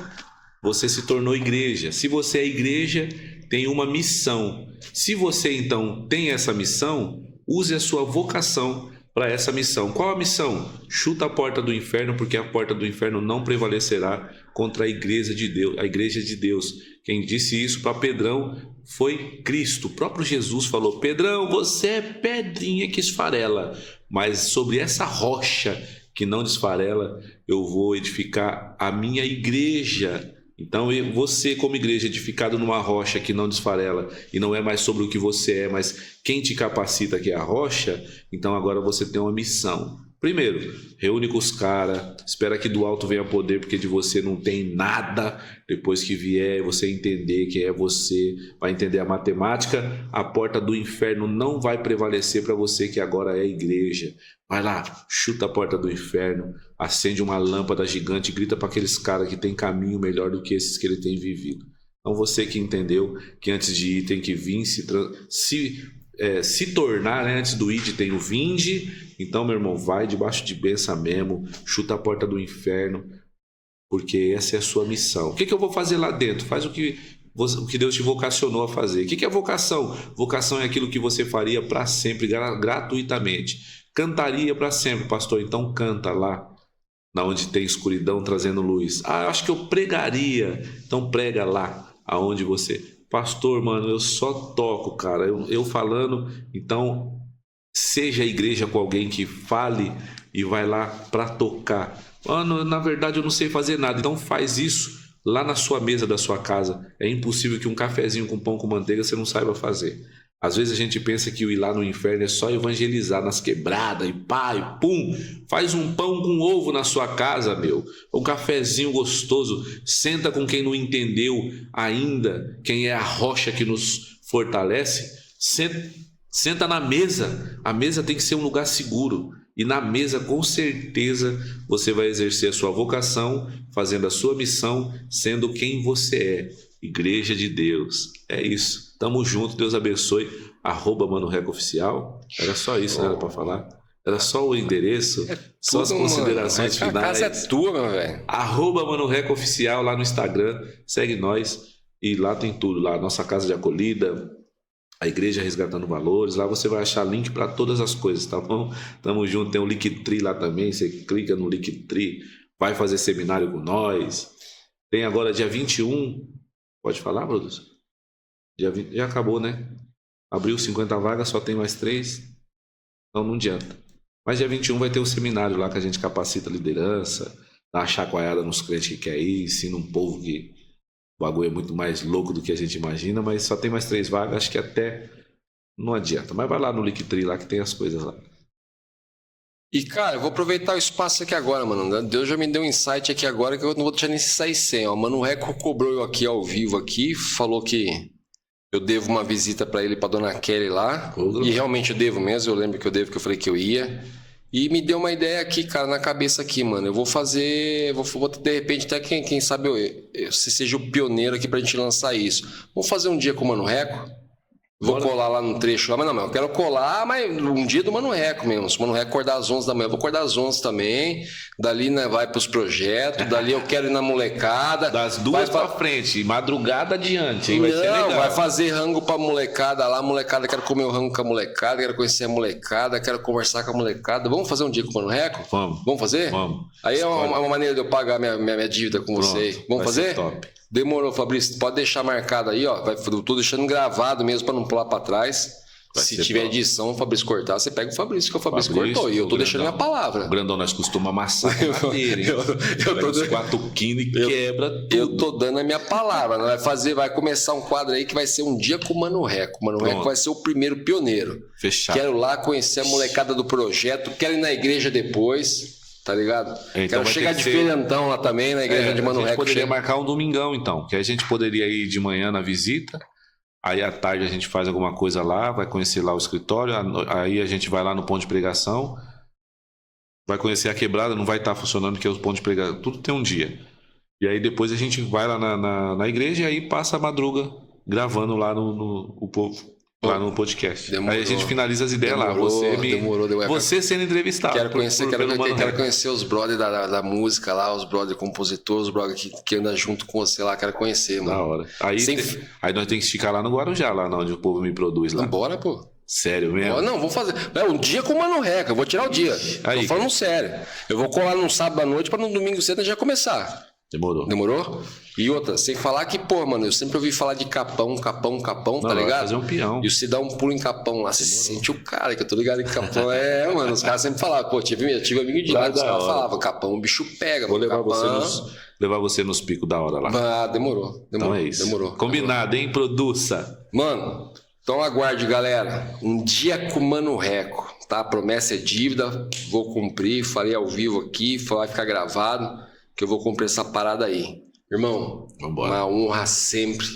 você se tornou igreja. Se você é igreja, tem uma missão. Se você então tem essa missão, use a sua vocação para essa missão. Qual a missão? Chuta a porta do inferno, porque a porta do inferno não prevalecerá contra a igreja de Deus. A igreja de Deus. Quem disse isso para Pedrão foi Cristo. O próprio Jesus falou: Pedrão, você é pedrinha que esfarela, mas sobre essa rocha que não desfarela, eu vou edificar a minha igreja. Então, você como igreja edificado numa rocha que não desfarela, e não é mais sobre o que você é, mas quem te capacita, que é a rocha, então agora você tem uma missão. Primeiro, reúne com os caras, espera que do alto venha poder, porque de você não tem nada. Depois que vier, você entender quem é você, vai entender a matemática, a porta do inferno não vai prevalecer para você que agora é igreja. Vai lá, chuta a porta do inferno, acende uma lâmpada gigante e grita para aqueles caras que tem caminho melhor do que esses que ele tem vivido. Então você que entendeu que antes de ir tem que vir, se tornar, né? Antes do id tem o vinde. Então, meu irmão, vai debaixo de bênção mesmo, chuta a porta do inferno, porque essa é a sua missão. O que eu vou fazer lá dentro? Faz o que Deus te vocacionou a fazer. O que é vocação? Vocação é aquilo que você faria para sempre, gratuitamente. Cantaria para sempre, pastor. Então canta lá, na onde tem escuridão, trazendo luz. Ah, acho que eu pregaria. Então prega lá, aonde você... Pastor, mano, eu só toco, cara. Eu falando, então seja a igreja com alguém que fale e vai lá para tocar. Mano, na verdade eu não sei fazer nada. Então faz isso lá na sua mesa da sua casa. É impossível que um cafezinho com pão com manteiga você não saiba fazer. Às vezes a gente pensa que o ir lá no inferno é só evangelizar nas quebradas e pá, e pum. Faz um pão com ovo na sua casa, meu. Um cafezinho gostoso. Senta com quem não entendeu ainda quem é a rocha que nos fortalece. Senta na mesa. A mesa tem que ser um lugar seguro. E na mesa, com certeza, você vai exercer a sua vocação, fazendo a sua missão, sendo quem você é. Igreja de Deus. É isso. Tamo junto, Deus abençoe. @ManoRecoOficial. Era só isso, né? Era pra falar. Era só o endereço, só as considerações finais. A casa é tua, meu velho. @ManoRecoOficial lá no Instagram. Segue nós. E lá tem tudo. Lá, nossa casa de acolhida, a igreja Resgatando Valores. Lá você vai achar link para todas as coisas, tá bom? Tamo junto. Tem o Linktree lá também. Você clica no Linktree, vai fazer seminário com nós. Tem agora dia 21. Pode falar, produção? Já acabou, né? Abriu 50 vagas, só tem mais 3. Então não adianta. Mas dia 21 vai ter o seminário lá que a gente capacita a liderança, dá uma chacoalhada nos crentes que quer ir, ensina um povo que o bagulho é muito mais louco do que a gente imagina, mas só tem mais 3 vagas, acho que até não adianta. Mas vai lá no Linktree lá que tem as coisas lá. E, cara, eu vou aproveitar o espaço aqui agora, mano. Deus já me deu um insight aqui agora que eu não vou deixar nem se sair sem. Ó, Mano Reco cobrou eu aqui ao vivo aqui, falou que eu devo uma visita pra ele, pra Dona Kelly lá. E realmente eu devo mesmo, eu lembro que eu devo, que eu falei que eu ia. E me deu uma ideia aqui, cara, na cabeça aqui, mano. Eu vou fazer, vou de repente até quem sabe você seja o pioneiro aqui pra gente lançar isso. Vamos fazer um dia com o Mano Reco? Vou colar lá no trecho lá, mas não, eu quero colar, mas um dia do Mano Reco mesmo. Se o Mano Reco acordar às 11 da manhã, eu vou acordar às 11 também. Dali, né, vai pros projetos, dali eu quero ir na molecada. Das 2 pra frente, madrugada adiante, hein? Vai ser legal. Vai fazer rango pra molecada lá, molecada, quero comer o rango com a molecada, quero conhecer a molecada, quero conversar com a molecada. Vamos fazer um dia com o Mano Reco? Vamos fazer? Vamos. Aí é uma maneira de eu pagar minha dívida com vocês. Vamos fazer? Top. Demorou, Fabrício. Pode deixar marcado aí, ó. Tô deixando gravado mesmo pra não pular pra trás. Se tiver top. Edição, o Fabrício cortar, você pega o Fabrício, que o Fabrício cortou. E eu tô deixando minha palavra. O grandão nós costumamos amassar a madeira, hein? Eu tô dando 4 quilos e quebra tudo. Eu tô dando a minha palavra. Vai começar um quadro aí que vai ser um dia com o Mano Reco. O Mano Reco vai ser o primeiro pioneiro. Fechado. Quero lá conhecer a molecada do projeto. Quero ir na igreja depois. Tá ligado? Então quero chegar diferentão lá também, na igreja de Mano Reco. A gente poderia marcar um domingão, então. Que a gente poderia ir de manhã na visita. Aí à tarde a gente faz alguma coisa lá, vai conhecer lá o escritório. Aí a gente vai lá no ponto de pregação. Vai conhecer a quebrada, não vai estar funcionando porque os pontos de pregação, tudo tem um dia. E aí depois a gente vai lá na igreja e aí passa a madruga gravando lá o povo. Lá no podcast. Demorou. Aí a gente finaliza as ideias lá. Você sendo entrevistado. Quero conhecer os brothers da música lá, os brothers compositores, os brothers que andam junto com você lá. Quero conhecer, mano. Da hora. Aí nós temos que ficar lá no Guarujá, lá onde o povo me produz lá. Bora, pô. Sério mesmo? Não, vou fazer. Um dia com o Mano Reco. Eu vou tirar o dia. Aí, tô falando sério. Eu vou colar num sábado à noite pra no domingo cedo já começar. Demorou. Demorou? E outra, sem falar que, pô, mano, eu sempre ouvi falar de capão, tá ligado? Fazer um peão. E você dá um pulo em capão lá, você sente o cara, que eu tô ligado em capão. Mano, os caras sempre falavam, pô, tive amigo de lá, os caras falavam, capão, o bicho pega. Vou levar capão... levar você nos picos da hora lá. Ah, demorou. Então é isso. Demorou. Combinado, hein? Produça. Mano, então aguarde, galera. Um dia com o Mano Reco, tá? A promessa é dívida, vou cumprir, falei ao vivo aqui, vai ficar gravado, que eu vou cumprir essa parada aí. Irmão, vambora. Uma honra sempre.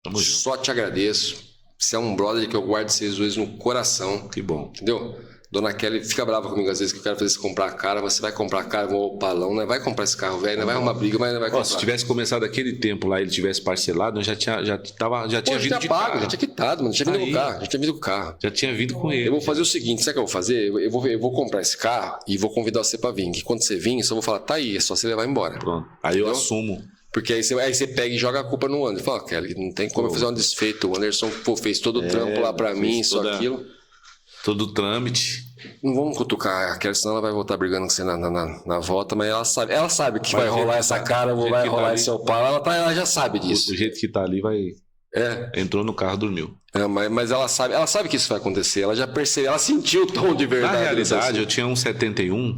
Tamo junto. Só te agradeço. Você é um brother que eu guardo vocês dois no coração. Que bom. Entendeu? Dona Kelly fica brava comigo às vezes que eu quero fazer você comprar a cara, mas você vai comprar a cara, um opalão, né? Vai comprar esse carro, velho, né? Vai arrumar briga, mas não vai comprar. Se tivesse começado aquele tempo lá, ele tivesse parcelado, eu já tinha vindo de pago, carro. já tinha quitado, mano. Já tinha vindo com o carro. Já tinha vindo com o carro. Já tinha vindo com ele. Eu vou fazer o seguinte, sabe o que eu vou fazer? Eu vou comprar esse carro e vou convidar você pra vir. Que quando você vir, eu só vou falar, tá aí, é só você levar embora. Pronto. Aí eu assumo. Porque aí você pega e joga a culpa no Anderson. Fala, Kelly, não tem como eu fazer um desfeito. O Anderson fez todo o trampo lá pra mim, só aquilo. Todo o trâmite. Não vamos cutucar a Kelly, senão ela vai voltar brigando com você na volta, mas ela sabe que vai rolar essa cara, vai rolar esse opala, ela já sabe disso. O jeito que tá ali entrou no carro, dormiu. Mas ela sabe que isso vai acontecer, ela já percebeu, ela sentiu o tom de verdade. Na realidade, eu tinha um 71,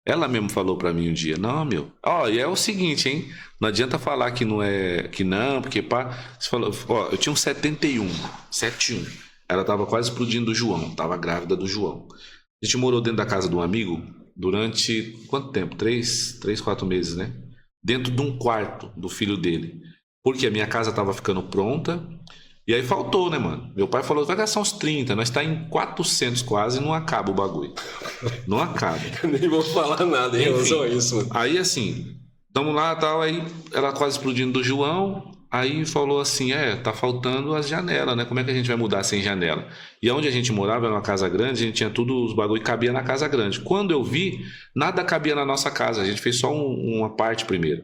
ela mesmo falou pra mim um dia, não, meu, e é o seguinte, hein, não adianta falar que não é, que não, porque pá, você falou, eu tinha um 71. Ela tava quase explodindo do João, tava grávida do João. A gente morou dentro da casa de um amigo durante quanto tempo? 4 meses, né? Dentro de um quarto do filho dele. Porque a minha casa tava ficando pronta e aí faltou, né, mano? Meu pai falou, vai gastar uns 30, nós tá em 400 quase e não acaba o bagulho. Não acaba. Eu nem vou falar nada em relação a isso, mano. Aí assim, tamo lá e tal, aí ela quase explodindo do João. Aí falou assim, tá faltando as janelas, né? Como é que a gente vai mudar sem janela? E onde a gente morava era uma casa grande, a gente tinha tudo, os bagulho cabia na casa grande. Quando eu vi, nada cabia na nossa casa, a gente fez só uma parte primeiro.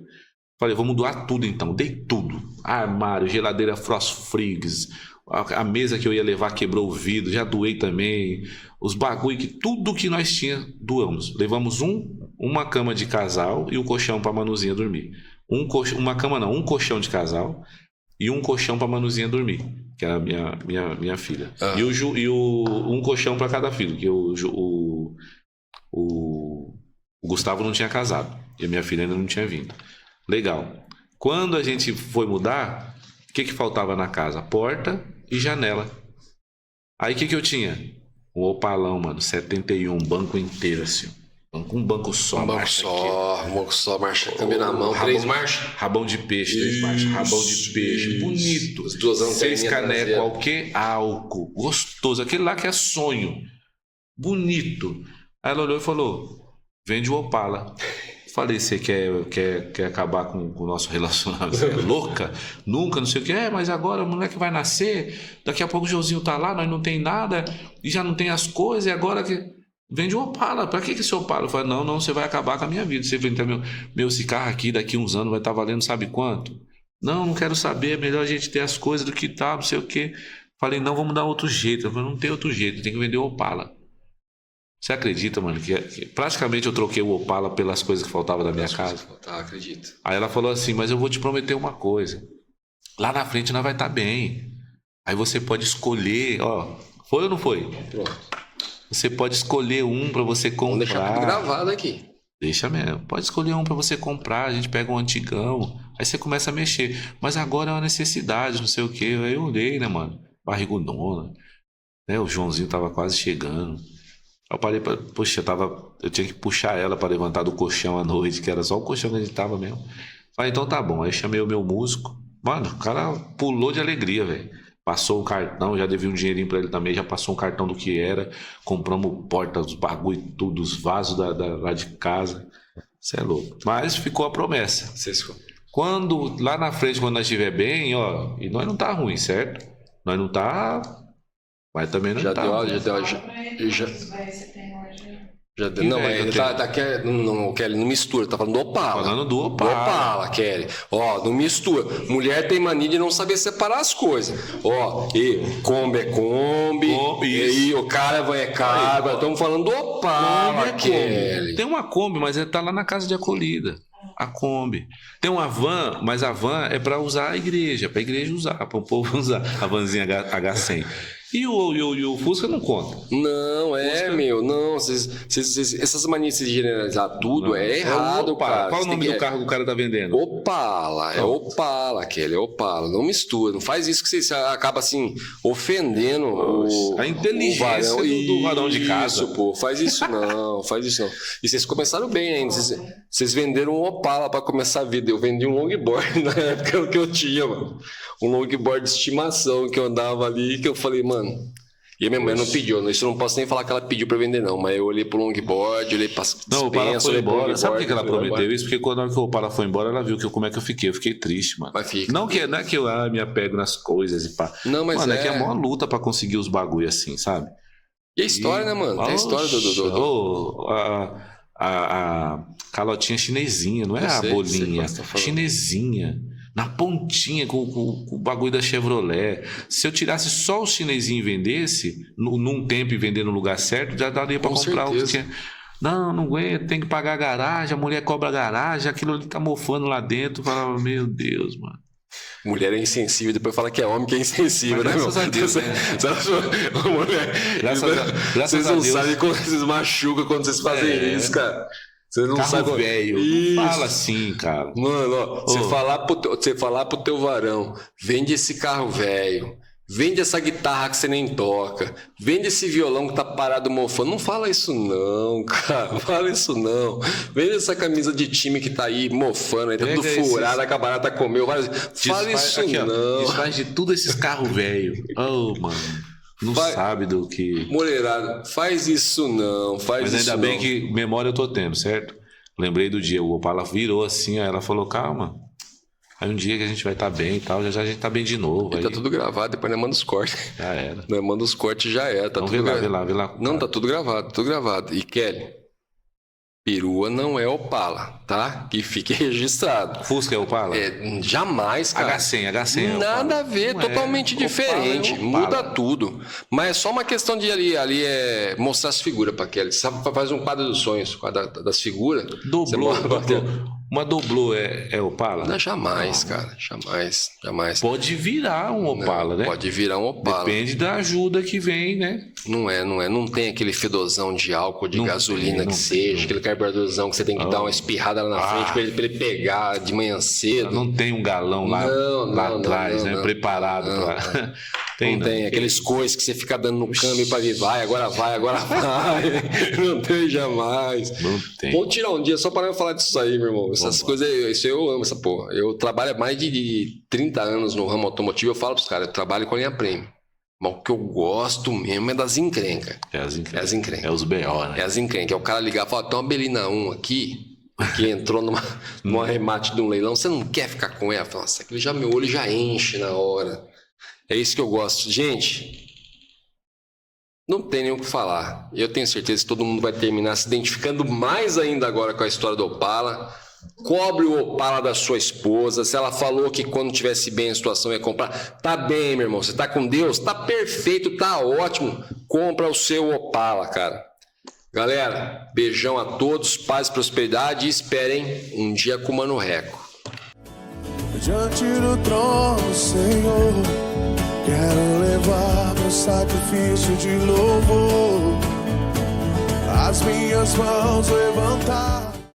Falei, vamos doar tudo então, dei tudo. Armário, geladeira Frost Frigs, a mesa que eu ia levar quebrou o vidro, já doei também. Os bagulho, tudo que nós tinha, doamos. Levamos uma cama de casal e o colchão pra Manuzinha dormir. Uma cama não, um colchão de casal e um colchão pra Manuzinha dormir, que era a minha filha. E um colchão pra cada filho, que o Gustavo não tinha casado e a minha filha ainda não tinha vindo. Legal. Quando a gente foi mudar, o que faltava na casa? Porta e janela. Aí o que eu tinha? Um opalão, mano, 71, banco inteiro assim. Um banco só, um banco só, marcha, câmbio na mão, 3 marchas. Rabão de peixe, 3 marchas, rabão de peixe, bonito. As 2 6 canecos, álcool, gostoso, aquele lá que é sonho, bonito. Aí ela olhou e falou, vende o Opala. Falei, você quer acabar com o nosso relacionamento? Você é louca? Nunca, não sei o que. Mas agora o moleque vai nascer, daqui a pouco o Joãozinho tá lá, nós não tem nada, e já não tem as coisas, e agora que... Vende o Opala, pra que esse Opala? Eu falei, não, você vai acabar com a minha vida. Você vende esse carro aqui, daqui uns anos vai estar valendo sabe quanto? Não quero saber, é melhor a gente ter as coisas do que tal, não sei o que. Falei, não, vamos dar outro jeito. Eu falei, não tem outro jeito, tem que vender o Opala. Você acredita, mano, que praticamente eu troquei o Opala pelas coisas que faltavam da minha casa? Acredito. Aí ela falou assim, mas eu vou te prometer uma coisa. Lá na frente nós vai estar bem. Aí você pode escolher, foi ou não foi? Pronto. Você pode escolher um para você comprar. Vamos deixar tudo gravado aqui. Deixa mesmo. Pode escolher um para você comprar. A gente pega um antigão. Aí você começa a mexer. Mas agora é uma necessidade, não sei o quê. Aí eu olhei, né, mano? Barrigudona. Né? O Joãozinho tava quase chegando. Eu parei pra... Poxa, eu tinha que puxar ela para levantar do colchão à noite, que era só o colchão que a gente tava mesmo. Falei, então tá bom. Aí chamei o meu músico. Mano, o cara pulou de alegria, velho. Passou um cartão, já devia um dinheirinho pra ele também, já passou um cartão do que era. Compramos porta, os bagulho, tudo, os vasos lá de casa. Você é louco. Mas ficou a promessa. Quando, lá na frente, quando nós estiver bem, e nós não tá ruim, certo? Nós não tá... Mas também não tá ruim. Já deu. Não, mas Kelly, não mistura, tá falando do Opala. Falando do Opala. Do Opala, Kelly. Não mistura. Mulher tem mania de não saber separar as coisas. Kombi é Kombi. E o cara é cara. Estamos falando do Opala, Kelly. Tem uma Kombi, mas ele tá lá na casa de acolhida. a Kombi. Tem uma van, mas a van é para usar a igreja, para a igreja usar, para o povo usar a vanzinha H100. E o Fusca não conta. Não, não. Essas manias de generalizar tudo Não. é errado, cara. Qual o nome do carro que o cara tá vendendo? Opala, é Opala, Kelly, é Opala. Não mistura, não faz isso que você acaba assim, ofendendo a inteligência do varão de casa. Isso, pô, faz isso não. E vocês começaram bem ainda, vocês venderam um Opala pra começar a vida. Eu vendi um longboard na época que eu tinha, mano. Um longboard de estimação que eu andava ali, que eu falei, mano. E a minha mãe não pediu, isso eu não posso nem falar que ela pediu pra vender, não. Mas eu olhei pro longboard, olhei pra Não, o Opala foi embora. Sabe por que ela prometeu isso? Porque quando o Opala foi embora, ela viu como é que eu fiquei. Eu fiquei triste, mano. Mas fica. Não é que eu me apego nas coisas e pá. Não, mas mano, é que é a maior luta pra conseguir os bagulho assim, sabe? E a história, né, mano? Tem a história do... A calotinha chinesinha, não é a bolinha. Chinesinha. Na pontinha com o bagulho da Chevrolet. Se eu tirasse só o chinesinho e vendesse, num tempo e vender no lugar certo, já daria pra comprar o que tinha. Não aguento, tem que pagar a garagem, a mulher cobra a garagem, aquilo ali tá mofando lá dentro. Eu falava, meu Deus, mano. Mulher é insensível, depois fala que é homem que é insensível, mas né? Graças a Deus, né? Vocês não sabem como vocês machucam quando vocês fazem isso, cara. Você não sabe. Velho, não fala assim, cara. Mano, ó, você falar pro teu varão, vende esse carro velho, vende essa guitarra que você nem toca, vende esse violão que tá parado mofando. Não fala isso não, cara. Não fala isso não. Vende essa camisa de time que tá aí mofando, aí tá tudo furado, que a barata comeu. Fala isso aqui, não. Desfaz de tudo esses carros velhos. Oh, mano. Não sabe do que... Mulherada, faz isso não, Mas ainda bem que memória eu tô tendo, certo? Lembrei do dia, o Opala virou assim, aí ela falou, calma. Aí um dia que a gente vai estar bem e tal, já a gente tá bem de novo. E aí... tá tudo gravado, depois nós manda os cortes. Já era. Nós manda os cortes, já era. Tá então tudo vê lá. Não, tá tudo gravado. E Kelly, perua não é Opala, tá? Que fique registrado. Fusca é Opala? Jamais, cara. H100 Nada a ver, totalmente diferente. Muda tudo. Mas é só uma questão de ali mostrar as figuras pra Kelly. Sabe, faz um quadro dos sonhos, quadro das figuras. Doblô. Uma doblô é Opala? Não, jamais, cara. Jamais. Pode virar um Opala, né? Pode virar um Opala. Depende da ajuda que vem, né? Não é. Não tem aquele fedozão de álcool, de gasolina que seja, aquele carburedorzão que você tem que dar uma espirrada lá na frente pra ele pegar de manhã cedo. Não tem um galão lá atrás, né? Preparado pra... Não tem aqueles coisas que você fica dando no câmbio pra vir, agora vai. Não tem jamais. Não tem. Vou tirar um dia só para eu falar disso aí, meu irmão. Essas coisas, isso eu amo, essa porra. Eu trabalho há mais de 30 anos no ramo automotivo, eu falo pros caras, eu trabalho com a linha Prêmio. Mas o que eu gosto mesmo é das encrencas. É as encrencas. É os B.O., né? É as encrencas. É o cara ligar e falar, tem uma Belina 1 aqui, que entrou num arremate de um leilão, você não quer ficar com ela? Fala, nossa, aquilo meu olho já enche na hora. É isso que eu gosto. Gente, não tem nem o que falar. Eu tenho certeza que todo mundo vai terminar se identificando mais ainda agora com a história do Opala. Cobre o Opala da sua esposa. Se ela falou que quando tivesse bem a situação ia comprar, tá bem, meu irmão. Você tá com Deus? Tá perfeito, tá ótimo. Compra o seu Opala, cara. Galera, beijão a todos, paz e prosperidade e esperem um dia com o Mano Reco. Diante do trono, Senhor, quero levar meu sacrifício de louvor, as minhas mãos levantar.